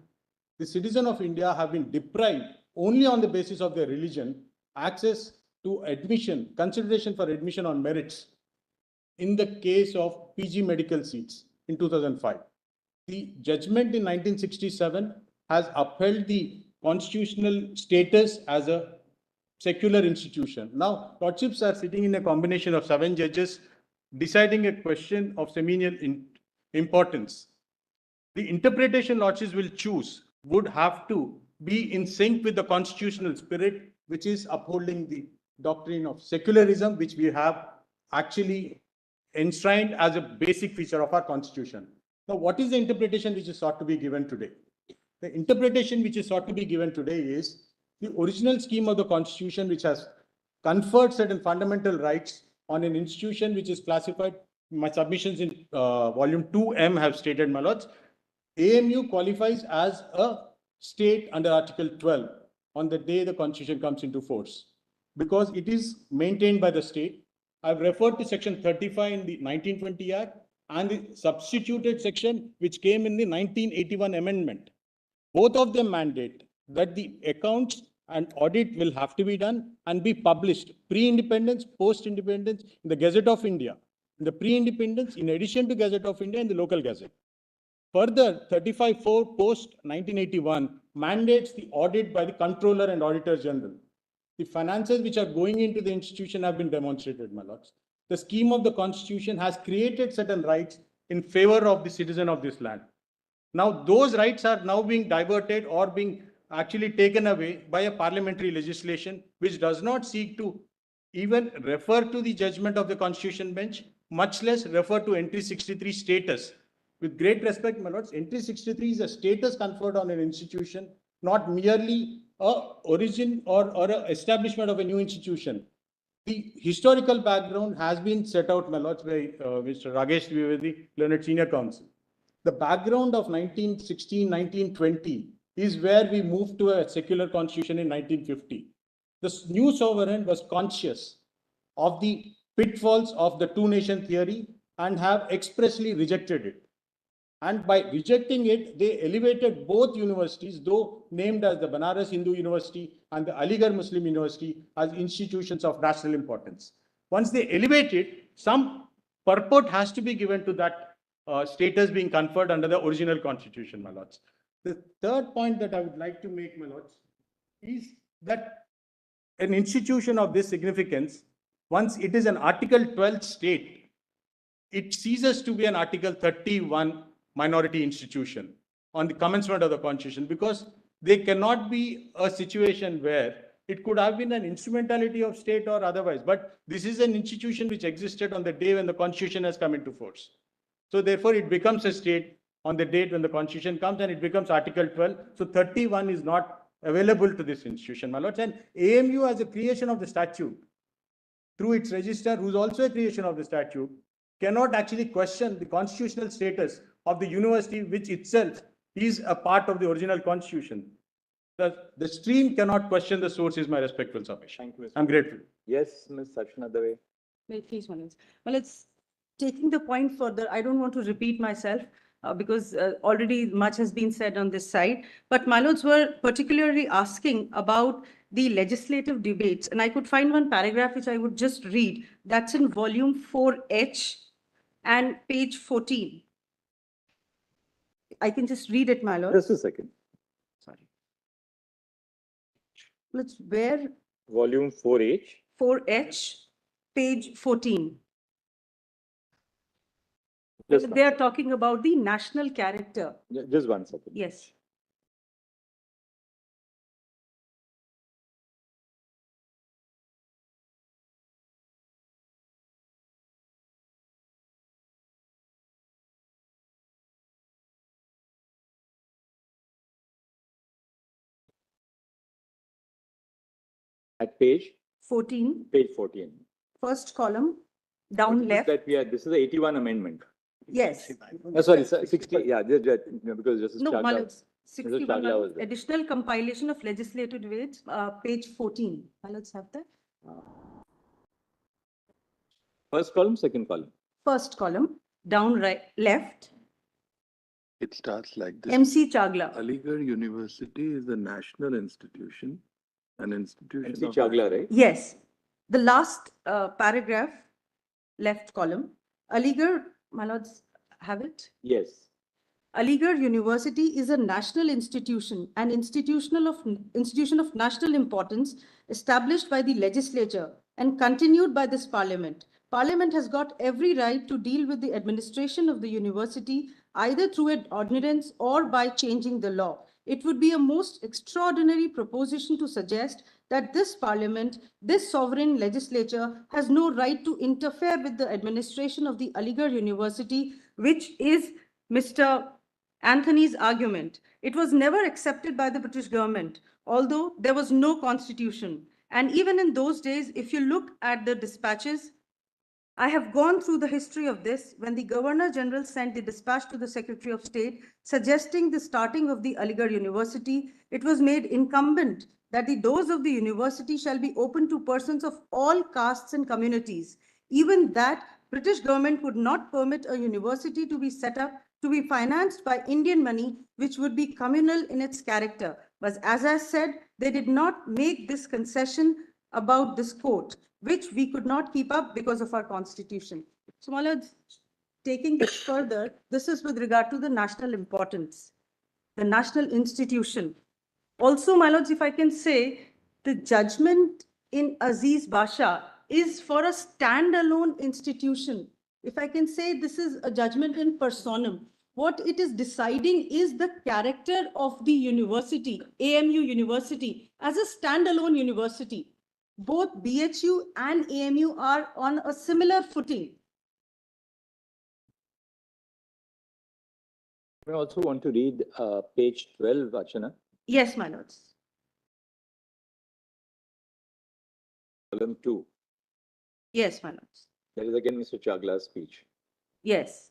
the citizen of India have been deprived only on the basis of their religion, access to admission, consideration for admission on merits in the case of PG medical seats in 2005. The judgment in 1967 has upheld the constitutional status as a secular institution. Now, lordships are sitting in a combination of 7 judges deciding a question of seminal importance. The interpretation lodges will choose would have to be in sync with the constitutional spirit, which is upholding the doctrine of secularism, which we have actually enshrined as a basic feature of our constitution. Now, what is the interpretation which is sought to be given today? The interpretation which is sought to be given today is the original scheme of the constitution, which has conferred certain fundamental rights on an institution which is classified. My submissions in volume 2M have stated, my lords, AMU qualifies as a state under Article 12 on the day the constitution comes into force, because it is maintained by the state. I've referred to section 35 in the 1920 Act and the substituted section which came in the 1981 amendment. Both of them mandate that the accounts and audit will have to be done and be published pre-independence, post-independence in the Gazette of India. In the pre-independence, in addition to Gazette of India, in the local gazette. Further, 35(4) post 1981 mandates the audit by the Controller and Auditor General. The finances which are going into the institution have been demonstrated, my lords. The scheme of the Constitution has created certain rights in favor of the citizen of this land. Now, those rights are now being diverted or being actually taken away by a parliamentary legislation which does not seek to even refer to the judgment of the Constitution bench, much less refer to entry 63 status. With great respect, my lords, entry 63 is a status conferred on an institution, not merely a origin or a establishment of a new institution. The historical background has been set out, my lords, by Mr. Rakesh, the learned senior counsel. The background of 1916, 1920 is where we moved to a secular constitution in 1950. The new sovereign was conscious of the pitfalls of the two-nation theory and have expressly rejected it. And by rejecting it, they elevated both universities, though named as the Banaras Hindu University and the Aligarh Muslim University, as institutions of national importance. Once they elevate it, some purport has to be given to that status being conferred under the original constitution, my lords. The third point that I would like to make, my lords, is that an institution of this significance, once it is an Article 12 state, it ceases to be an Article 31 minority institution on the commencement of the constitution, because there cannot be a situation where it could have been an instrumentality of state or otherwise, but this is an institution which existed on the day when the constitution has come into force. So therefore it becomes a state on the date when the constitution comes, and it becomes Article 12. So 31 is not available to this institution, my lords. And AMU, as a creation of the statute, through its registrar, who is also a creation of the statute, cannot actually question the constitutional status of the university, which itself is a part of the original constitution. The stream cannot question the source, is my respectful submission. Thank you, Mr. I'm grateful. Yes, Ms. Sachna Dave. Wait, please, Manoj. Well, it's taking the point further. I don't want to repeat myself because already much has been said on this side. But my lords were particularly asking about the legislative debates. And I could find one paragraph which I would just read. That's in volume 4H and page 14. I can just read it, my lord. Just a second. Sorry. Let's where Volume 4H. 4H, page 14. Just They are talking about the national character. Just 1 second. Yes. At page 14, page 14. first column, down left. This is the 81 amendment. Yes. Sorry, 60. Yeah, because Justice No, my Chagla. lords, 61, my Chagla was lords. there. Additional compilation of legislative debates, page 14. My lords have that. First column, second column. First column, down right, left, It starts like this. MC Chagla. Aligarh University is a national institution, an institution MC of Chagla, right? Yes. The last paragraph, left column, Aligarh, my lords have it. Yes. Aligarh University is a national institution, an institution of national importance established by the legislature and continued by this parliament, Parliament has got every right to deal with the administration of the university either through an ordinance or by changing the law. It would be a most extraordinary proposition to suggest that this Parliament, this sovereign legislature, has no right to interfere with the administration of the Aligarh University, which is Mr. Anthony's argument. It was never accepted by the British government, although there was no constitution. And even in those days, if you look at the dispatches, I have gone through the history of this when the Governor General sent the dispatch to the Secretary of State suggesting the starting of the Aligarh University. It was made incumbent that the doors of the university shall be open to persons of all castes and communities. Even that, British government would not permit a university to be set up to be financed by Indian money, which would be communal in its character. But as I said, they did not make this concession about this court, which we could not keep up because of our constitution. So, my lords, taking this further, this is with regard to the national importance, the national institution. Also, my lords, if I can say, the judgment in Aziz Basha is for a standalone institution. If I can say, this is a judgment in personam. What it is deciding is the character of the university, AMU University, as a standalone university. Both BHU and AMU are on a similar footing. I also want to read page 12, Archana. Yes, my lords. Column 2. Yes, my lords. That is again Mr. Chagla's speech. Yes.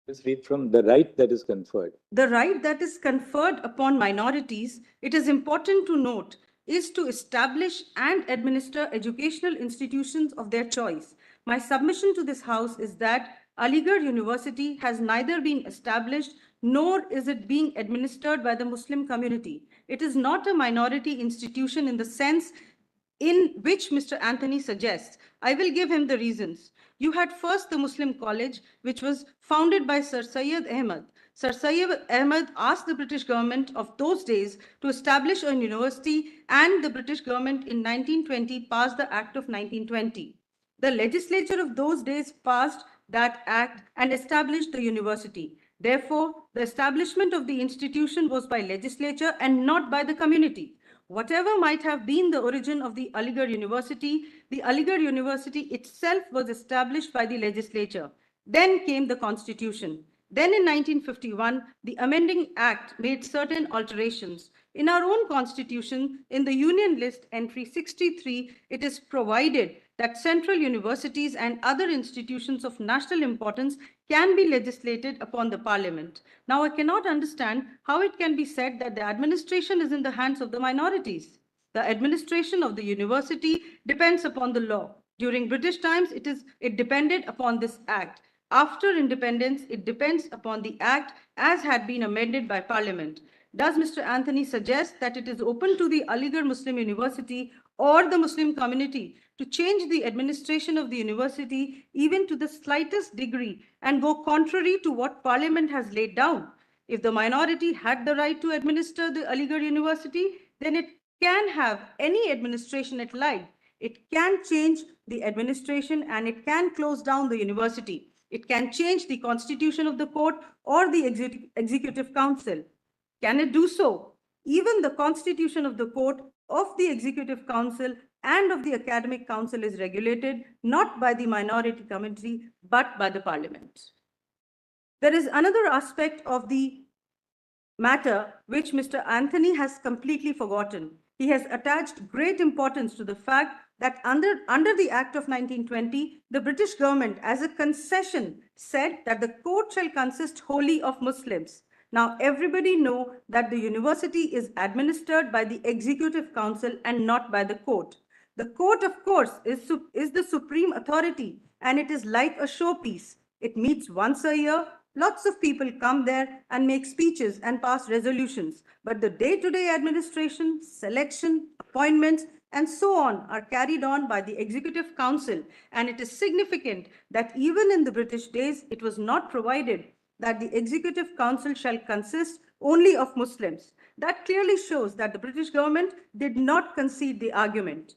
Let's read from the right that is conferred. The right that is conferred upon minorities, it is important to note, is to establish and administer educational institutions of their choice. My submission to this House is that Aligarh University has neither been established nor is it being administered by the Muslim community. It is not a minority institution in the sense in which Mr. Anthony suggests. I will give him the reasons. You had first the Muslim College, which was founded by Sir Syed Ahmad. Sir Syed Ahmad asked the British government of those days to establish a university, and the British government in 1920 passed the Act of 1920. The legislature of those days passed that act and established the university. Therefore, the establishment of the institution was by legislature and not by the community. Whatever might have been the origin of the Aligarh University itself was established by the legislature. Then came the Constitution. Then in 1951, the Amending Act made certain alterations. In our own Constitution, in the Union List entry 63, it is provided that central universities and other institutions of national importance can be legislated upon the Parliament. Now, I cannot understand how it can be said that the administration is in the hands of the minorities. The administration of the university depends upon the law. During British times, it depended upon this act. After independence, it depends upon the act as had been amended by Parliament. Does Mr. Anthony suggest that it is open to the Aligarh Muslim University or the Muslim community to change the administration of the university even to the slightest degree and go contrary to what Parliament has laid down? If the minority had the right to administer the Aligarh University, then it can have any administration it liked. It can change the administration and it can close down the university. It can change the constitution of the court or the executive council. Can it do so? Even the constitution of the court, of the executive council, and of the academic council is regulated not by the minority committee, but by the Parliament. There is another aspect of the matter which Mr. Anthony has completely forgotten. He has attached great importance to the fact that under the Act of 1920, the British government, as a concession, said that the court shall consist wholly of Muslims. Now, everybody knows that the university is administered by the Executive Council and not by the court. The court, of course, is the supreme authority, and it is like a showpiece. It meets once a year. Lots of people come there and make speeches and pass resolutions. But the day-to-day administration, selection, appointments, and so on are carried on by the Executive Council. And it is significant that even in the British days, it was not provided that the Executive Council shall consist only of Muslims. That clearly shows that the British government did not concede the argument.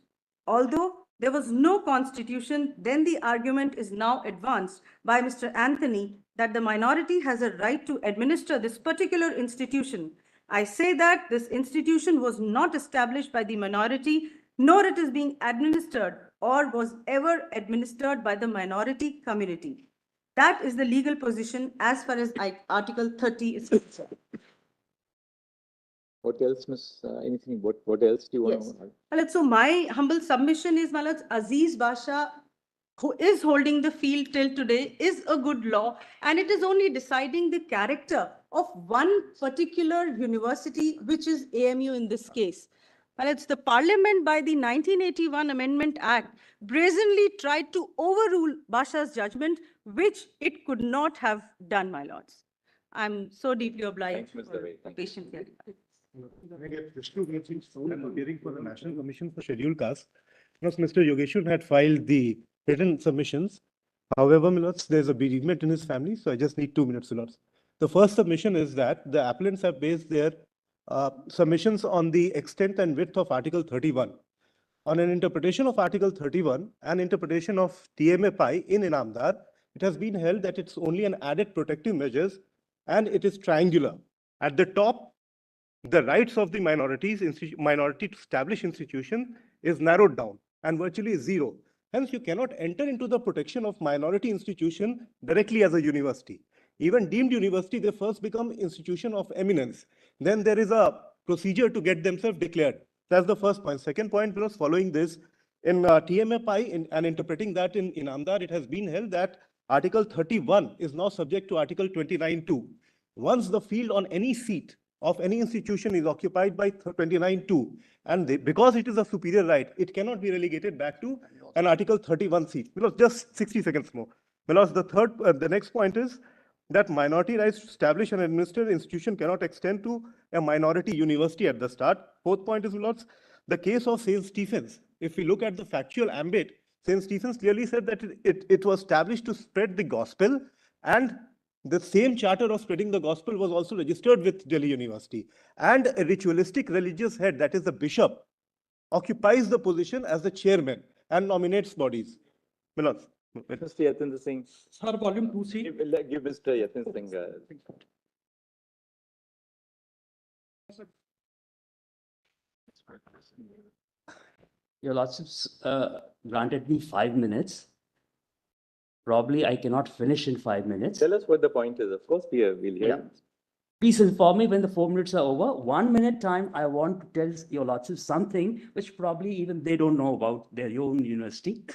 Although there was no constitution, then the argument is now advanced by Mr. Anthony that the minority has a right to administer this particular institution. I say that this institution was not established by the minority, nor it is being administered or was ever administered by the minority community. That is the legal position as far as Article 30 is concerned. What else, Miss? Anything? What else do you want Yes. to add? Well, so my humble submission is, my lords, Aziz Basha, who is holding the field till today, is a good law, and it is only deciding the character of one particular university, which is AMU in this case. Well, it's the Parliament by the 1981 Amendment Act brazenly tried to overrule Basha's judgment, which it could not have done, my lords. I'm so deeply obliged Thanks, Ms. for Dave. Thank you. patient hearing. I get just 2 minutes I'm appearing for the National Commission for Scheduled Castes. Because Mr. Yogeshwar had filed the written submissions. However, my lords, there's a bereavement in his family, so I just need 2 minutes, my lords. The first submission is that the appellants have based their submissions on the extent and width of Article 31. On an interpretation of Article 31 and interpretation of TMFI in Inamdar, it has been held that it's only an added protective measures and it is triangular. At the top, the rights of the minority to establish institution is narrowed down and virtually zero. Hence, you cannot enter into the protection of minority institution directly as a university. Even deemed university, they first become institution of eminence. Then there is a procedure to get themselves declared. That's the first point. Second point was following this. In TMFI and interpreting that in Inamdar, it has been held that Article 31 is now subject to Article 29(2). Once the field on any seat of any institution is occupied by 29(2), and because it is a superior right, it cannot be relegated back to an Article 31 seat. Because just 60 seconds more. Because the next point is that minority rights to establish and administer institution cannot extend to a minority university at the start. Fourth point is, Lords, the case of St. Stephen's. If we look at the factual ambit, St. Stephen's clearly said that it was established to spread the gospel, and the same charter of spreading the gospel was also registered with Delhi University. And a ritualistic religious head, that is the bishop, occupies the position as the chairman and nominates bodies. Mr. Yatindra Singh. Sir, volume 2C. Give Mr. Yatindra Singh. Your Lordships granted me 5 minutes. Probably I cannot finish in 5 minutes. Tell us what the point is. Of course, we'll hear. Yeah. Please inform me when the 4 minutes are over. 1 minute time, I want to tell your Lordships something which probably even they don't know about their own university.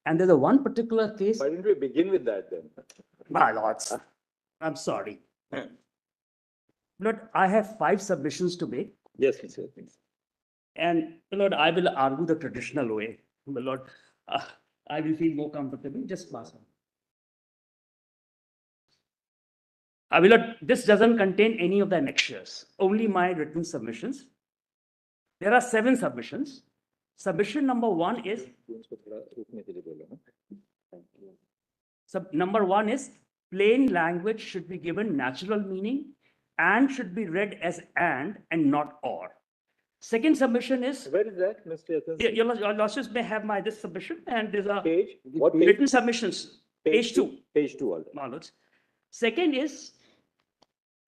And there's a one particular case. Why didn't we begin with that then? My Lords, I'm sorry. Lord, I have 5 submissions to make. Yes, Mr. Yatindra. And Lord, I will argue the traditional way. Lord, I will feel more comfortable. Just pass on. This doesn't contain any of the annexures, only my written submissions. There are 7 submissions. Submission number 1 is, number 1 is plain language should be given natural meaning and should be read as and not or. Second submission is, where is that, Mr. Yatindra? Your Lordships may have this submission, and there's a Page? What page? written submissions, page 2. Page 2, all right. My Lords. Second is,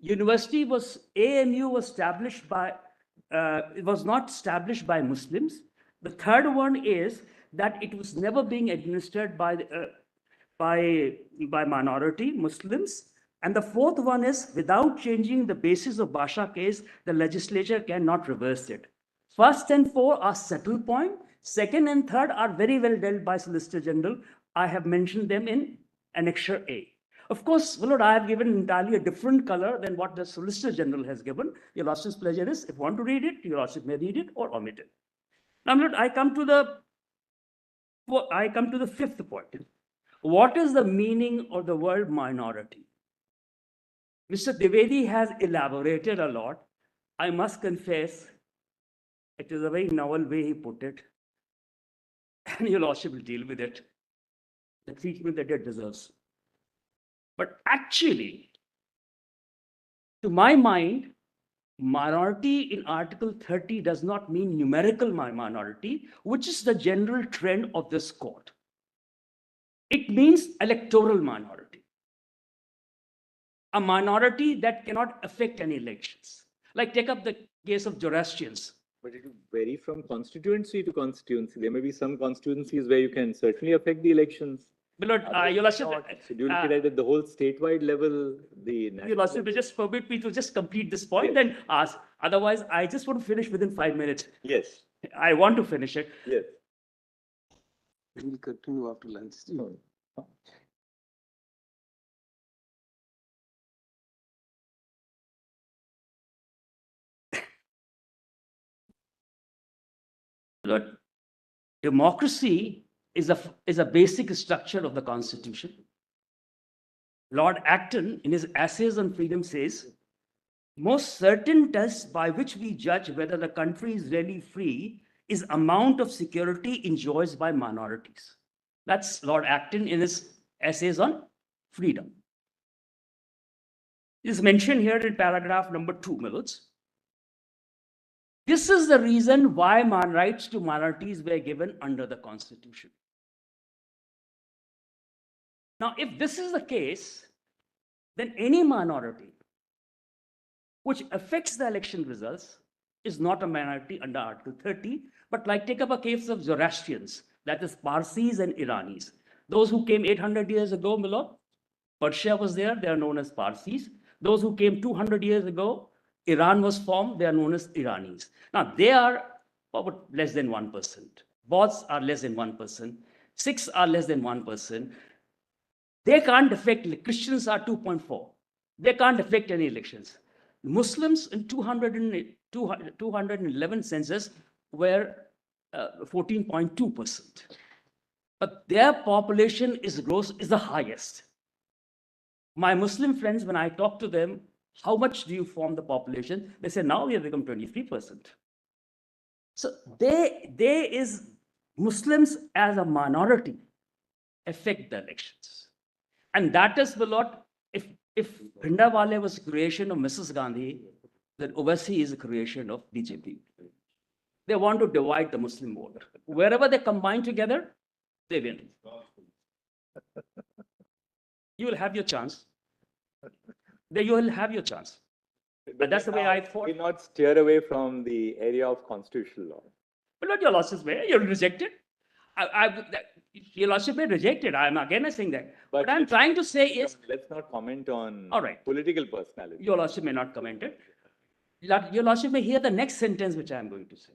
AMU was established by, it was not established by Muslims. The third one is that it was never being administered by minority Muslims. And the fourth one is, without changing the basis of Basha case, the legislature cannot reverse it. First and 4 are settled point. Second and third are very well dealt by Solicitor General. I have mentioned them in Annexure A. Of course, Lord, I have given entirely a different color than what the Solicitor General has given. Your Lordship's pleasure is, if you want to read it, your Lordship may read it or omit it. Now, Lord, I come to the 5th point. What is the meaning of the word minority? Mr. Dwivedi has elaborated a lot. I must confess, it is a very novel way he put it. And your Lordship will deal with it, the treatment that it deserves. But actually, to my mind, minority in Article 30 does not mean numerical minority, which is the general trend of this court. It means electoral minority, a minority that cannot affect any elections. Like take up the case of Zoroastrians. But it will vary from constituency to constituency. There may be some constituencies where you can certainly affect the elections. But Your Lordship, So do you look at it at the whole statewide level, the Your Lordship, just permit me to just complete this point, then ask. Otherwise, I just want to finish within 5 minutes. Yes. I want to finish it. Yes. We will continue after lunch. Lord, democracy is a basic structure of the Constitution. Lord Acton, in his Essays on Freedom, says, most certain test by which we judge whether the country is really free is amount of security enjoyed by minorities. That's Lord Acton in his Essays on Freedom. It is mentioned here in paragraph number 2, my lords. This is the reason why rights to minorities were given under the Constitution. Now, if this is the case, then any minority which affects the election results is not a minority under Article 30, but like take up a case of Zoroastrians, that is Parsis and Iranis. Those who came 800 years ago, my lord, Persia was there, they are known as Parsis. Those who came 200 years ago, Iran was formed, they are known as Iranis. Now, they are about less than 1%. Bauths are less than 1%. Sikhs are less than 1%. They can't affect, Christians are 2.4. They can't affect any elections. Muslims in 211 census were 14.2%. But their population is the highest. My Muslim friends, when I talk to them, how much do you form the population? They say, now we have become 23%. So Muslims as a minority affect the elections. And that is the lot, if Bhindawale was a creation of Mrs. Gandhi, then Owaisi is a creation of BJP. They want to divide the Muslim vote. Wherever they combine together, they win. You will have your chance. You will have your chance. But that's the way I thought. We not steer away from the area of constitutional law. But not your lordship's way. You'll reject it. Your lordship may reject it. I'm again saying that. But I'm trying to say is. Let's not comment on all right. Political personality. Your lordship may not comment it. Your lordship may hear the next sentence which I'm going to say.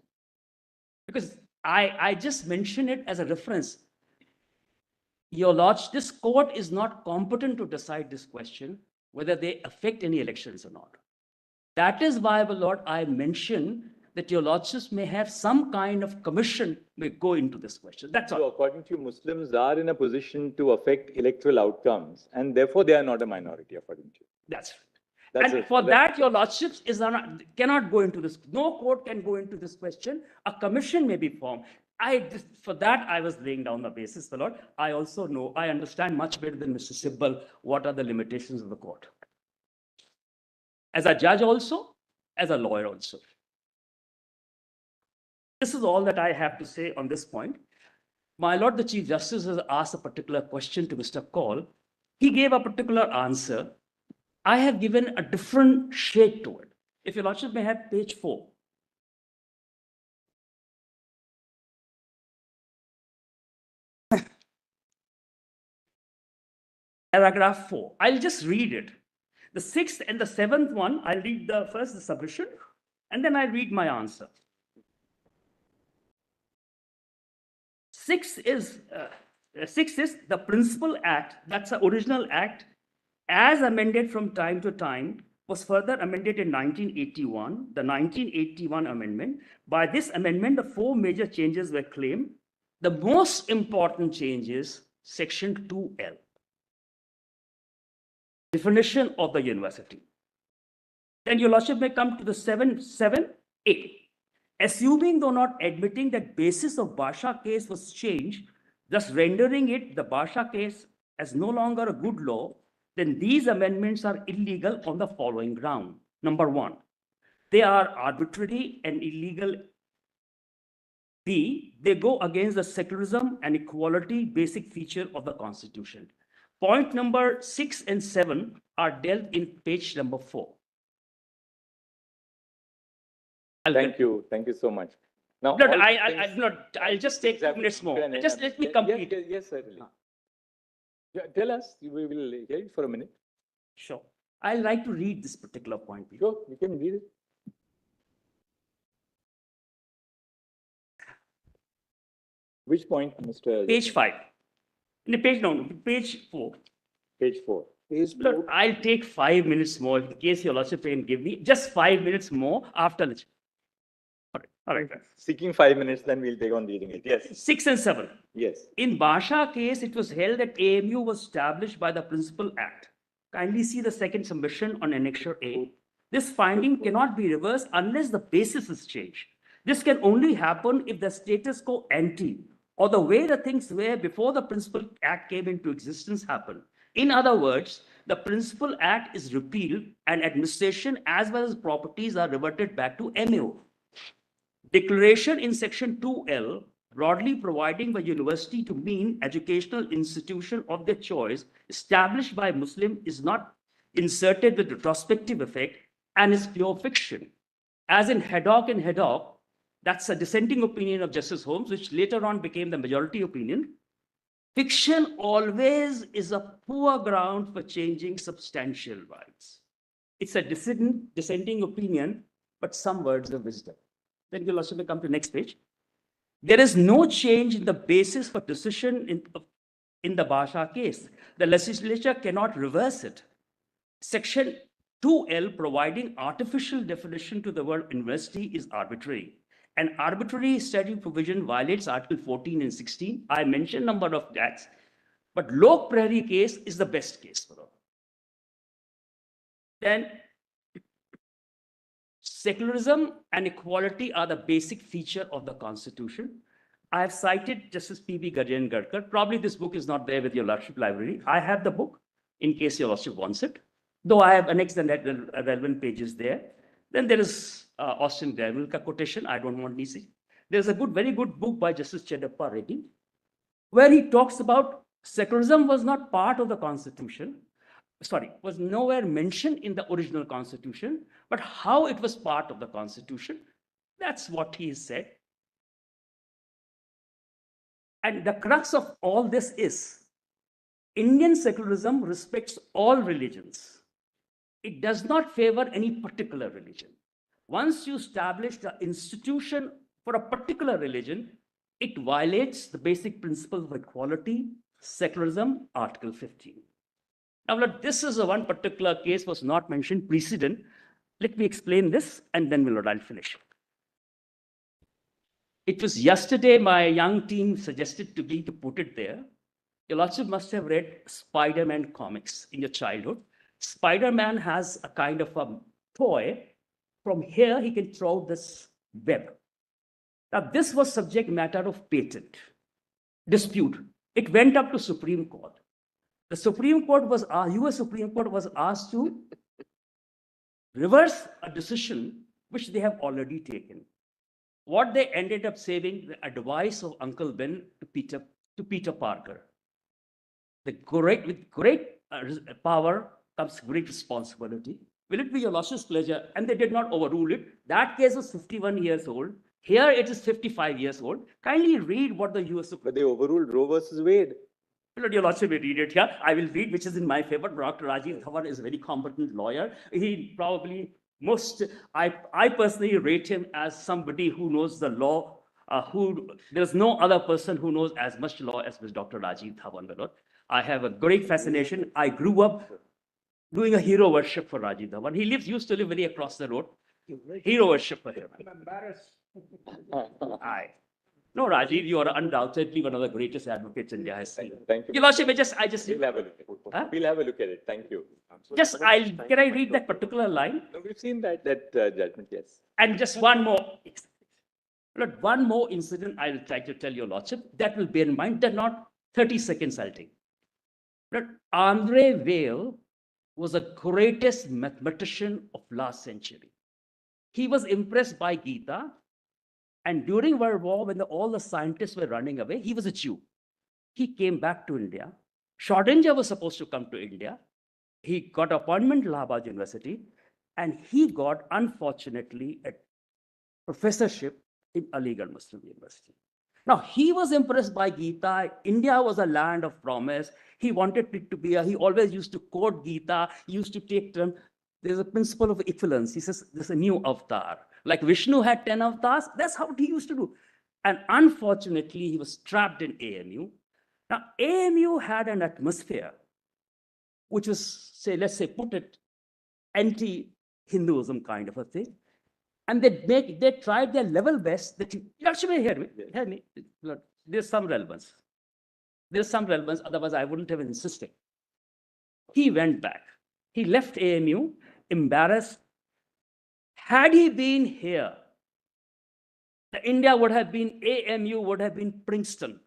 Because I just mention it as a reference. Your lordship, this court is not competent to decide this question, whether they affect any elections or not. That is why, my lord, I mention that your lordships may have some kind of commission may go into this question. That's all. So according to you, Muslims are in a position to affect electoral outcomes, and therefore they are not a minority, according to you. That's right. And for that, your lordships cannot go into this. No court can go into this question. A commission may be formed. For that, I was laying down the basis, my lord. I also know, I understand much better than Mr. Sibbal what are the limitations of the court. As a judge also, as a lawyer also. This is all that I have to say on this point. My lord, the Chief Justice has asked a particular question to Mr. Kaul. He gave a particular answer. I have given a different shade to it. If your lordship may have page 4. Paragraph 4. I'll just read it. The 6th and the 7th one, I'll read first the submission, and then I'll read my answer. 6 is the Principal Act, that's the original act, as amended from time to time, was further amended in 1981, the 1981 amendment. By this amendment, the 4 major changes were claimed. The most important change is Section 2L. Definition of the university. Then your lordship may come to the 7.7a. Assuming though not admitting that basis of Basha case was changed, thus rendering it the Basha case as no longer a good law, then these amendments are illegal on the following ground. Number 1, They are arbitrary and illegal. B, they go against the secularism and equality basic feature of the Constitution. Point number 6 and 7 are dealt in page number 4. Thank you. Thank you so much. Now, No, all I'll just take 2 minutes more. Just let me complete. Yes, certainly. Yeah, tell us, we will hear it for a minute. Sure. I'd like to read this particular point. Sure, you can read it. Which point, Mr. Page 5. Page 4. Page 4. Look, I'll take 5 minutes more in case your lordship can give me just 5 minutes more after the. All right. Seeking 5 minutes, then we'll take on reading it. Yes. 6 and 7. Yes. In Basha case, it was held that AMU was established by the Principal Act. Kindly see the second submission on Annexure A. This finding cannot be reversed unless the basis is changed. This can only happen if the status quo ante or the way the things were before the Principal Act came into existence happened. In other words, the Principal Act is repealed and administration as well as properties are reverted back to MAO. Declaration in section 2L, broadly providing the university to mean educational institution of their choice established by Muslim, is not inserted with retrospective effect and is pure fiction. As in Haddock and Haddock, that's a dissenting opinion of Justice Holmes, which later on became the majority opinion. Fiction always is a poor ground for changing substantial rights. It's a dissenting opinion, but some words of wisdom. Then you'll also come to the next page. There is no change in the basis for decision in the Basha case. The legislature cannot reverse it. Section 2L providing artificial definition to the word university is arbitrary. An arbitrary statute provision violates Article 14 and 16. I mentioned number of acts, but Lok Prairie case is the best case for all. Then secularism and equality are the basic feature of the Constitution. I have cited Justice P.B. Gajan Gadkar. Probably this book is not there with your Lordship library. I have the book in case your Lordship wants it, though I have annexed the relevant pages there. Then there is Austin Gravelka quotation. I don't want DC. There's a very good book by Justice Cheddappa Reddy, where he talks about secularism was not part of the Constitution. Was nowhere mentioned in the original Constitution, but how it was part of the Constitution. That's what he said. And the crux of all this is Indian secularism respects all religions. It does not favor any particular religion. Once you establish the institution for a particular religion, it violates the basic principles of equality, secularism, Article 15. Now, this is one particular case was not mentioned precedent. Let me explain this and then I'll finish. It was yesterday my young team suggested to me to put it there. You also must have read Spider-Man comics in your childhood. Spider-Man has a kind of a toy. From here, he can throw this web. Now, this was subject matter of patent dispute. It went up to Supreme Court. The Supreme Court was, US Supreme Court was asked to reverse a decision which they have already taken. What they ended up saving, the advice of Uncle Ben to Peter Parker. With great power comes great responsibility. Will it be your Lordship's pleasure? And they did not overrule it. That case was 51 years old. Here it is 55 years old. Kindly read what the US Supreme Court. But they overruled Roe versus Wade. Your Lordship will read it here. I will read, which is in my favor. Dr. Rajiv Dhawan is a very competent lawyer. He probably I personally rate him as somebody who knows the law, there's no other person who knows as much law as Dr. Rajiv Dhawan. I have a great fascination. I grew up doing a hero worship for Rajiv Dhawan. He used to live very across the road. Hero worship for him. I'm embarrassed. No, Rajiv, you are undoubtedly one of the greatest advocates India has seen. Thank you. Your Lordship, we'll have a look at it. Huh? We'll have a look at it. Thank you. Can I read that particular line? No, we've seen that judgment, yes. And just one more. Look, one more incident I'll try to tell your Lordship. That will bear in mind. They're not 30 seconds I'll take. But Andre Vail was the greatest mathematician of last century. He was impressed by Gita. And during World War, when all the scientists were running away, he was a Jew. He came back to India. Schrodinger was supposed to come to India. He got appointment at Allahabad University, and he got, unfortunately, a professorship in Aligarh Muslim University. Now, he was impressed by Gita. India was a land of promise. He wanted it to be, he always used to quote Gita. He used to take turn. There's a principle of equivalence. He says, there's a new avatar. Like Vishnu had 10 avatars, that's how he used to do. And unfortunately, he was trapped in AMU. Now, AMU had an atmosphere which was, say, let's say, put it, anti-Hinduism kind of a thing. And they tried their level best that you actually hear me. Look, there's some relevance. There's some relevance, otherwise I wouldn't have insisted. He went back. He left AMU, embarrassed. Had he been here, India would have been, AMU would have been Princeton.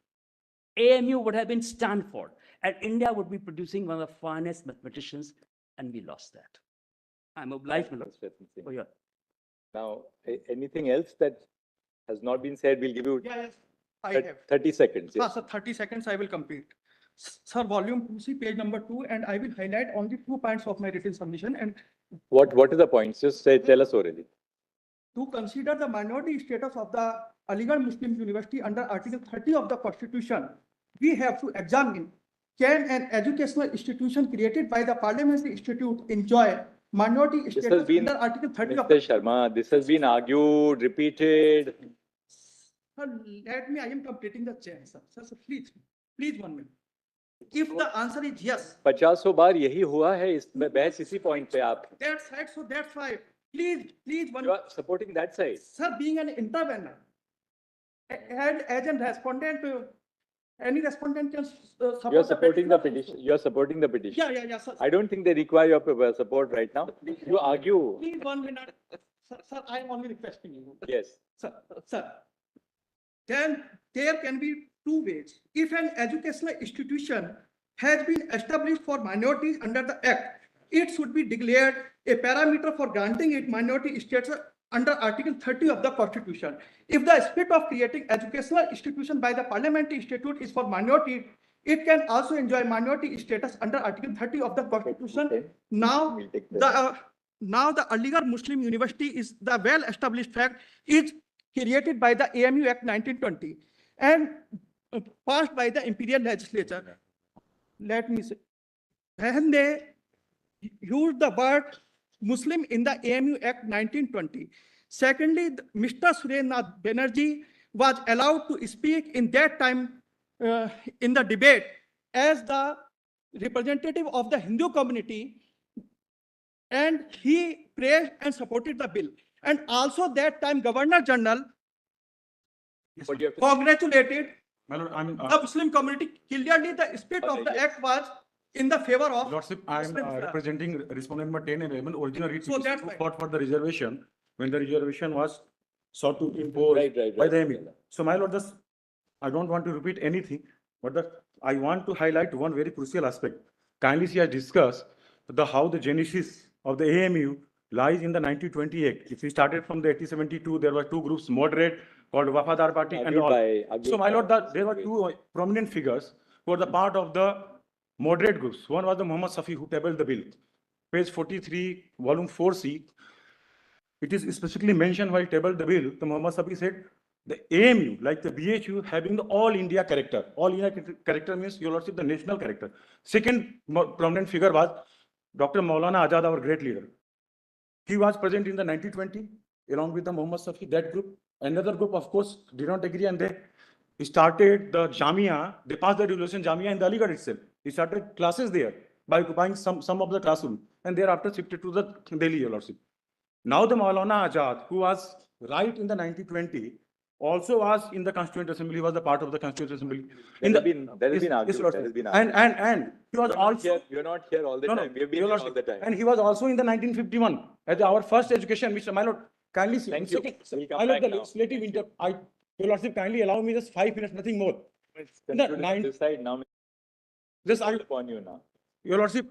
AMU would have been Stanford. And India would be producing one of the finest mathematicians, and we lost that. I'm obliged. Oh, yeah. Now, anything else that has not been said, we'll give you Yes, I have. 30 seconds. Yes. Sir, 30 seconds I will complete. Sir, volume 2C, page number 2, and I will highlight only 2 points of my written submission. And What is the point? Just say, tell us already. to consider the minority status of the Aligarh Muslim University under Article 30 of the Constitution, we have to examine, can an educational institution created by the Parliamentary Institute enjoy minority status under Article 30 of the... Mr. Sharma, this has been argued, repeated. Sir, let me, I am completing the chair, sir. Sir, please 1 minute. If the answer is yes. 50 बार यही हुआ है इसमें बहस इसी point पे आप. That's right, so that's why. Please 1 You are supporting that side. Sir, being an intervener, and as a respondent, any respondent can support. You are supporting the petition. You are supporting the petition. Yeah, sir. I don't think they require your support right now. You argue. Please 1 minute. Sir, I am only requesting you. Yes. Sir. Then there can be 2 ways. If an educational institution has been established for minorities under the Act, it should be declared a parameter for granting it minority status under Article 30 of the Constitution. If the spirit of creating educational institution by the Parliamentary Institute is for minority, it can also enjoy minority status under Article 30 of the Constitution. Okay. Now, the Aligarh Muslim University is the well-established fact is created by the AMU Act 1920 and passed by the Imperial Legislature. Let me say, when they used the word Muslim in the AMU Act 1920. Secondly, Mr. Surendra Banerjee was allowed to speak in that time in the debate as the representative of the Hindu community, and he praised and supported the bill. And also that time Governor General congratulated the Muslim community. Clearly the spirit of the act was in the favor of Lordship, I am representing respondent number 10 and 11. Originally, So that's why. fought for the reservation when the reservation was sought to impose by the ME. So, my lord, just I don't want to repeat anything, but I want to highlight one very crucial aspect. Kindly see, I discuss how the genesis of the AMU lies in the 1920 Act. If we started from the 1872, there were 2 groups, moderate called Wafadar Party and all. So, my lord, there were 2 prominent figures who were the part of the moderate groups. One was the Muhammad Safi, who tabled the bill. Page 43, volume 4C. It is specifically mentioned while tabled the bill, the Muhammad Safi said, the AMU, like the BHU, having the all India character. All India character means, your lordship, the national character. Second prominent figure was Dr. Maulana Azad, our great leader. He was present in the 1920, along with the Muhammad Safi, that group. Another group, of course, did not agree, and they started the Jamia. They passed the resolution Jamia in the Aligarh itself. He started classes there by occupying some of the classroom, and thereafter shifted to the Delhi, your lordship. Now the Maulana Azad, who was right in the 1920, also was in the Constituent Assembly, was the part of the Constituent Assembly. There has been argued. And he was also... You're not here all the time. We have been here all the time. And he was also in the 1951, as our first education, Mr. My lord, kindly see. Thank you. My lord, the legislative your lordship, kindly allow me just 5 minutes, nothing more. This side now. Just I upon you now. Your lordship,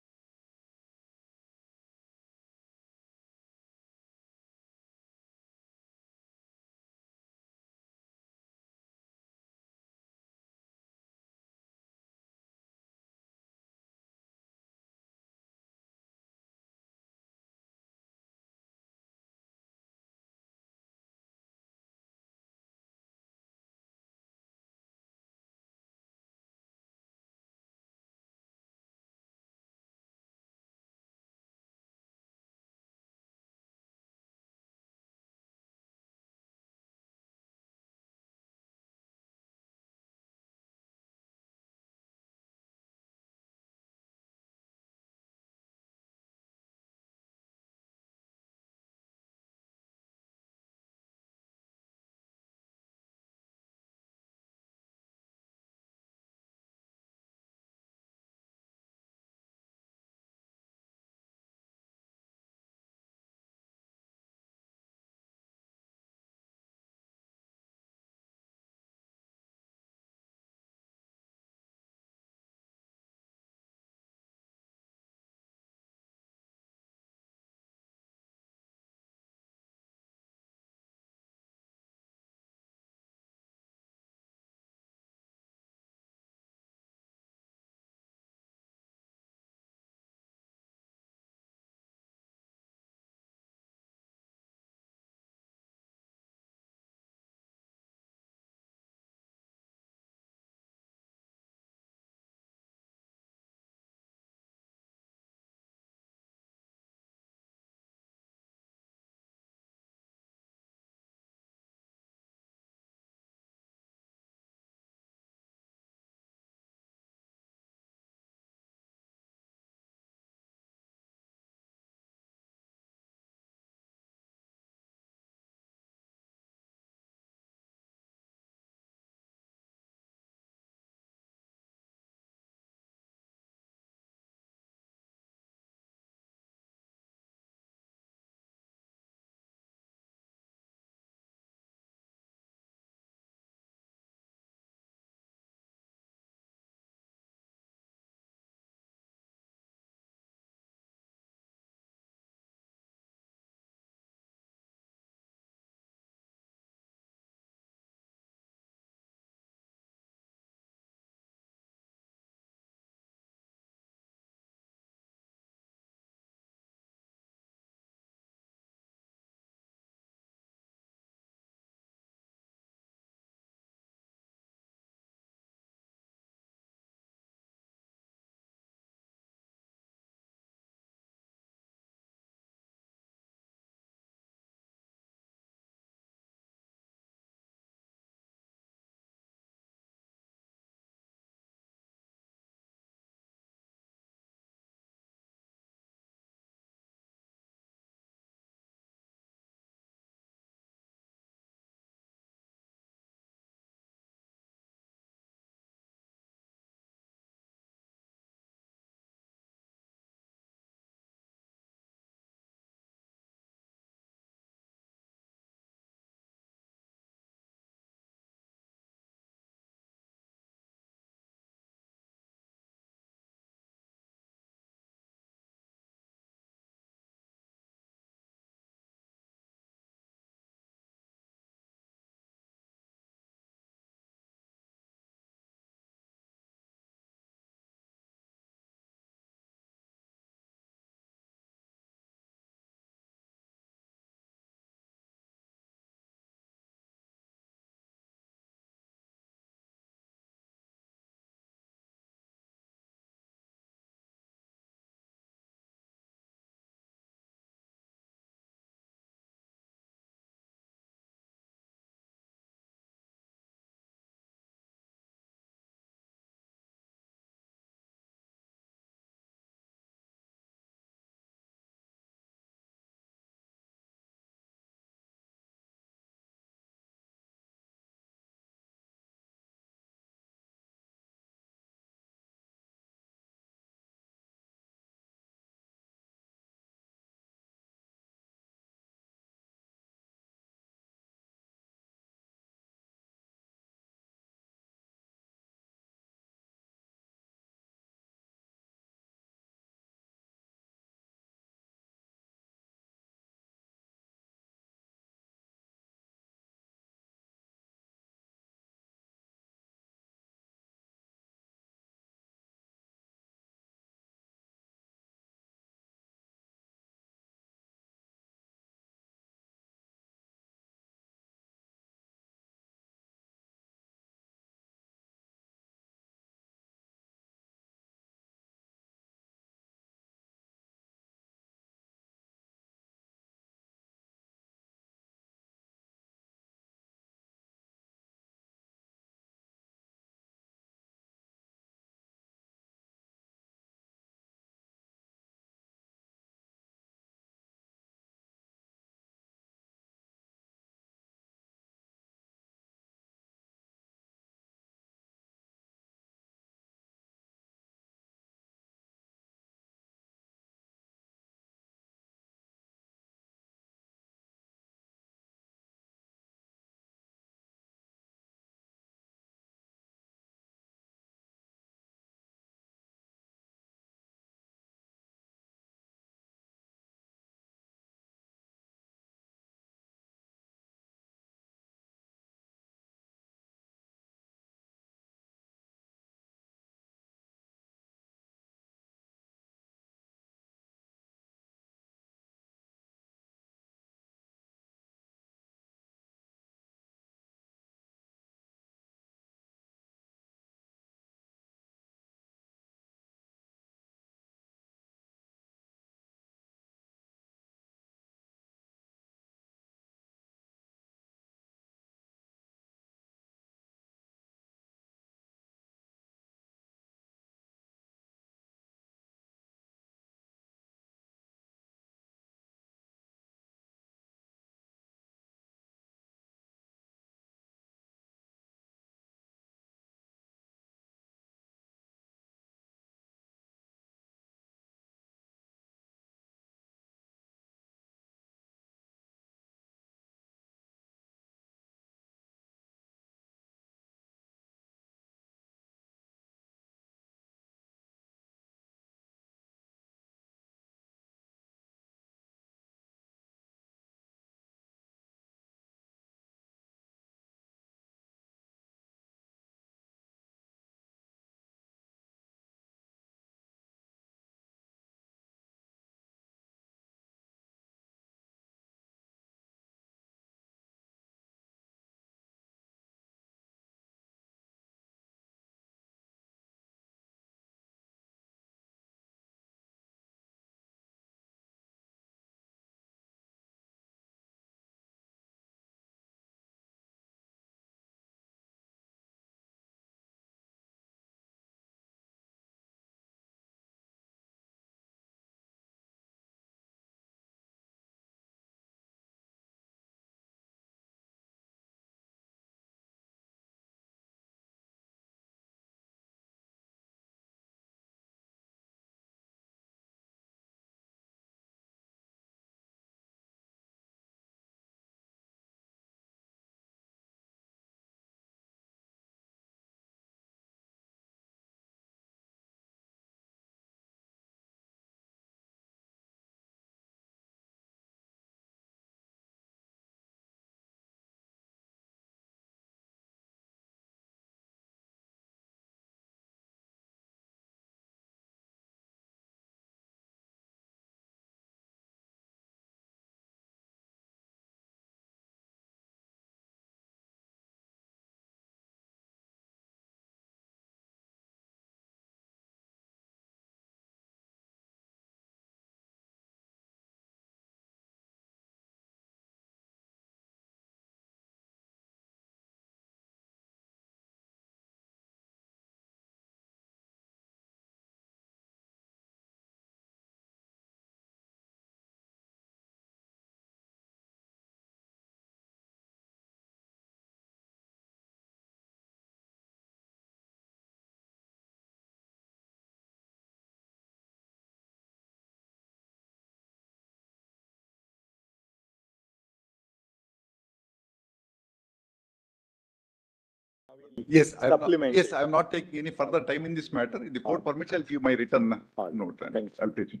Yes, Supplement yes, it. I am not taking any further time in this matter. If the court permits, I'll give my written note and Thank you. I'll take it.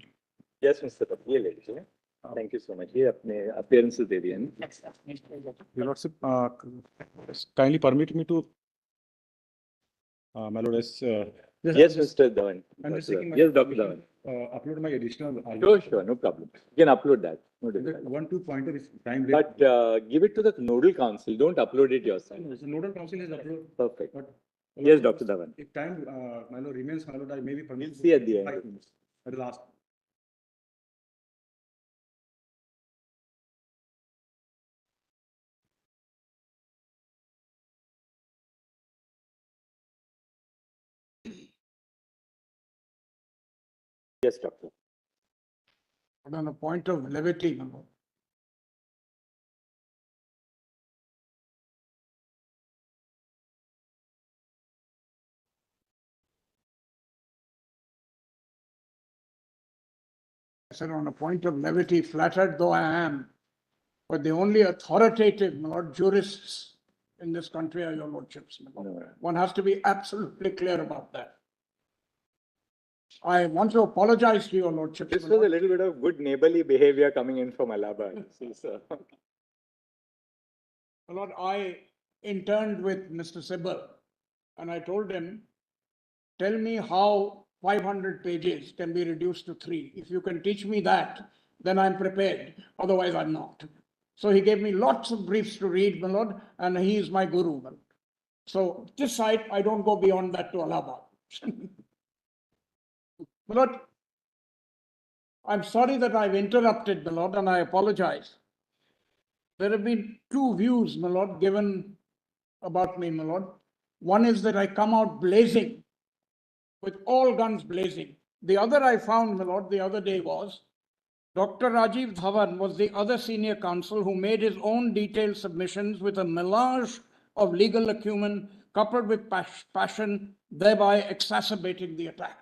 Yes, Mr. ये ले लीजिए. Thank you so much. ये अपने appearances दे दिए हैं. Your Lordship, kindly permit me to, my Lord, Yes, Mr. Dhawan. I'm just taking my Yes, Dr. Dhawan. upload my additional. Sure, no problem. You can upload that. No difficulty. One, two pointer is time. But give it to the nodal council. Don't upload it yourself. The nodal council is upload. Perfect. But- Yes, Dr. Dhawan. If time, my Lord, remains, my Lord, I may be We'll permitted. see at the end. 5 minutes at the last. Yes, Doctor. But on a point of levity, my lord. I said, on a point of levity, flattered though I am, but the only authoritative, my lord, jurists in this country are your lordships. My lord. No. One has to be absolutely clear about that. I want to apologize to your lordships. This my was a lord. little bit of good neighborly behavior coming in from Allahabad. See, sir. My lord, I interned with Mr. Sibal and I told him, tell me how 500 pages can be reduced to 3. If you can teach me that, then I'm prepared. Otherwise, I'm not. So he gave me lots of briefs to read, my lord, and he is my guru. My lord. So this side, I don't go beyond that to Allahabad. My lord, I'm sorry that I've interrupted, my lord, and I apologize. There have been 2 views, my lord, given about me, my lord. One is that I come out blazing, with all guns blazing. The other I found, my lord, the other day was, Dr. Rajiv Dhawan was the other senior counsel who made his own detailed submissions with a melange of legal acumen coupled with passion, thereby exacerbating the attack.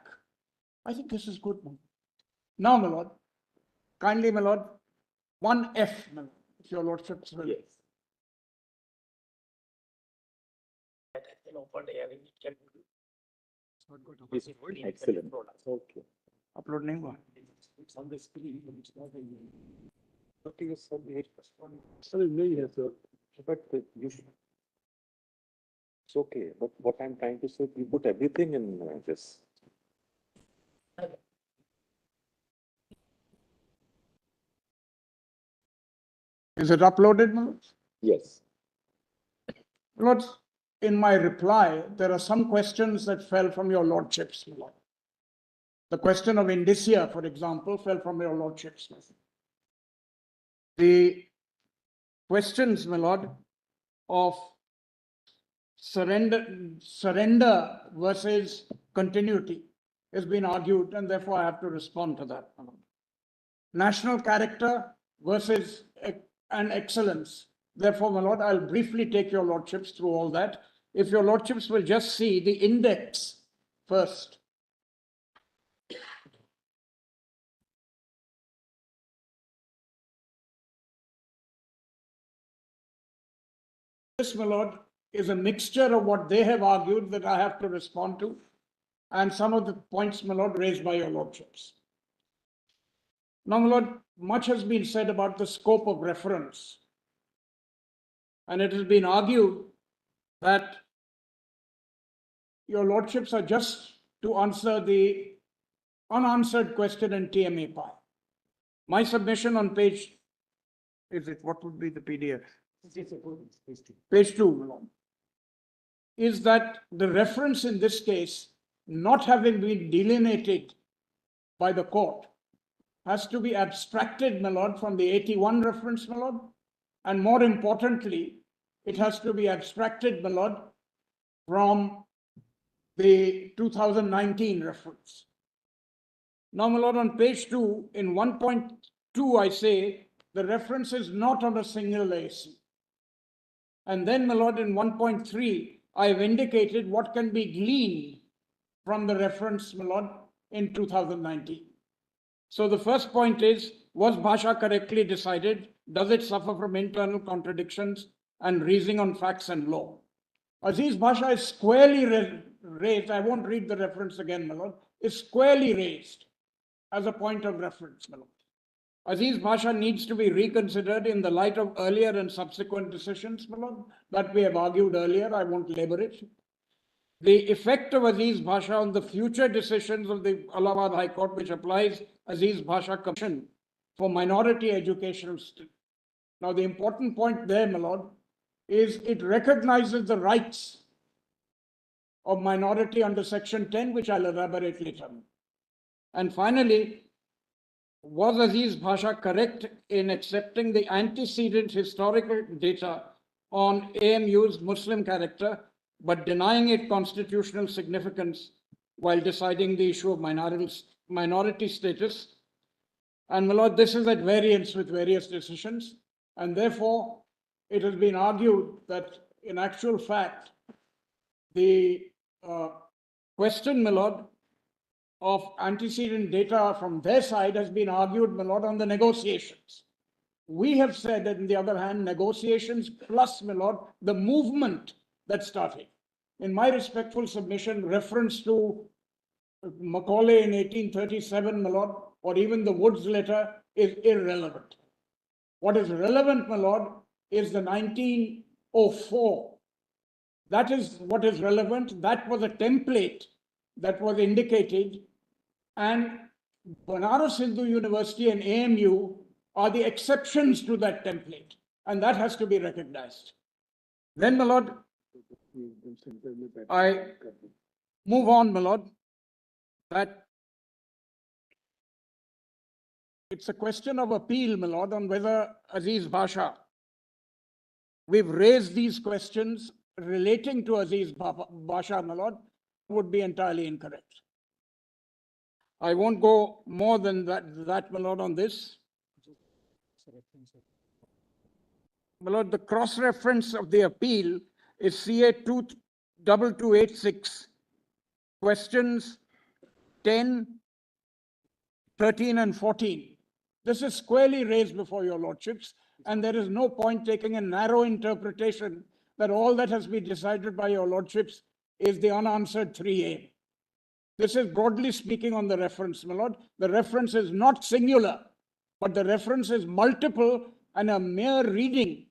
I think this is good. My lord. Now, my lord, kindly, my lord, 1F, my lord, if your lordships will. Yes. Excellent. Okay. Upload नहीं हुआ? It's on the screen, but it's not in. Something is 78%. Sir, yes, sir. But you should. It's okay, but what I'm trying to say, you put everything in this. Is it uploaded, my lord? Yes. Lord, in my reply, there are some questions that fell from your lordships, my lord. The question of indicia, for example, fell from your lordships. The questions, my lord, of surrender versus continuity has been argued, and therefore I have to respond to that, my lord. National character versus and excellence. Therefore, my lord, I'll briefly take your lordships through all that. If your lordships will just see the index first. This, my lord, is a mixture of what they have argued that I have to respond to, and some of the points, my lord, raised by your lordships. Now, my lord, much has been said about the scope of reference. And it has been argued that your lordships are just to answer the unanswered question in TMA pi. My submission on page, what would be the PDF? Page 2, my lord, is that the reference in this case, not having been delineated by the court, has to be abstracted, my lord, from the 81 reference, my lord, and more importantly, it has to be abstracted, my lord, from the 2019 reference. Now, my lord, on page 2, in 1.2, I say the reference is not on a single AC. And then, my lord, in 1.3, I have indicated what can be gleaned from the reference, my lord, in 2019. So the first point is, was Bhasha correctly decided? Does it suffer from internal contradictions and reasoning on facts and law? Aziz Bhasha is squarely raised, I won't read the reference again, my lord, is squarely raised as a point of reference, my lord. Aziz Bhasha needs to be reconsidered in the light of earlier and subsequent decisions, my lord, that we have argued earlier. I won't labor it. The effect of Aziz Bhasha on the future decisions of the Allahabad High Court, which applies Aziz Bhasha Commission for minority educational. Now, the important point there, my lord, is it recognizes the rights of minority under Section 10, which I'll elaborate later. And finally, was Aziz Bhasha correct in accepting the antecedent historical data on AMU's Muslim character, but denying it constitutional significance while deciding the issue of minority status? And my lord, this is at variance with various decisions, and therefore it has been argued that in actual fact, the question, my lord, of antecedent data from their side has been argued, my lord, on the negotiations. We have said that, on the other hand, negotiations plus, my lord, the movement that started. In my respectful submission, reference to Macaulay in 1837, my lord, or even the Woods letter is irrelevant. What is relevant, my lord, is the 1904. That is what is relevant. That was a template that was indicated, and Banaras Hindu University and AMU are the exceptions to that template, and that has to be recognized. Then, my lord, I move on, my lord, that it's a question of appeal, my lord, on whether Aziz Bhasha, we've raised these questions relating to Aziz Bhasha, my lord, would be entirely incorrect. I won't go more than that, my lord, on this. My lord, the cross-reference of the appeal is CA 2286, questions 10, 13, and 14. This is squarely raised before your lordships, and there is no point taking a narrow interpretation that all that has been decided by your lordships is the unanswered 3A. This is broadly speaking on the reference, my lord. The reference is not singular, but the reference is multiple, and a mere reading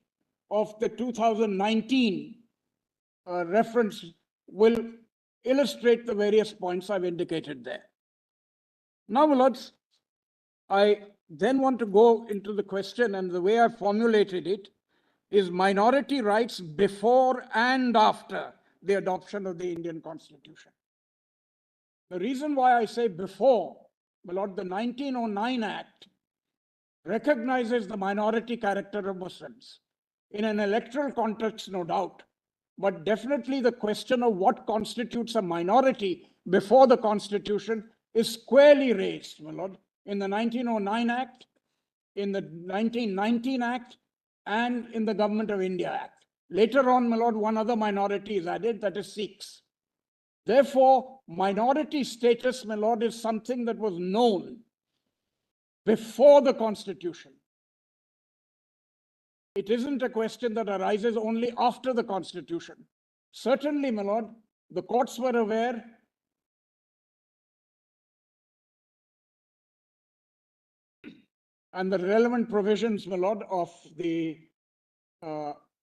of the 2019 reference will illustrate the various points I've indicated there. Now, my lords, I then want to go into the question, and the way I formulated it is minority rights before and after the adoption of the Indian Constitution. The reason why I say before, my lord, the 1909 Act recognizes the minority character of Muslims. In an electoral context, no doubt, but definitely the question of what constitutes a minority before the Constitution is squarely raised, my lord, in the 1909 Act, in the 1919 Act, and in the Government of India Act. Later on, my lord, one other minority is added, that is Sikhs. Therefore, minority status, my lord, is something that was known before the Constitution. It isn't a question that arises only after the Constitution. Certainly, my lord, the courts were aware and the relevant provisions, my lord, of the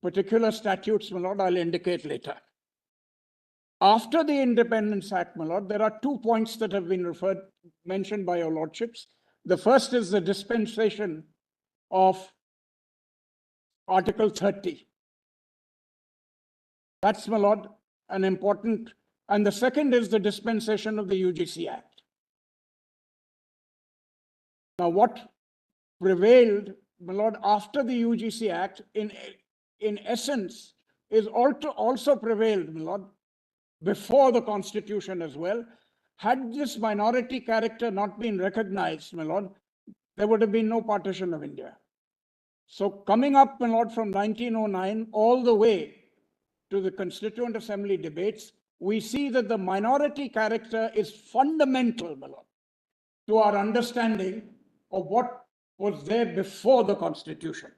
particular statutes, my lord, I'll indicate later. After the Independence Act, my lord, there are 2 points that have been mentioned by your lordships. The first is the dispensation of Article 30. That's, my lord, an important, and the second is the dispensation of the UGC Act. Now, what prevailed, my lord, after the UGC Act, in essence, is also prevailed, my lord, before the Constitution as well. Had this minority character not been recognized, my lord, there would have been no partition of India. So coming up, my lord, from 1909 all the way to the Constituent Assembly debates, we see that the minority character is fundamental, my lord, to our understanding of what was there before the Constitution.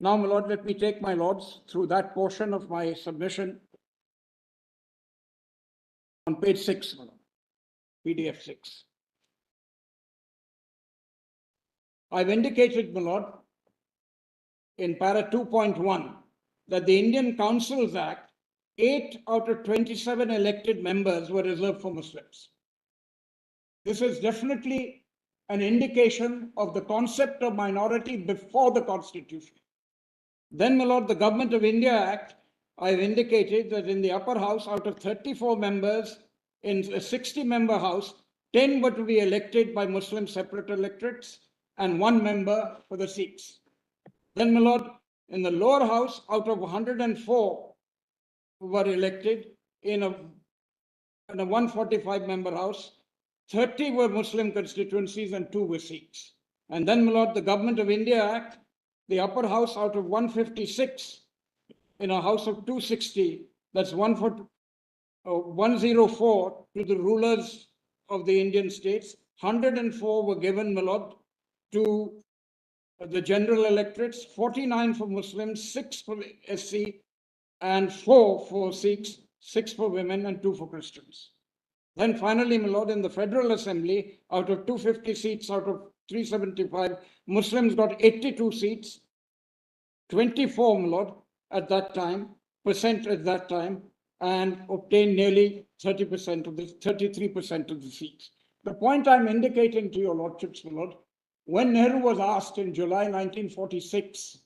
Now, my lord, let me take my lords through that portion of my submission on page 6, my lord, PDF 6. I've indicated, my lord, in para 2.1 that the Indian Councils Act, 8 out of 27 elected members were reserved for Muslims. This is definitely an indication of the concept of minority before the Constitution. Then, my lord, the Government of India Act, I've indicated that in the upper house, out of 34 members in a 60-member house, 10 were to be elected by Muslim separate electorates and 1 member for the Sikhs. Then, my lord, in the lower house, out of 104 were elected in a 145-member house, 30 were Muslim constituencies and 2 were Sikhs. And then, my lord, the Government of India Act, the upper house out of 156 in a house of 260, that's 104 to the rulers of the Indian states, 104 were given, my lord, to the general electorates, 49 for Muslims, 6 for SC, and 4 for Sikhs, 6 for women, and 2 for Christians. Then finally, my lord, in the Federal Assembly, out of 250 seats, out of 375, Muslims got 82 seats, 24, my lord, at that time, and obtained nearly 30% of the 33% of the seats. The point I'm indicating to your lordships, my lord, when Nehru was asked in July 1946,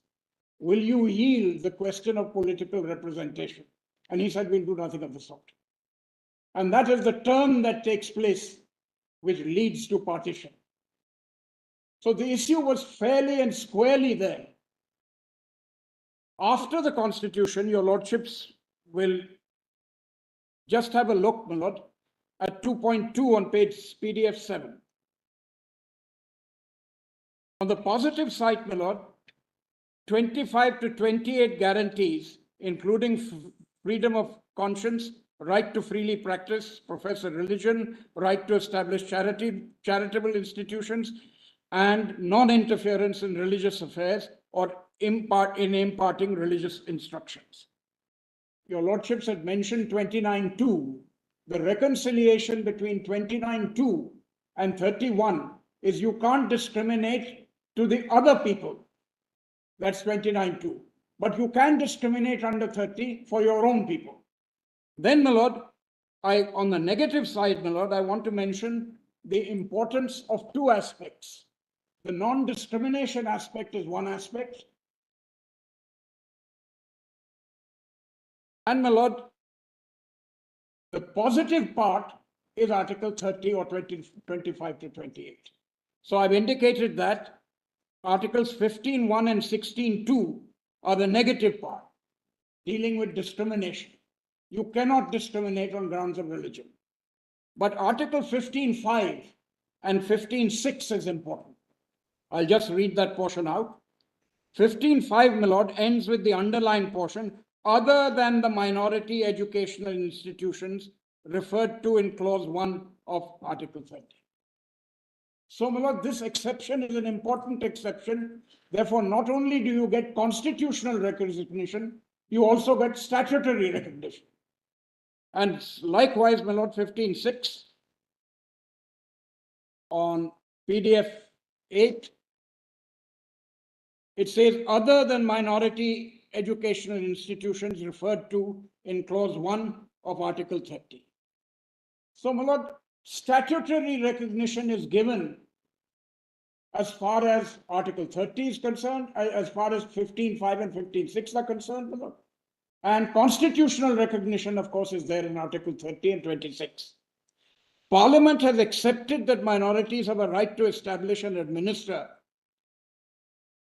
will you yield the question of political representation? And he said, we'll do nothing of the sort. And that is the term that takes place, which leads to partition. So the issue was fairly and squarely there. After the Constitution, your lordships will just have a look, my lord, at 2.2 on page PDF 7. On the positive side, my lord, 25 to 28 guarantees, including freedom of conscience, right to freely practice, profess a religion, right to establish charitable institutions, and non-interference in religious affairs or imparting religious instructions. Your lordships had mentioned 29.2. The reconciliation between 29.2 and 31 is you can't discriminate to the other people. That's 29.2. But you can discriminate under 30 for your own people. Then, my lord, on the negative side, my lord, I want to mention the importance of 2 aspects. The non-discrimination aspect is one aspect. And, my lord, the positive part is Article 30 or 25 to 28. So I've indicated that Articles 15.1 and 16.2 are the negative part, dealing with discrimination. You cannot discriminate on grounds of religion. But Article 15.5 and 15.6 is important. I'll just read that portion out. 15.5, my lord, ends with the underlined portion, other than the minority educational institutions referred to in clause 1 of Article 30. So, my lord, this exception is an important exception. Therefore, not only do you get constitutional recognition, you also get statutory recognition. And likewise, my lord, 15.6 on PDF 8, it says other than minority educational institutions referred to in clause 1 of Article 30. So, my lord, statutory recognition is given as far as Article 30 is concerned, as far as 15.5 and 15.6 are concerned, my lord. And constitutional recognition, of course, is there in Article 30 and 26. Parliament has accepted that minorities have a right to establish and administer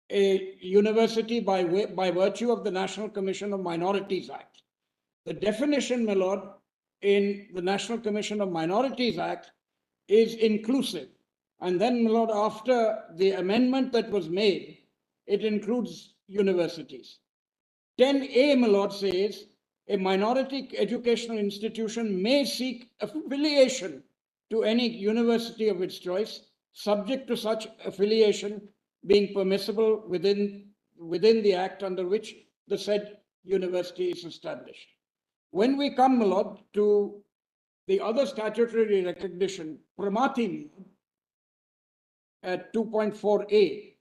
a university by virtue of the National Commission of Minorities Act. The definition, my lord, in the National Commission of Minorities Act is inclusive. And then, my lord, after the amendment that was made, it includes universities. 10A, my lord, says a minority educational institution may seek affiliation to any university of its choice, subject to such affiliation being permissible within within the act under which the said university is established. When we come, my lord, to the other statutory recognition, Pramati, at 2.4a,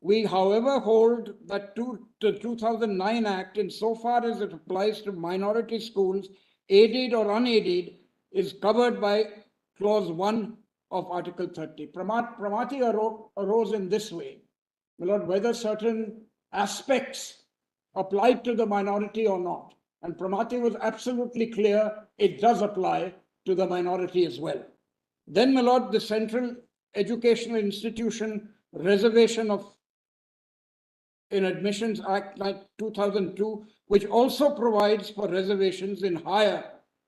we, however, hold that the 2009 Act, insofar as it applies to minority schools, aided or unaided, is covered by Clause 1 of Article 30. Pramati arose in this way, my lord, whether certain aspects applied to the minority or not. And Pramati was absolutely clear it does apply to the minority as well. Then, my lord, the Central Educational Institution Reservation in Admissions Act 2002, which also provides for reservations in higher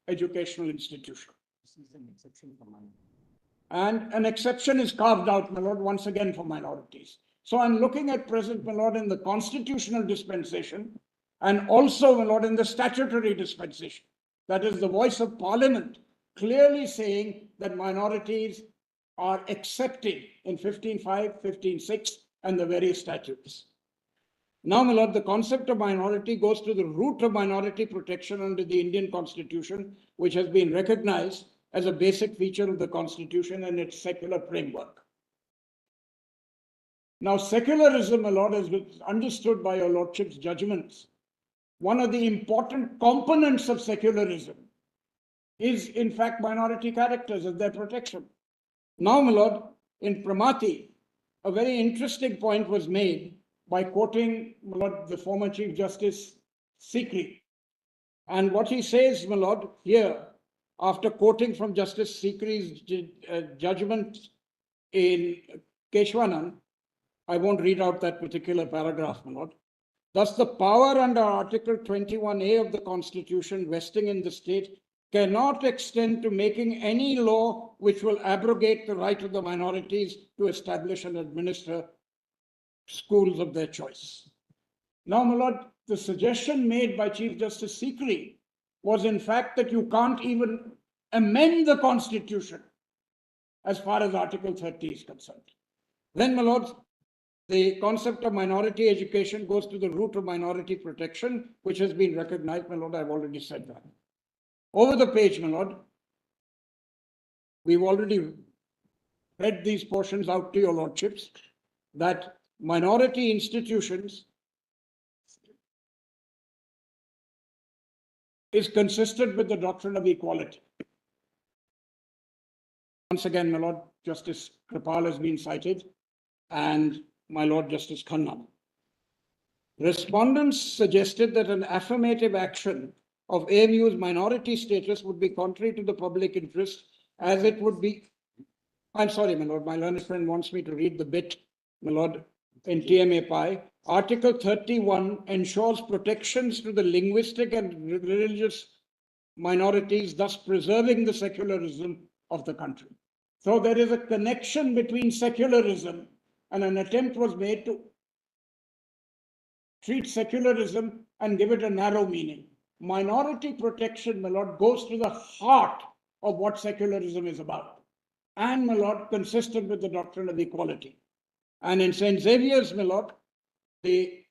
educational institutions. This is an exception for minorities. And an exception is carved out, my lord, once again for minorities. So I'm looking at present, my lord, in the constitutional dispensation and also, my lord, in the statutory dispensation. That is the voice of Parliament clearly saying that minorities are accepted in 15.5, 15.6 and the various statutes. Now, my lord, the concept of minority goes to the root of minority protection under the Indian Constitution, which has been recognized as a basic feature of the Constitution and its secular framework. Now, secularism, my lord, as understood by your lordship's judgments, one of the important components of secularism is, in fact, minority characters and their protection. Now, my lord, in Pramati, a very interesting point was made by quoting, my lord, the former Chief Justice Sikri. And what he says, my lord, here, after quoting from Justice Sikri's judgment in Keshwanan, I won't read out that particular paragraph, my lord. Thus, the power under Article 21A of the Constitution vesting in the state cannot extend to making any law which will abrogate the right of the minorities to establish and administer schools of their choice. Now, my lord, the suggestion made by Chief Justice Sikri was in fact that you can't even amend the Constitution as far as Article 30 is concerned. Then, my lord, the concept of minority education goes to the root of minority protection, which has been recognized, my lord, I've already said that. Over the page, my lord, we've already read these portions out to your lordships, that minority institutions is consistent with the doctrine of equality. Once again, my lord, Justice Kripal has been cited, and my lord, Justice Khanna. Respondents suggested that an affirmative action of AMU's minority status would be contrary to the public interest, as it would be. I'm sorry, my lord, my learned friend wants me to read the bit, my lord, in TMA Pi. Article 31 ensures protections to the linguistic and religious minorities, thus preserving the secularism of the country. So there is a connection between secularism, and an attempt was made to treat secularism and give it a narrow meaning. Minority protection, my lord, goes to the heart of what secularism is about. And, my lord, consistent with the doctrine of equality. And in St. Xavier's, my lord, the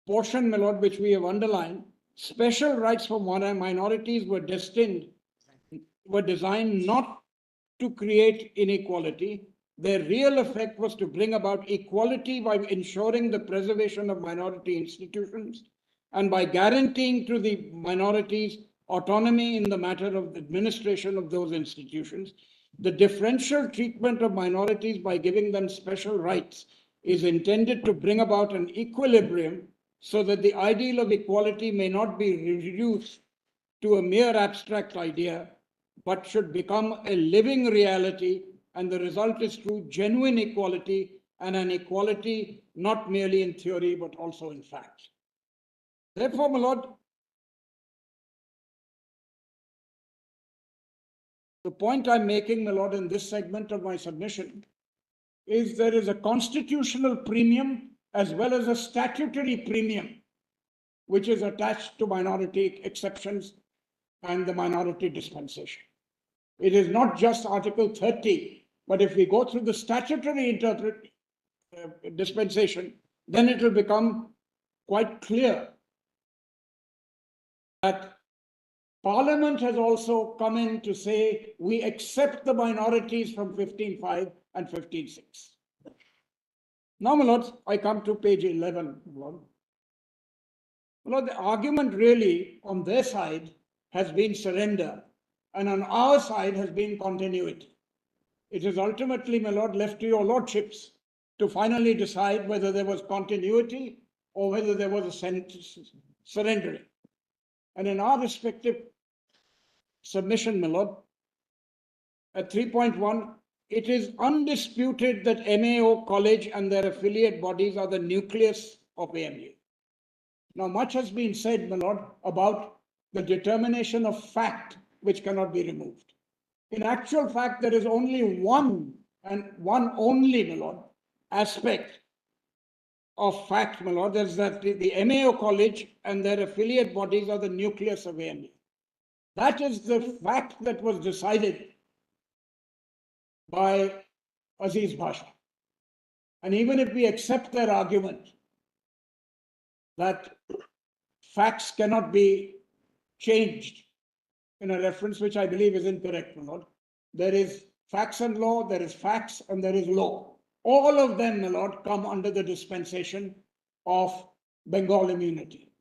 portion, my lord, which we have underlined, special rights for minorities were designed not to create inequality. Their real effect was to bring about equality by ensuring the preservation of minority institutions and by guaranteeing to the minorities autonomy in the matter of the administration of those institutions. The differential treatment of minorities by giving them special rights is intended to bring about an equilibrium so that the ideal of equality may not be reduced to a mere abstract idea, but should become a living reality, and the result is true genuine equality, and an equality not merely in theory, but also in fact. Therefore, my lord, the point I'm making, my lord, in this segment of my submission is there is a constitutional premium as well as a statutory premium, which is attached to minority exceptions and the minority dispensation. It is not just Article 30, but if we go through the statutory dispensation, then it will become quite clear that Parliament has also come in to say we accept the minorities from 15.5 and 15.6. Now, my lords, I come to page 11. My lord, the argument really on their side has been surrender, and on our side has been continuity. It is ultimately, my lord, left to your lordships to finally decide whether there was continuity or whether there was a surrendering. And in our respective submission, my lord, at 3.1, it is undisputed that MAO College and their affiliate bodies are the nucleus of AMU. Now, much has been said, my lord, about the determination of fact which cannot be removed. In actual fact, there is only one and one only, my lord, aspect of fact, my lord, is that the MAO College and their affiliate bodies are the nucleus of AMU. That is the fact that was decided by Aziz Bhasha. And even if we accept their argument that facts cannot be changed in a reference which I believe is incorrect, my lord, there is facts and law, there is facts and there is law. All of them, my lord, come under the dispensation of Bengal immunity.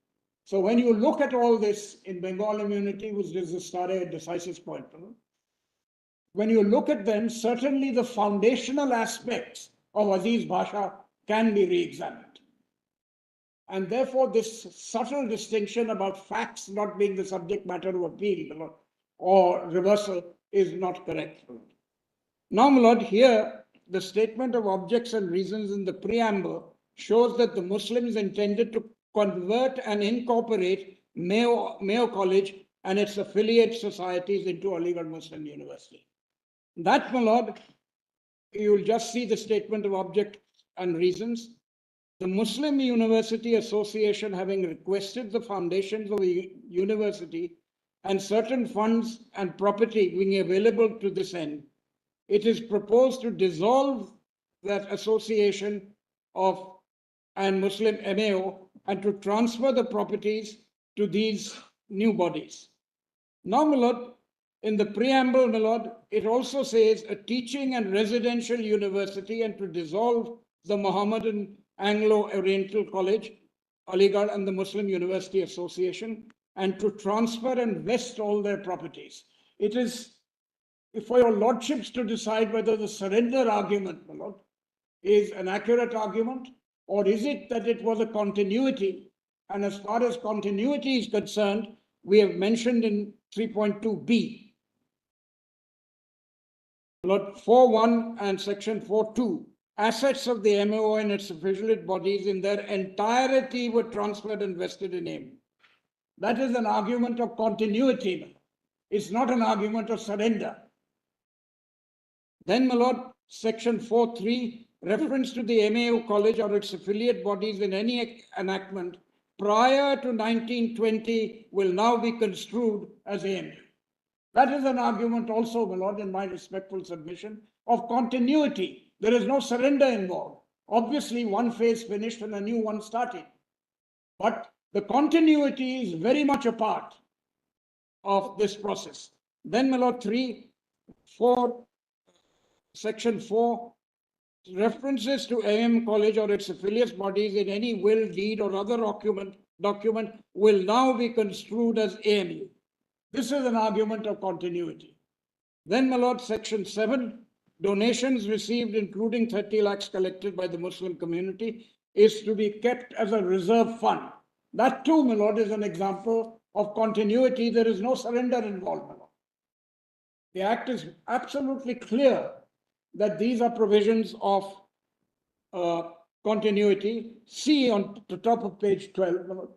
So when you look at all this in Bengal immunity, which is the stare decisis point, my lord, when you look at them, certainly the foundational aspects of Aziz Bhasha can be re-examined. And therefore, this subtle distinction about facts not being the subject matter of appeal or reversal is not correct. Now, my lord, here, the statement of objects and reasons in the preamble shows that the Muslims intended to convert and incorporate Mayo College and its affiliate societies into Aligarh Muslim University. That, my lord, you will just see the statement of object and reasons. The Muslim University Association, having requested the foundations of the university and certain funds and property being available to this end, it is proposed to dissolve that association and Muslim MAO and to transfer the properties to these new bodies. Now, my lord, in the preamble, my lord, it also says a teaching and residential university and to dissolve the Mohammedan Anglo-Oriental College, Aligarh, and the Muslim University Association, and to transfer and vest all their properties. It is for your lordships to decide whether the surrender argument, my lord, is an accurate argument, or is it that it was a continuity? And as far as continuity is concerned, we have mentioned in 3.2b, Lord, 4.1 and section 4.2, assets of the MAO and its affiliate bodies in their entirety were transferred and vested in AIM. That is an argument of continuity. It's not an argument of surrender. Then, my lord, section 4.3, reference to the MAO College or its affiliate bodies in any enactment prior to 1920 will now be construed as AMU. That is an argument also, my lord, in my respectful submission, of continuity. There is no surrender involved. Obviously, one phase finished and a new one started. But the continuity is very much a part of this process. Then, my lord, section 4, references to AM College or its affiliates bodies in any will, deed, or other document will now be construed as AMU. This is an argument of continuity. Then, my lord, section 7, donations received, including 30 lakhs collected by the Muslim community, is to be kept as a reserve fund. That too, my lord, is an example of continuity. There is no surrender involved, my lord. The Act is absolutely clear that these are provisions of continuity. See on the top of page 12, my lord.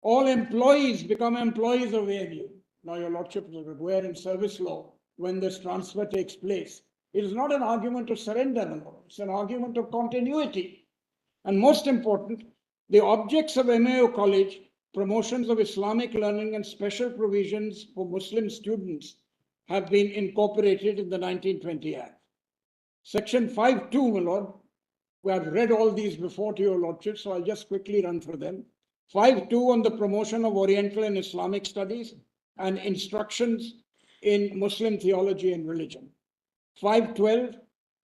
All employees become employees of AMU. Now, your lordship is aware in service law, when this transfer takes place, it is not an argument of surrender, my lord. It's an argument of continuity. And most important, the objects of MAO College, promotions of Islamic learning and special provisions for Muslim students have been incorporated in the 1920 Act. Section 5.2, my lord, We have read all these before to your lordship, so I'll just quickly run through them. 5.2 on the promotion of Oriental and Islamic studies and instructions in Muslim theology and religion. 5.12,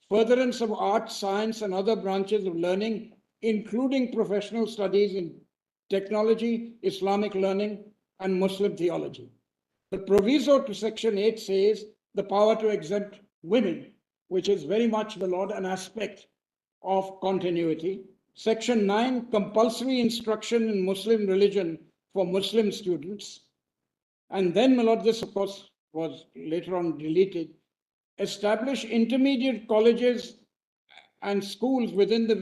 furtherance of art, science, and other branches of learning, including professional studies in technology, Islamic learning, and Muslim theology. The proviso to Section 8 says the power to exempt women, which is very much, my lord, an aspect of continuity. Section 9, compulsory instruction in Muslim religion for Muslim students. And then, my lord, this of course was later on deleted. Establish intermediate colleges and schools within the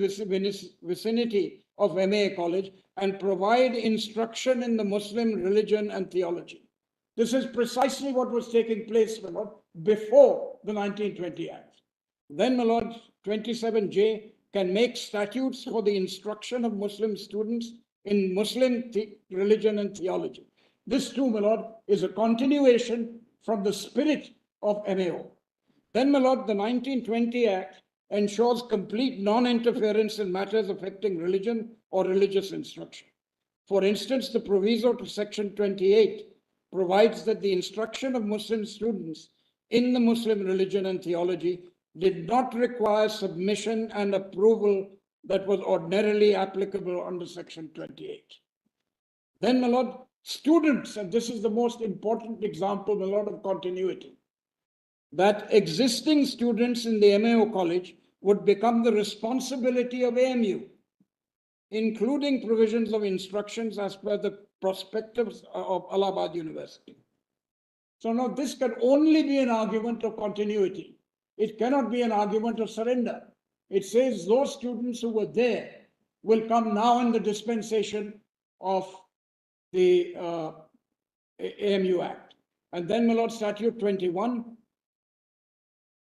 vicinity of MA College and provide instruction in the Muslim religion and theology. This is precisely what was taking place, my lord, before the 1920 Act. Then, my lord, 27J can make statutes for the instruction of Muslim students in Muslim religion and theology. This too, my lord, is a continuation from the spirit of MAO. Then, my lord, the 1920 Act ensures complete non-interference in matters affecting religion or religious instruction. For instance, the proviso to Section 28 provides that the instruction of Muslim students in the Muslim religion and theology did not require submission and approval that was ordinarily applicable under Section 28. Then, my lord, students, and this is the most important example, my lord, of continuity, that existing students in the MAO College would become the responsibility of AMU, including provisions of instructions as per the prospectus of Allahabad University. So now this can only be an argument of continuity. It cannot be an argument of surrender. It says those students who were there will come now in the dispensation of the AMU Act. And then, my lord, Statute 21,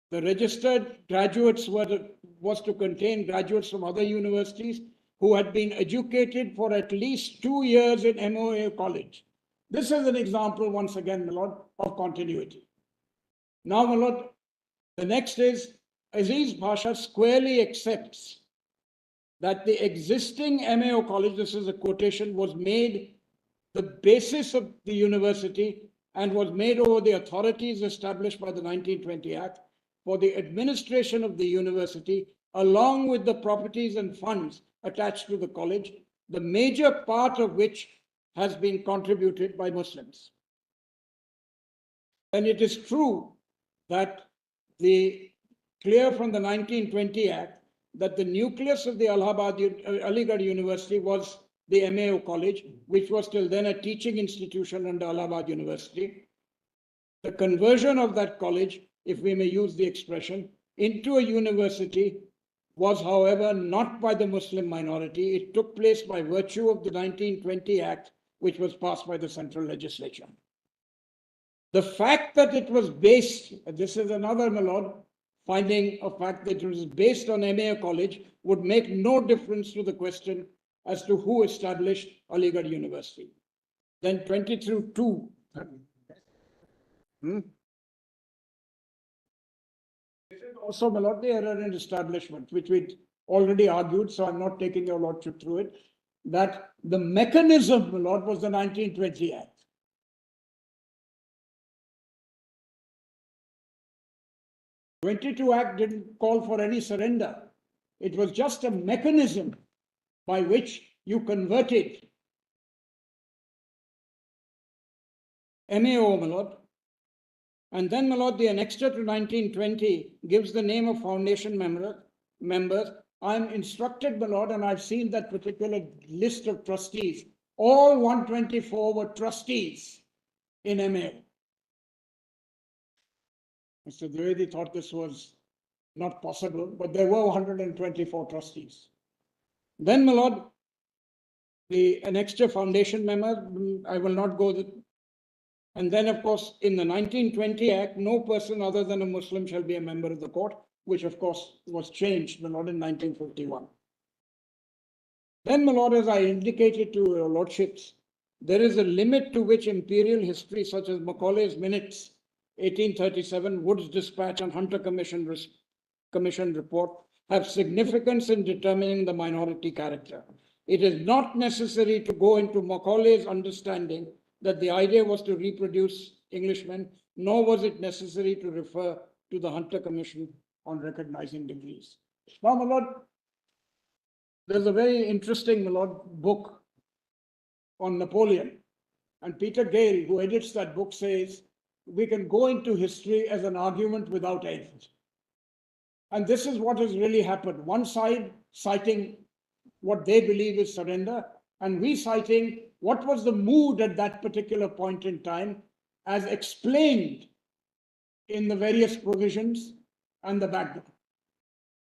the registered graduates was to contain graduates from other universities who had been educated for at least 2 years in MOA College. This is an example, once again, my lord, of continuity. Now, my lord, the next is Aziz Bhasha squarely accepts that the existing MAO College, this is a quotation, was made the basis of the university and was made over the authorities established by the 1920 Act for the administration of the university, along with the properties and funds attached to the college, the major part of which has been contributed by Muslims. And it is true that clear from the 1920 Act that the nucleus of the Aligarh University was the MAO College, which was till then a teaching institution under Allahabad University. The conversion of that college, if we may use the expression, into a university was, however, not by the Muslim minority. It took place by virtue of the 1920 Act, which was passed by the central legislature. The fact that it was based, this is another, my lord, finding of fact that it was based on MAO College would make no difference to the question as to who established Aligarh University. Then 23(2). This is also, my lord, the error in establishment, which we already argued, so I'm not taking your lordship through it, that the mechanism, my lord, was the 1920 Act. 22 Act didn't call for any surrender. It was just a mechanism by which you converted MAO, my lord. And then, my lord, the annexure to 1920 gives the name of foundation members. I'm instructed, my lord, and I've seen that particular list of trustees. All 124 were trustees in MAO. Mr. Dwivedi thought this was not possible, but there were 124 trustees. Then, my lord, the annexure foundation members, I will not go there. And then, of course, in the 1920 Act, no person other than a Muslim shall be a member of the court, which of course was changed, my lord, in 1951. Then, my lord, as I indicated to your lordships, there is a limit to which imperial history, such as Macaulay's Minutes, 1837, Wood's Dispatch, and Hunter Commission report have significance in determining the minority character. It is not necessary to go into Macaulay's understanding that the idea was to reproduce Englishmen, nor was it necessary to refer to the Hunter Commission on recognizing degrees. Now, my lord, there's a very interesting, my lord, book on Napoleon. And Peter Gale, who edits that book, says, we can go into history as an argument without end. And this is what has really happened. One side citing what they believe is surrender, and we citing what was the mood at that particular point in time as explained in the various provisions and the background.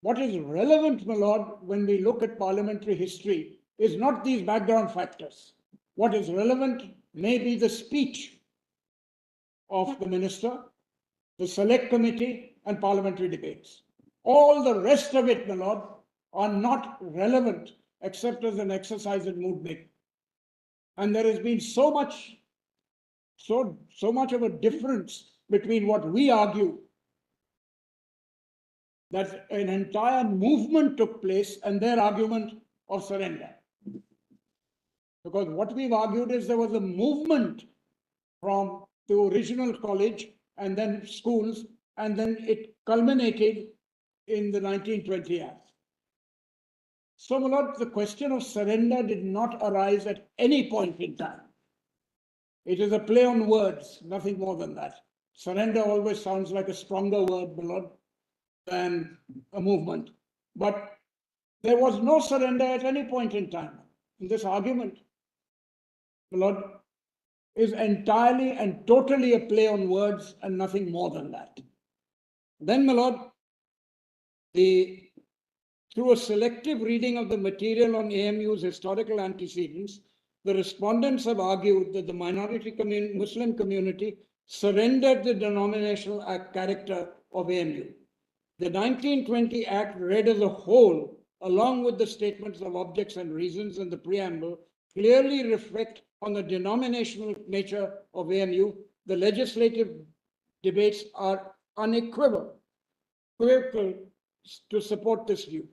What is relevant, my lord, when we look at parliamentary history is not these background factors. What is relevant may be the speech of the minister, the select committee, and parliamentary debates. All the rest of it, my lord, are not relevant except as an exercise in mood making. And there has been so much of a difference between what we argue, that an entire movement took place, and their argument of surrender. Because what we've argued is there was a movement from the original college and then schools, and then it culminated in the 1920 Act. So, my lord, the question of surrender did not arise at any point in time. It is a play on words, nothing more than that. Surrender always sounds like a stronger word, my lord, than a movement. But there was no surrender at any point in time. And this argument, my lord, is entirely and totally a play on words and nothing more than that. Then, my lord, through a selective reading of the material on AMU's historical antecedents, the respondents have argued that the minority Muslim community surrendered the denominational character of AMU. The 1920 Act read as a whole, along with the statements of objects and reasons in the preamble, clearly reflect on the denominational nature of AMU. The legislative debates are unequivocal to support this view.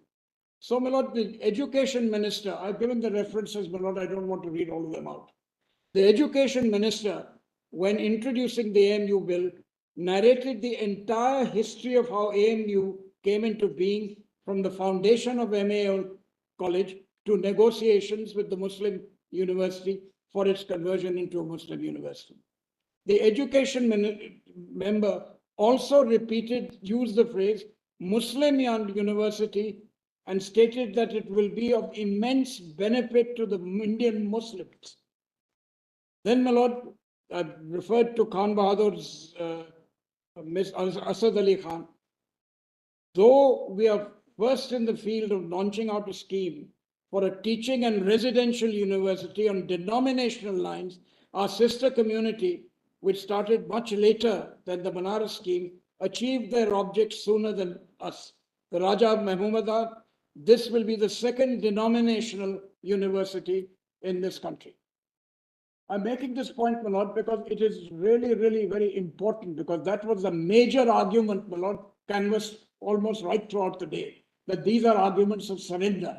So, my lord, the education minister, I've given the references, my lord, I don't want to read all of them out. The education minister, when introducing the AMU bill, narrated the entire history of how AMU came into being from the foundation of MAO College to negotiations with the Muslim University for its conversion into a Muslim university. The education member also used the phrase Muslim University and stated that it will be of immense benefit to the Indian Muslims. Then, my lord, I referred to Khan Bahadur's Miss Asad Ali Khan. Though we are first in the field of launching out a scheme for a teaching and residential university on denominational lines, our sister community, which started much later than the Banaras scheme, achieved their objects sooner than us. The Raja of Mahmudabad, this will be the second denominational university in this country. I'm making this point, my lord, because it is really, really very important, because that was a major argument, my lord, canvassed almost right throughout the day, that these are arguments of surrender.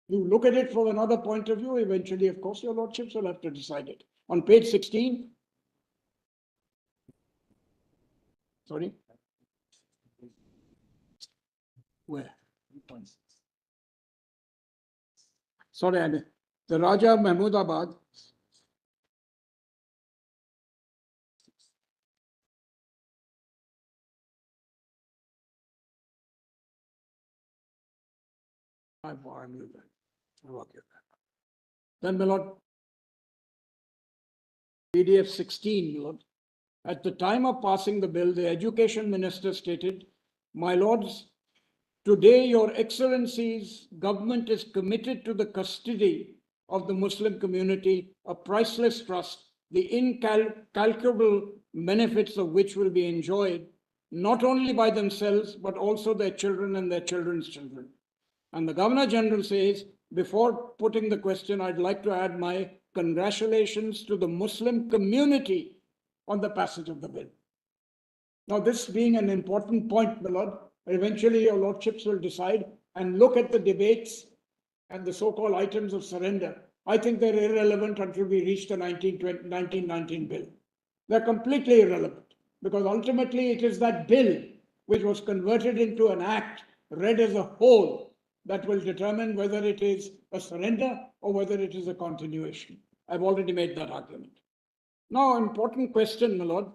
You look at it from another point of view, eventually, of course, your lordships will have to decide it. On page 16, sorry, where? Sorry, the Raja of Mahmudabad Then, my lord, PDF 16, my lord. At the time of passing the bill, the education minister stated, my lords, today your excellencies, government is committed to the custody of the Muslim community, a priceless trust, the incalculable benefits of which will be enjoyed, not only by themselves, but also their children and their children's children. And the Governor General says, before putting the question, I'd like to add my congratulations to the Muslim community on the passage of the bill. Now, this being an important point, my lord, eventually your lordships will decide and look at the debates and the so-called items of surrender. I think they're irrelevant until we reach the 1919 bill. They're completely irrelevant because ultimately it is that bill which was converted into an act read as a whole that will determine whether it is a surrender or whether it is a continuation. I've already made that argument. Now, important question, my lord,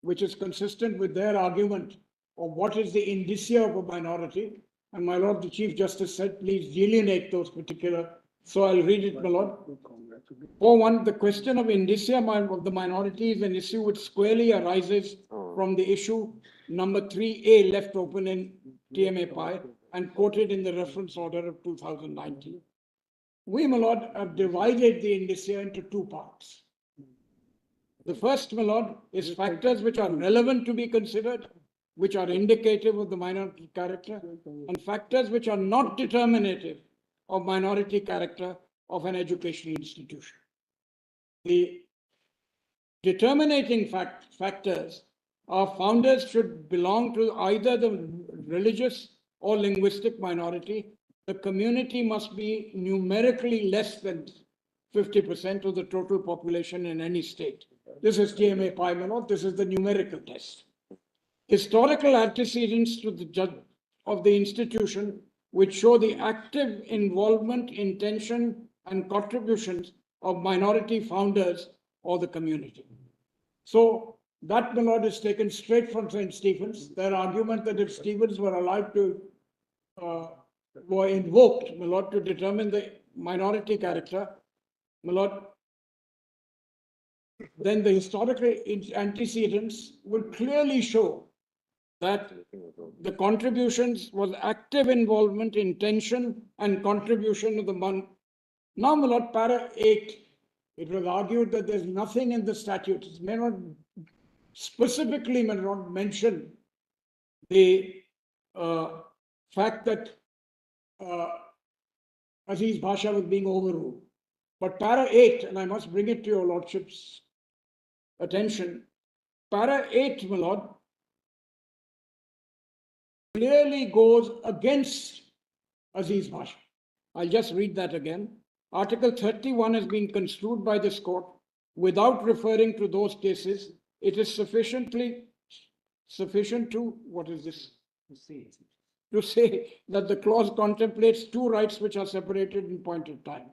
which is consistent with their argument of what is the indicia of a minority. And my lord, the Chief Justice said, please delineate those particular. So I'll read it, my lord. For one, the question of indicia of the minority is an issue which squarely arises from the issue number 3A left open in TMA Pi and quoted in the reference order of 2019. We, my lord, have divided the indicia into two parts. The first, my lord, is factors which are relevant to be considered, which are indicative of the minority character, and factors which are not determinative of minority character of an educational institution. The determinating factors are founders should belong to either the religious or linguistic minority. The community must be numerically less than 50% of the total population in any state. This is TMA Pi, my lord. This is the numerical test. Historical antecedents to the judge of the institution which show the active involvement, intention, and contributions of minority founders or the community. So that, my lord, is taken straight from St. Stephen's. Their argument that if Stephens were allowed to, were invoked, my lord, to determine the minority character, my lord, then the historical antecedents will clearly show that the contributions was active involvement, intention, and contribution of the month. Now, my lord, para 8, it was argued that there's nothing in the statute. It may not specifically may not mention the fact that Aziz Bhasha was being overruled. But para 8, and I must bring it to your lordship's attention, para 8, my lord, clearly goes against Aziz Bhasha. I'll just read that again. Article 31 has been construed by this court without referring to those cases. It is sufficient to, what is this? To say that the clause contemplates two rights which are separated in point of time.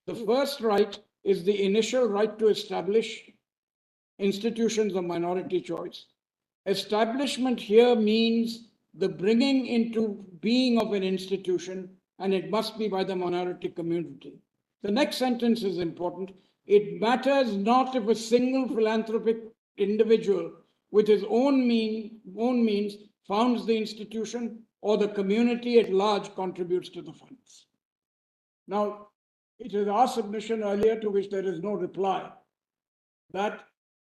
The first right is the initial right to establish institutions of minority choice. Establishment here means the bringing into being of an institution, and it must be by the minority community. The next sentence is important. It matters not if a single philanthropic individual with his own means founds the institution or the community at large contributes to the funds. Now, it is our submission earlier, to which there is no reply, that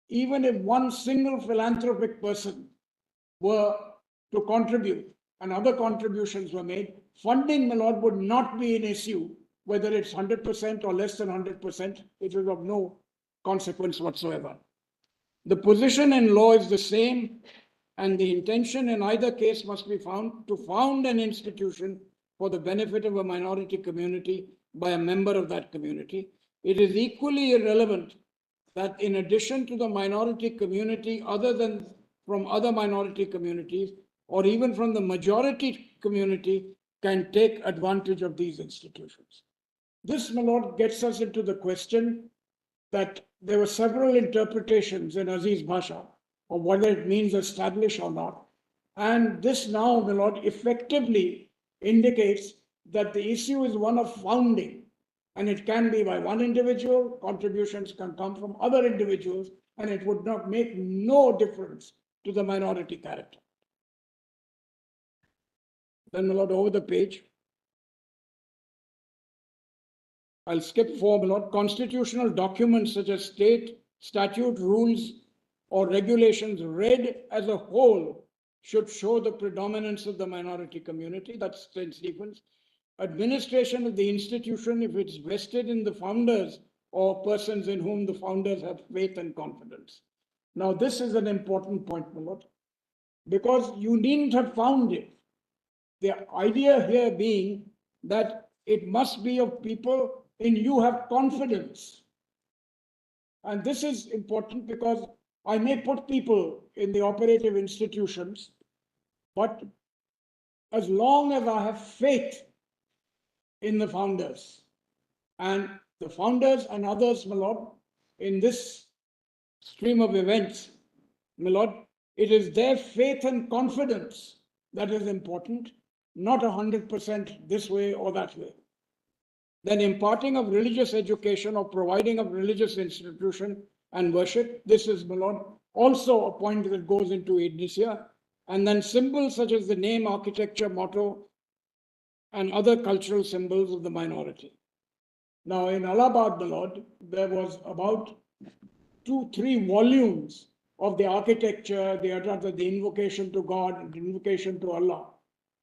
even if one single philanthropic person were to contribute and other contributions were made, funding, my lord, would not be an issue, whether it's 100% or less than 100%. It is of no consequence whatsoever. The position in law is the same, and the intention in either case must be found to found an institution for the benefit of a minority community by a member of that community. It is equally irrelevant that in addition to the minority community, other than from other minority communities, or even from the majority community, can take advantage of these institutions. This, my lord, gets us into the question that there were several interpretations in Aziz Bhasha of whether it means establish or not. And this now, my lord, effectively indicates that the issue is one of founding, and it can be by one individual, contributions can come from other individuals, and it would not make no difference to the minority character. Then, my lord, over the page. I'll skip 4, my lord. Constitutional documents such as state, statute, rules, or regulations read as a whole should show the predominance of the minority community. That's St. Stephen's. Administration of the institution, if it's vested in the founders or persons in whom the founders have faith and confidence. Now, this is an important point, my lord, because you needn't have found it. The idea here being that it must be of people in you have confidence. And this is important because I may put people in the operative institutions, but as long as I have faith in the founders, and the founders and others, my lord, in this stream of events, my lord, it is their faith and confidence that is important, not 100% this way or that way. Then imparting of religious education or providing of religious institution and worship, this is, my lord, also a point that goes into indicia. And then symbols such as the name, architecture, motto, and other cultural symbols of the minority. Now in Allahabad, my lord, there was about 2-3 volumes of the architecture, the invocation to God, the invocation to Allah.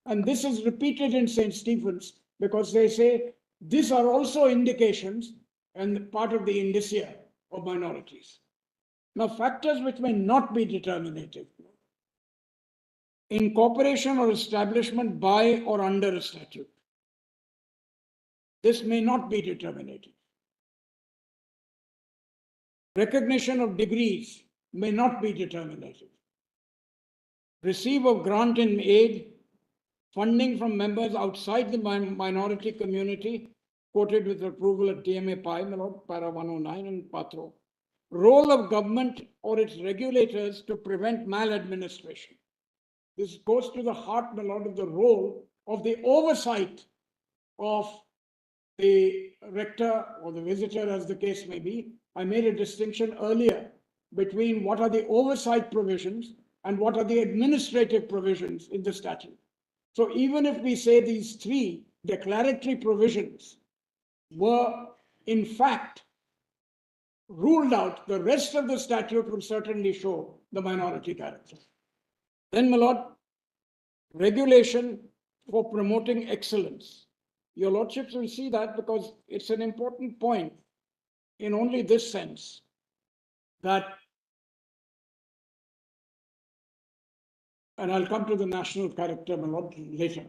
And this is repeated in St. Stephen's because they say these are also indications and part of the indicia of minorities. Now, factors which may not be determinative. Incorporation or establishment by or under a statute. This may not be determinative. Recognition of degrees may not be determinative. Receive of grant and aid, funding from members outside the minority community, quoted with approval at TMA Pi, para 109 and Patro. Role of government or its regulators to prevent maladministration. This goes to the heart, my lord, of the role of the oversight of the rector or the visitor, as the case may be. I made a distinction earlier between what are the oversight provisions and what are the administrative provisions in the statute. So even if we say these 3 declaratory provisions were in fact ruled out, the rest of the statute will certainly show the minority character. Then, my lord, regulation for promoting excellence. Your lordships will see that because it's an important point in only this sense that, and I'll come to the national character, my lord, later.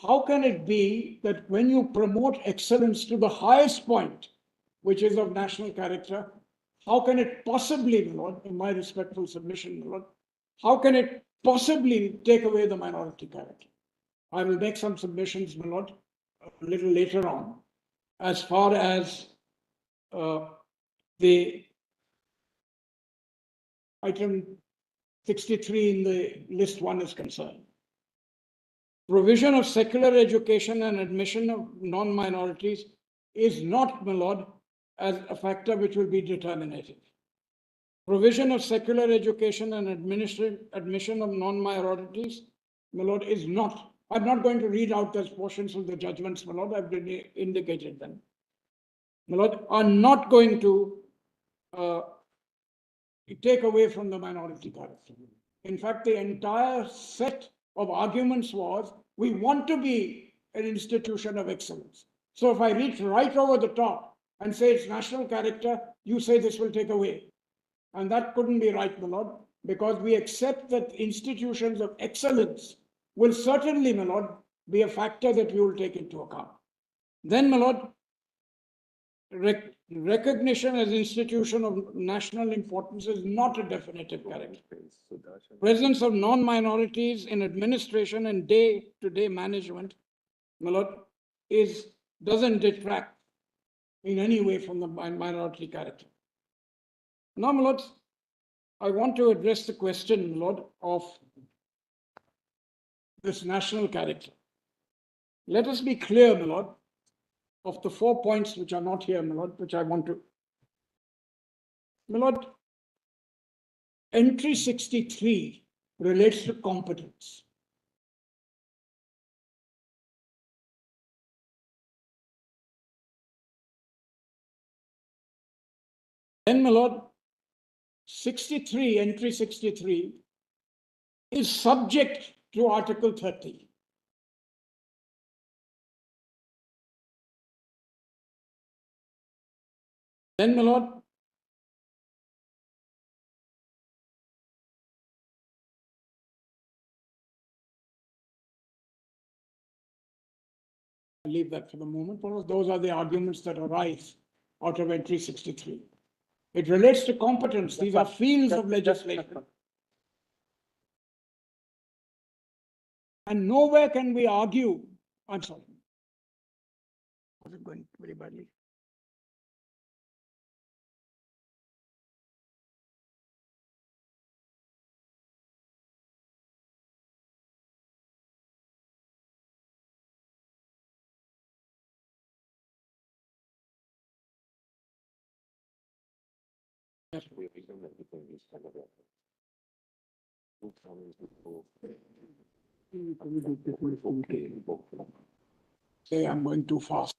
How can it be that when you promote excellence to the highest point, which is of national character, how can it possibly, my lord, in my respectful submission, my lord, how can it possibly take away the minority character? I will make some submissions, my lord, a little later on, as far as the item 63 in the list 1 is concerned. Provision of secular education and admission of non-minorities is not, my lord, as a factor which will be determinative. Provision of secular education and admission of non-minorities, my lord, is not. I'm not going to read out those portions of the judgments, my lord, I've indicated them. My lord, are not going to take away from the minority character. In fact, the entire set of arguments was, we want to be an institution of excellence. So if I reach right over the top and say it's national character, you say this will take away. And that couldn't be right, my lord, because we accept that institutions of excellence will certainly, my lord, be a factor that we will take into account. Then, my lord, recognition as institution of national importance is not a definitive character. Presence of non-minorities in administration and day-to-day management, my lord, doesn't detract in any way from the minority character. Now, my lord, I want to address the question, my lord, of this national character. Let us be clear, my lord, of the 4 points which are not here, my lord, which I want to. My lord, entry 63 relates to competence. Then, my lord, 63, entry 63, is subject to Article 30. Then, my lord, leave that for the moment, because those are the arguments that arise out of entry 63. It relates to competence. These are fields of legislation. And nowhere can we argue, I'm sorry. Was it going very badly? Say I'm going too fast.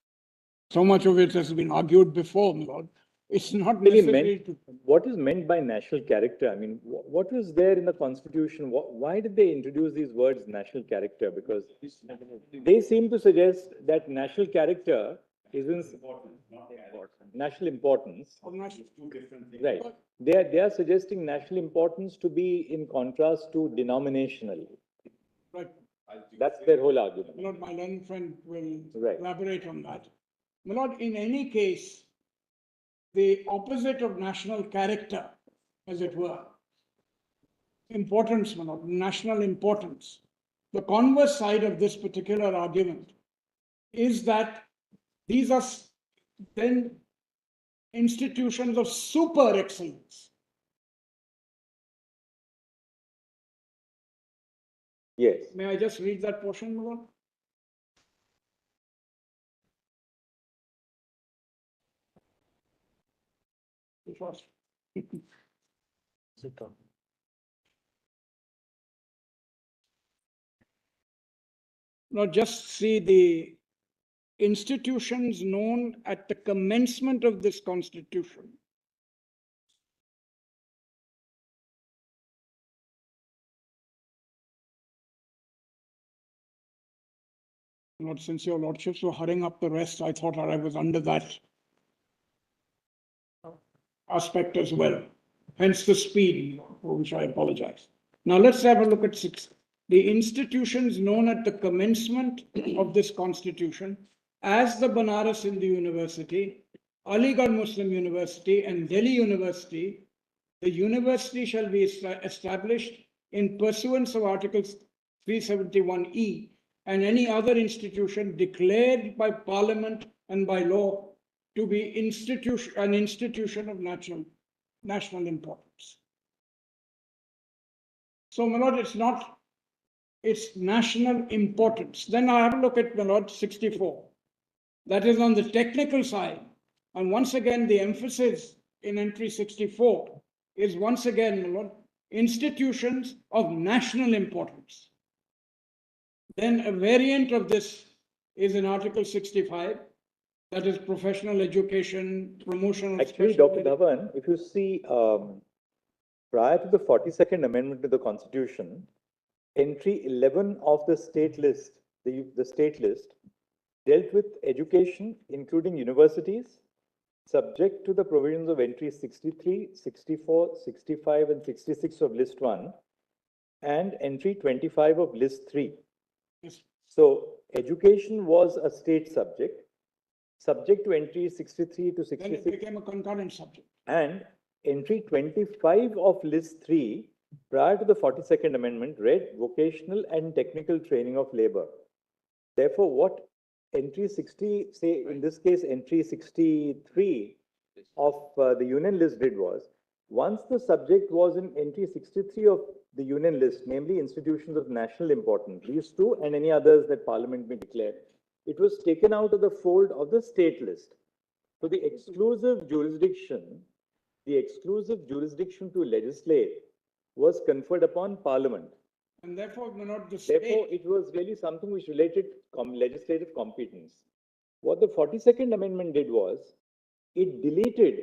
So much of it has been argued before, my lord. It's not Really necessary to. What is meant by national character? I mean, what was there in the constitution? Why did they introduce these words, national character? Because they seem to suggest that national character is in national importance. Right. They are suggesting national importance to be in contrast to denominational. Right. That's their whole argument. My lord, my learned friend will Right. elaborate on that. My lord, in any case, the opposite of national character, as it were, importance, my lord, national importance. The converse side of this particular argument is that these are then institutions of super excellence. Yes. May I just read that portion, my lord? First. Now just see the institutions known at the commencement of this constitution. Lord, since your lordships were hurrying up the rest, I thought I was under that aspect as well. Hence the speed, for which I apologize. Now let's have a look at 6. The institutions known at the commencement of this constitution as the Banaras Hindu University, Aligarh Muslim University and Delhi University. The university shall be established in pursuance of Article 371E and any other institution declared by Parliament and by law to be an institution of national importance. So, my lord, it's national importance. Then I have a look at, my lord, 64. That is on the technical side. And once again, the emphasis in entry 64 is once again, my lord, institutions of national importance. Then a variant of this is in Article 65, that is professional education, promotion of Actually, Dr. Dhawan, if you see, prior to the 42nd Amendment to the Constitution, entry 11 of the state list, the state list, dealt with education, including universities, subject to the provisions of entry 63, 64, 65, and 66 of list 1, and entry 25 of list 3. Yes. So, education was a state subject, subject to entry 63 to 66. Then it became a concurrent subject. And entry 25 of list 3, prior to the 42nd Amendment, read vocational and technical training of labor. Therefore, what entry 60, say in this case, entry 63 of the union list did was, once the subject was in entry 63 of the union list, namely institutions of national importance, these two and any others that Parliament may declare, it was taken out of the fold of the state list. So the exclusive jurisdiction to legislate was conferred upon Parliament. And therefore, not the Therefore, state. it was really something which related legislative competence. What the 42nd Amendment did was, it deleted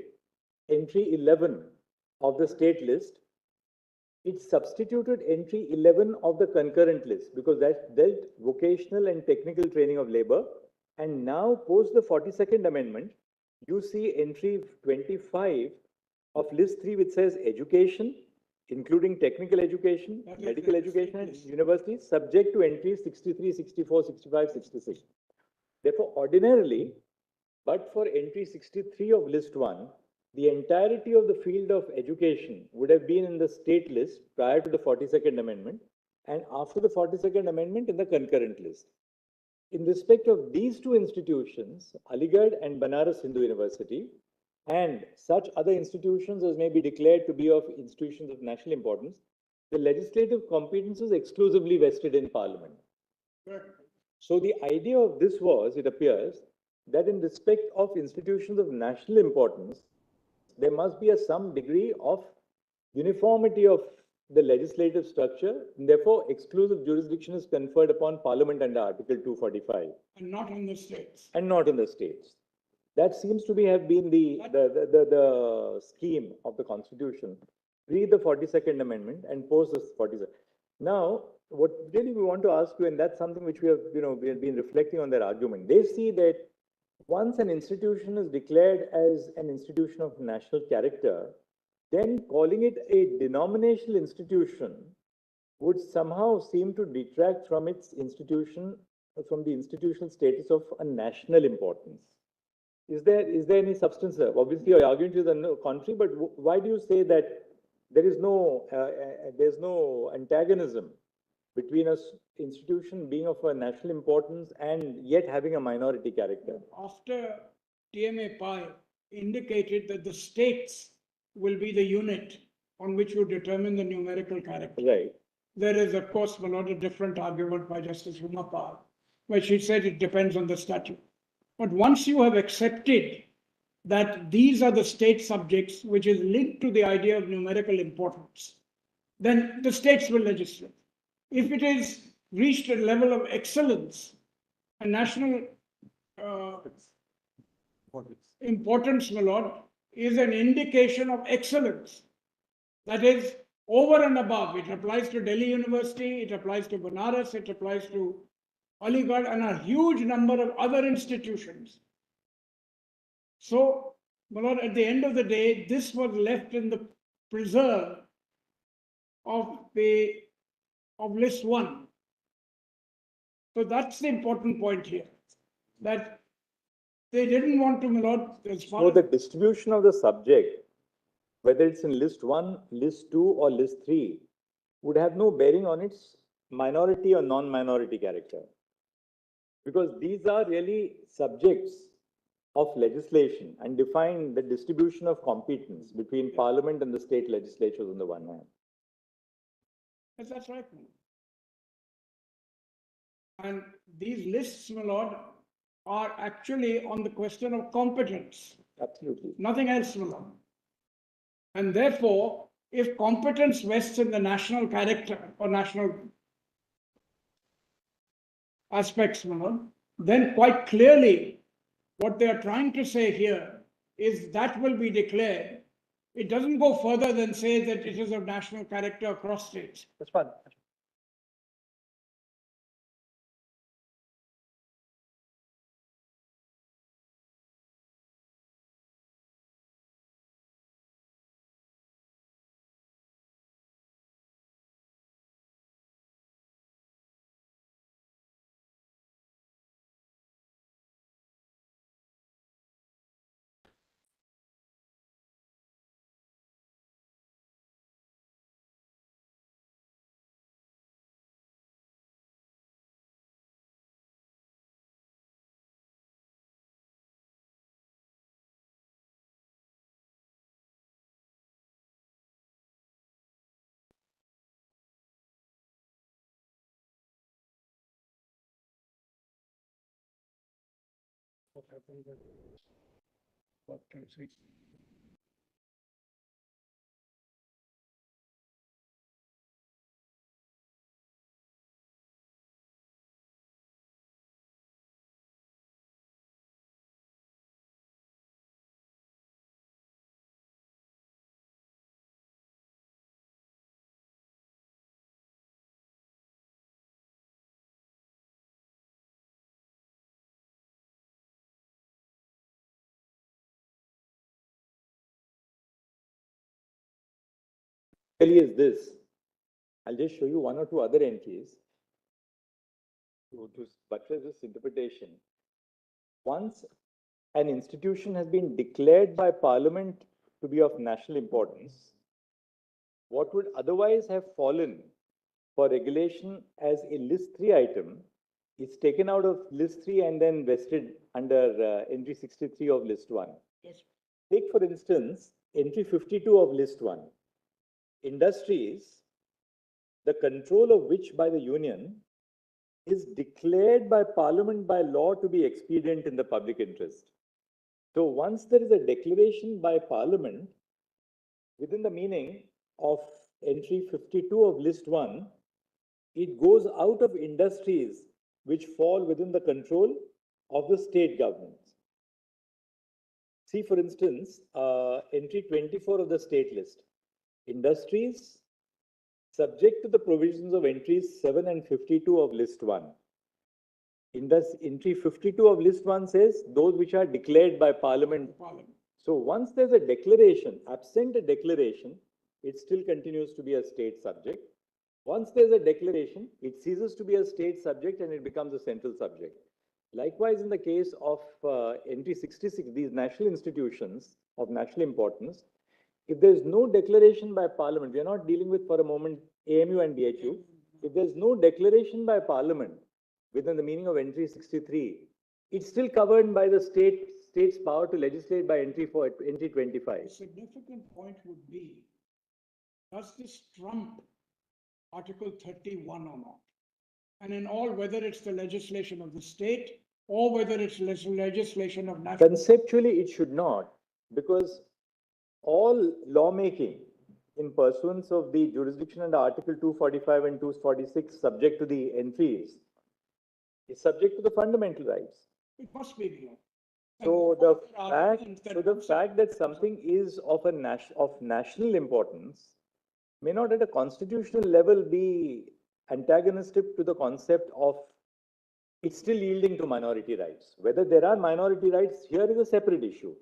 entry 11 of the state list. It substituted entry 11 of the concurrent list because that dealt vocational and technical training of labor. And now, post the 42nd Amendment, you see entry 25 of list 3, which says education, including technical education, medical education, and universities, subject to entries 63, 64, 65, 66. Therefore, ordinarily, but for entry 63 of list 1, the entirety of the field of education would have been in the state list prior to the 42nd Amendment, and after the 42nd Amendment in the concurrent list. In respect of these two institutions, Aligarh and Banaras Hindu University, and such other institutions as may be declared to be of institutions of national importance, the legislative competence is exclusively vested in Parliament. So the idea of this was, it appears, that in respect of institutions of national importance, there must be some degree of uniformity of the legislative structure, and therefore exclusive jurisdiction is conferred upon Parliament under Article 245. And not on the states. And not on the states. That seems to have been the scheme of the Constitution, pre the 42nd Amendment and post the 42nd. Now, what really we want to ask you, and that's something which we have been reflecting on their argument. They see that once an institution is declared as an institution of national character, then calling it a denominational institution would somehow seem to detract from its institution, from the institutional status of a national importance. Is there any substance there? Obviously, you're arguing to the contrary, but why do you say that there's no antagonism between an institution being of a national importance and yet having a minority character? After TMA Pi indicated that the states will be the unit on which you determine the numerical character. Right. There is, of course, a lot of different argument by Justice Ramesh, where she said it depends on the statute. But once you have accepted that these are the state subjects, which is linked to the idea of numerical importance, then the states will legislate. If it is reached a level of excellence, a national importance, my lord, is an indication of excellence. That is over and above. It applies to Delhi University, it applies to Banaras, it applies to Aligarh and a huge number of other institutions. So, my lord, at the end of the day, this was left in the preserve of list 1. So that's the important point here, that they didn't want to, my lord, so the distribution of the subject, whether it's in list 1, list 2, or list 3, would have no bearing on its minority or non-minority character. Because these are really subjects of legislation and define the distribution of competence between Parliament and the state legislatures on the one hand. Yes, that's right. And these lists, my lord, are actually on the question of competence. Absolutely. Nothing else, my lord. And therefore, if competence vests in the national character or national aspects, my lord, then quite clearly what they are trying to say here is that will be declared. It doesn't go further than say that it is of national character across states. That's fine. What happened then? What can I say? Is this. I'll just show you one or two other entries to buttress this interpretation. once an institution has been declared by Parliament to be of national importance, what would otherwise have fallen for regulation as a list 3 item is taken out of list 3 and then vested under entry 63 of list 1. Yes. Take, for instance, entry 52 of list 1. Industries, the control of which by the union is declared by Parliament by law to be expedient in the public interest. So once there is a declaration by Parliament within the meaning of entry 52 of list 1, it goes out of industries which fall within the control of the state governments. See, for instance, entry 24 of the state list. Industries subject to the provisions of entries 7 and 52 of list 1. In this entry 52 of list 1 says those which are declared by Parliament. So once there's a declaration, absent a declaration, it still continues to be a state subject. Once there's a declaration, it ceases to be a state subject and it becomes a central subject. Likewise, in the case of entry 66, these national institutions of national importance, if there's no declaration by Parliament, we are not dealing with for a moment AMU and BHU. If there's no declaration by Parliament within the meaning of entry 63, it's still covered by the state's power to legislate by entry 25. A significant point would be, does this trump Article 31 or not? And in all, whether it's the legislation of the state or whether it's legislation of national. Conceptually, it should not, because all lawmaking in pursuance of the jurisdiction under Article 245 and 246 subject to the entries is subject to the fundamental rights. It must be the law. So the fact that something is of national importance may not at a constitutional level be antagonistic to the concept of it's still yielding to minority rights. Whether there are minority rights here is a separate issue.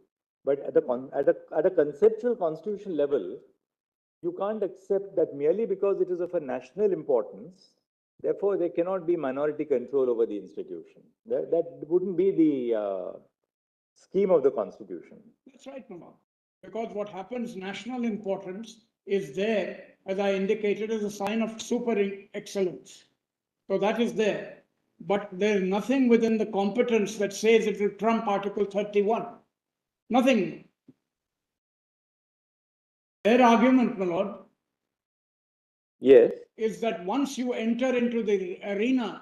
But at a conceptual constitutional level, you can't accept that merely because it is of a national importance, therefore there cannot be minority control over the institution. That wouldn't be the scheme of the Constitution. That's right, Mohan. Because what happens, national importance is there, as I indicated, as a sign of super excellence. So that is there. But there is nothing within the competence that says it will trump Article 31. Nothing. Their argument, my lord, yes, is that once you enter into the arena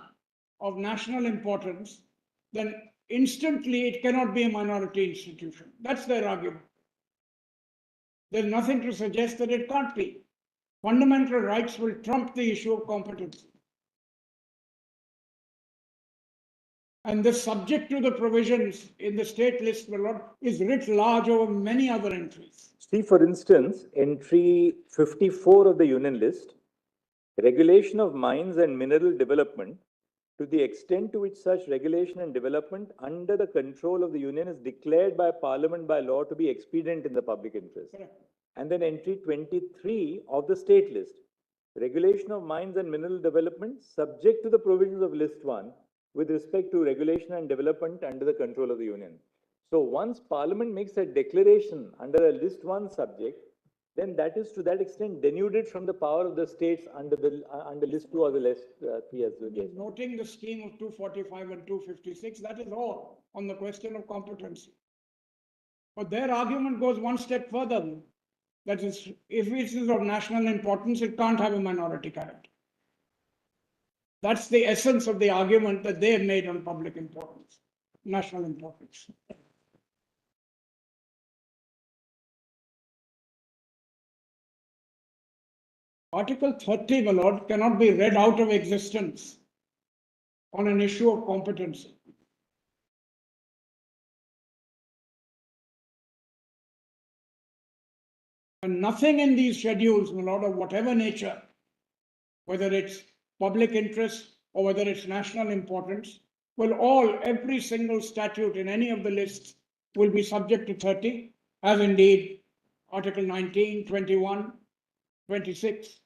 of national importance, then instantly it cannot be a minority institution. That's their argument. There's nothing to suggest that it can't be. Fundamental rights will trump the issue of competence. And this subject to the provisions in the state list, my lord, is writ large over many other entries. See, for instance, entry 54 of the union list, regulation of mines and mineral development, to the extent to which such regulation and development under the control of the union is declared by Parliament by law to be expedient in the public interest. Correct. And then entry 23 of the state list, regulation of mines and mineral development subject to the provisions of list 1 with respect to regulation and development under the control of the union. So once Parliament makes a declaration under a list 1 subject, then that is to that extent denuded from the power of the states under list 2 or the list 3 as well. Noting the scheme of 245 and 256, that is all on the question of competency. But their argument goes one step further. That is, if it is of national importance, it can't have a minority character. That's the essence of the argument that they have made on public importance, national importance. Article 30, my lord, cannot be read out of existence on an issue of competency. And nothing in these schedules, my lord, of whatever nature, whether it's public interest or whether it's national importance, every single statute in any of the lists will be subject to 30, as indeed Article 19, 21, 26.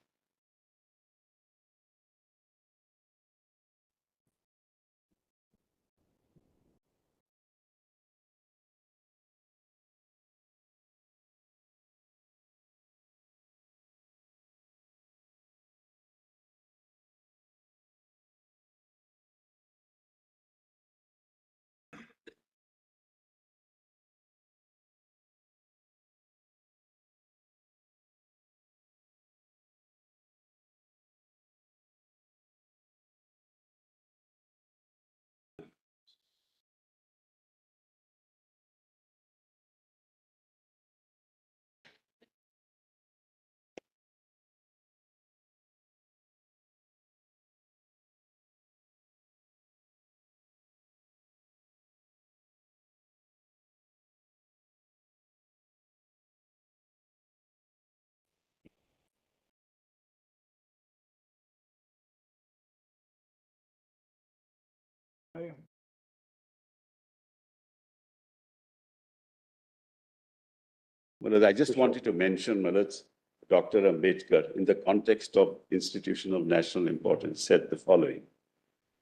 Well, I just wanted to mention, Malat's Dr. Ambedkar, in the context of institution of national importance, said the following.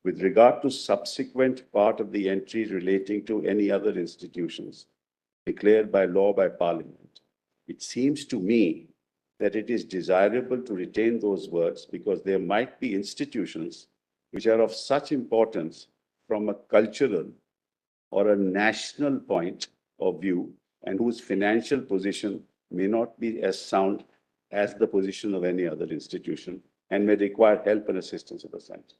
With regard to subsequent part of the entry relating to any other institutions declared by law by Parliament, it seems to me that it is desirable to retain those words because there might be institutions which are of such importance from a cultural or a national point of view and whose financial position may not be as sound as the position of any other institution and may require help and assistance of the science.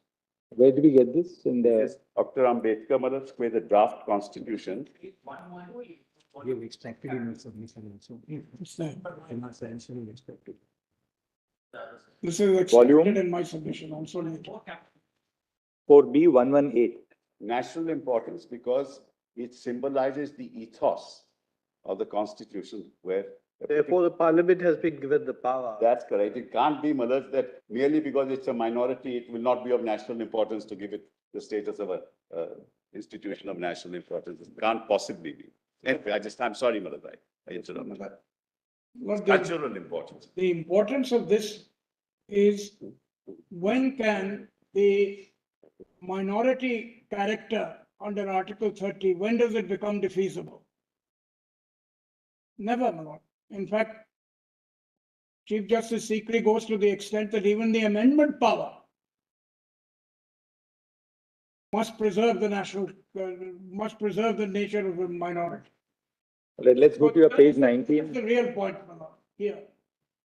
Where did we get this? In the Yes, Dr. Ambedkar, Malat's where the draft constitution. You expected in your submission also. In my submission, you expected. This is Volume? expected in my submission also later. 4B118. National importance because it symbolizes the ethos of the constitution where. Therefore, the parliament has been given the power. That's correct. It can't be, Malas, that merely because it's a minority, it will not be of national importance to give it the status of a institution of national importance. It can't possibly be. Anyway, I'm sorry, Malas, I interrupted. Well, Cultural importance. The importance of this is when can the minority character under Article 30, when does it become defeasible? Never, my lord. In fact, Chief Justice Sikri goes to the extent that even the amendment power must preserve the must preserve the nature of the minority. Let's go to your page 19. That's the real point, my lord, here.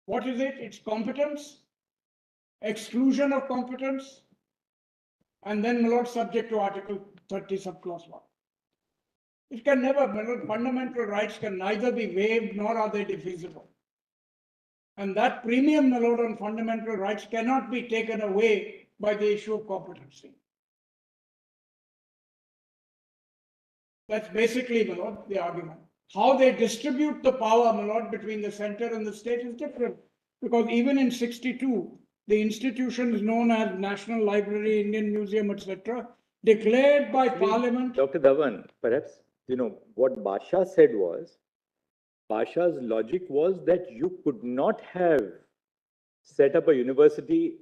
What is it? It's competence, exclusion of competence, and then, my lord, subject to Article 30, subclause 1. It can never, my lord, fundamental rights can neither be waived nor are they defeasible. And that premium, my lord, on fundamental rights cannot be taken away by the issue of competency. That's basically, my lord, the argument. How they distribute the power, my lord, between the center and the state is different. Because even in 62, the institutions known as National Library, Indian Museum, etc., declared by Parliament. Dr. Dhawan, perhaps, what Basha said was, Basha's logic was that you could not have set up a university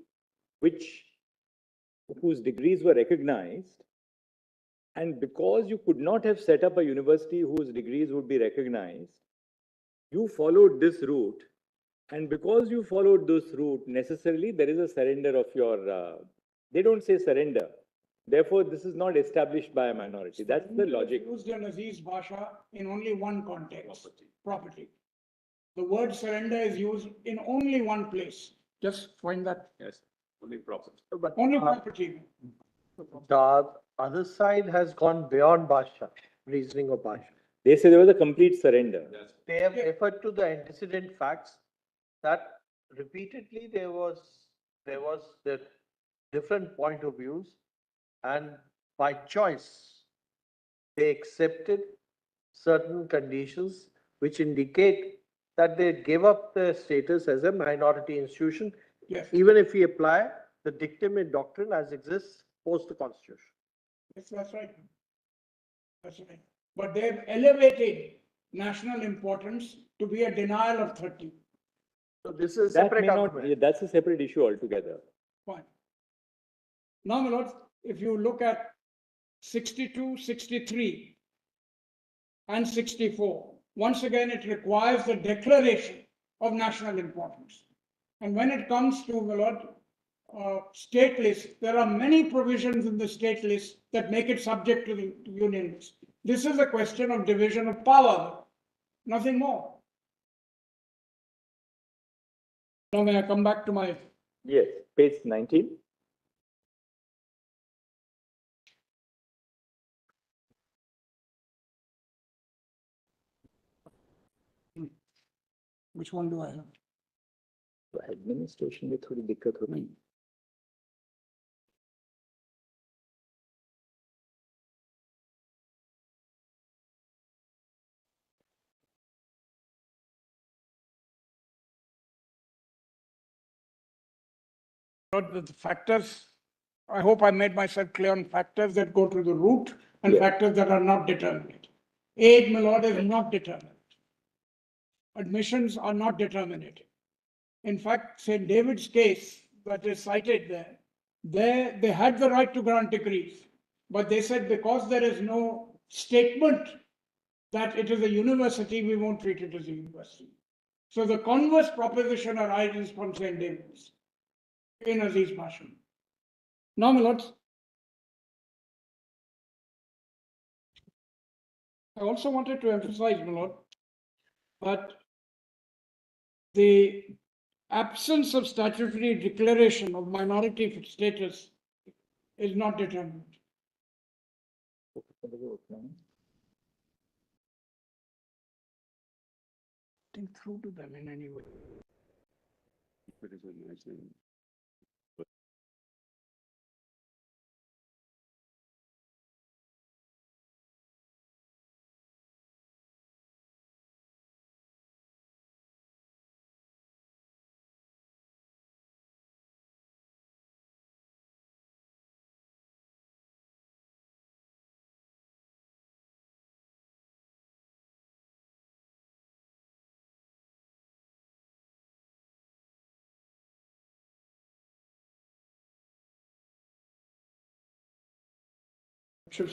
whose degrees were recognized. And because you could not have set up a university whose degrees would be recognized, you followed this route. And because you followed this route, necessarily there is a surrender of your, they don't say surrender. Therefore, this is not established by a minority. That's the logic. Used in Aziz Basha in only one context, property. The word surrender is used in only one place. Just find that. Yes, only property. Only property. The other side has gone beyond Basha, reasoning of Basha. They say there was a complete surrender. Yes. They have referred to the antecedent facts that repeatedly there was the different point of views, and by choice they accepted certain conditions which indicate that they gave up their status as a minority institution, yes, even if we apply the dictum in doctrine as exists post the constitution. Yes, that's right. That's right. But they've elevated national importance to be a denial of 30. So this is a separate argument. That's a separate issue altogether. Fine. Now, my lords, if you look at 62, 63, and 64, once again, it requires the declaration of national importance. And when it comes to, my lord, state list, there are many provisions in the state list that make it subject to the union list. This is a question of division of power, nothing more. Now, may I come back to my... Yes, page 19. Which one do I have? Administration में थोड़ी दिक्कत होती है. The factors I hope I made myself clear on factors that go to the root and factors that are not determinate. Age, my lord, is not determinate. Admissions are not determinative. In fact, St. David's case that is cited there, they had the right to grant degrees, but they said because there is no statement that it is a university, we won't treat it as a university. So the converse proposition arises from St. David's in Aziz Pasha. Now, my lords, I also wanted to emphasize, my lord, that the absence of statutory declaration of minority status is not determined. Think through to them in any way.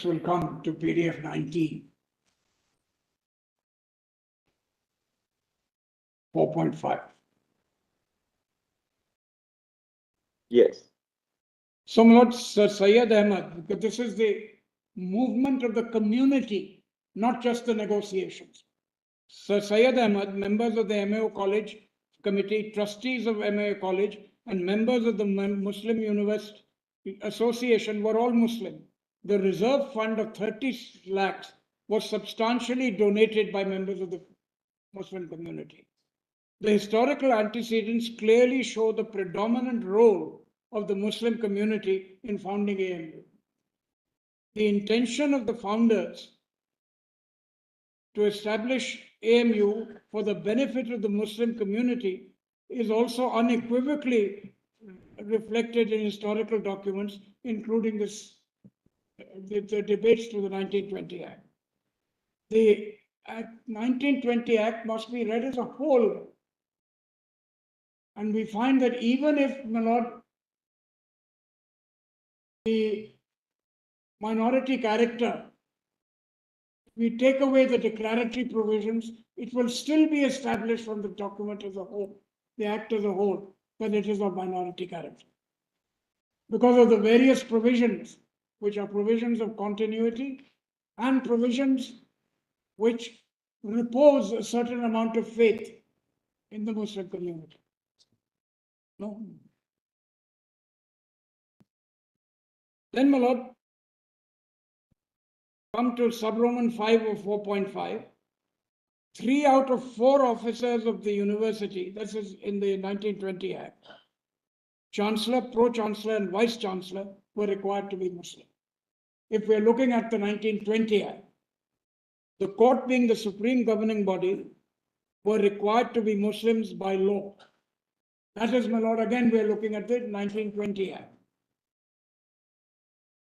Will come to PDF 19. 4.5. Yes. So, my lord, Sir Syed Ahmad, because this is the movement of the community, not just the negotiations. Sir Syed Ahmad, members of the MAO College Committee, trustees of MAO College, and members of the Muslim University Association were all Muslim. The reserve fund of 30 lakhs was substantially donated by members of the Muslim community. The historical antecedents clearly show the predominant role of the Muslim community in founding AMU. The intention of the founders to establish AMU for the benefit of the Muslim community is also unequivocally reflected in historical documents, including the debates to the 1920 Act. The 1920 Act must be read as a whole. And we find that even if, my lord, the minority character, we take away the declaratory provisions, it will still be established from the document as a whole, the Act as a whole, that it is of minority character. Because of the various provisions, which are provisions of continuity and provisions which repose a certain amount of faith in the Muslim community. No. Then, my lord, come to sub-Roman 5 or 4.5. 3 out of 4 officers of the university, this is in the 1920 Act, Chancellor, Pro-Chancellor, and Vice-Chancellor were required to be Muslim. If we're looking at the 1920 Act, the court being the supreme governing body were required to be Muslims by law. That is, my lord, again, we're looking at the 1920 Act.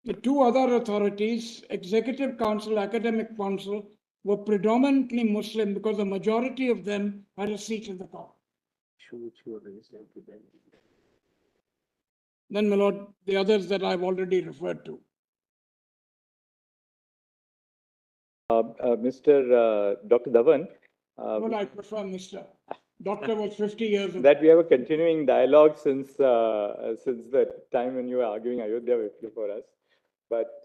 The 2 other authorities, Executive Council, Academic Council, were predominantly Muslim because the majority of them had a seat in the court. Then, my lord, the others that I've already referred to. Mr. Dr. Dhawan. Well, I prefer Mr. Doctor was 50 years ago. That we have a continuing dialogue since the time when you were arguing Ayodhya with you for us. But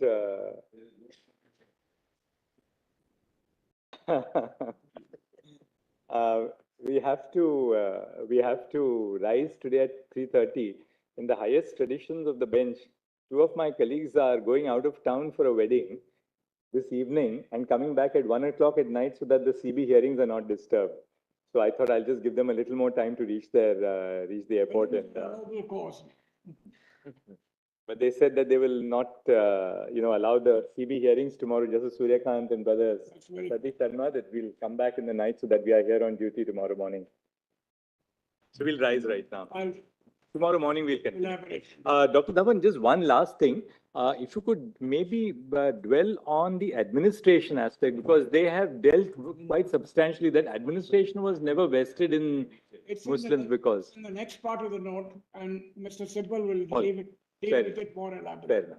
we have to rise today at 3:30. In the highest traditions of the bench, 2 of my colleagues are going out of town for a wedding this evening and coming back at 1 o'clock at night so that the CB hearings are not disturbed. So I thought I'll just give them a little more time to reach the airport. Of course. But they said that they will not, allow the CB hearings tomorrow. Justice Suryakant and brothers Satish Sharma, that we'll come back in the night so that we are here on duty tomorrow morning. So we'll rise right now. Tomorrow morning we'll continue. elaborate. Dr. Dhawan, just one last thing. If you could maybe dwell on the administration aspect, because they have dealt quite substantially that administration was never vested in It's Muslims because. in the next part of the note, and Mr. Sibal will Oh, deal with fair it more elaborately. Fair enough.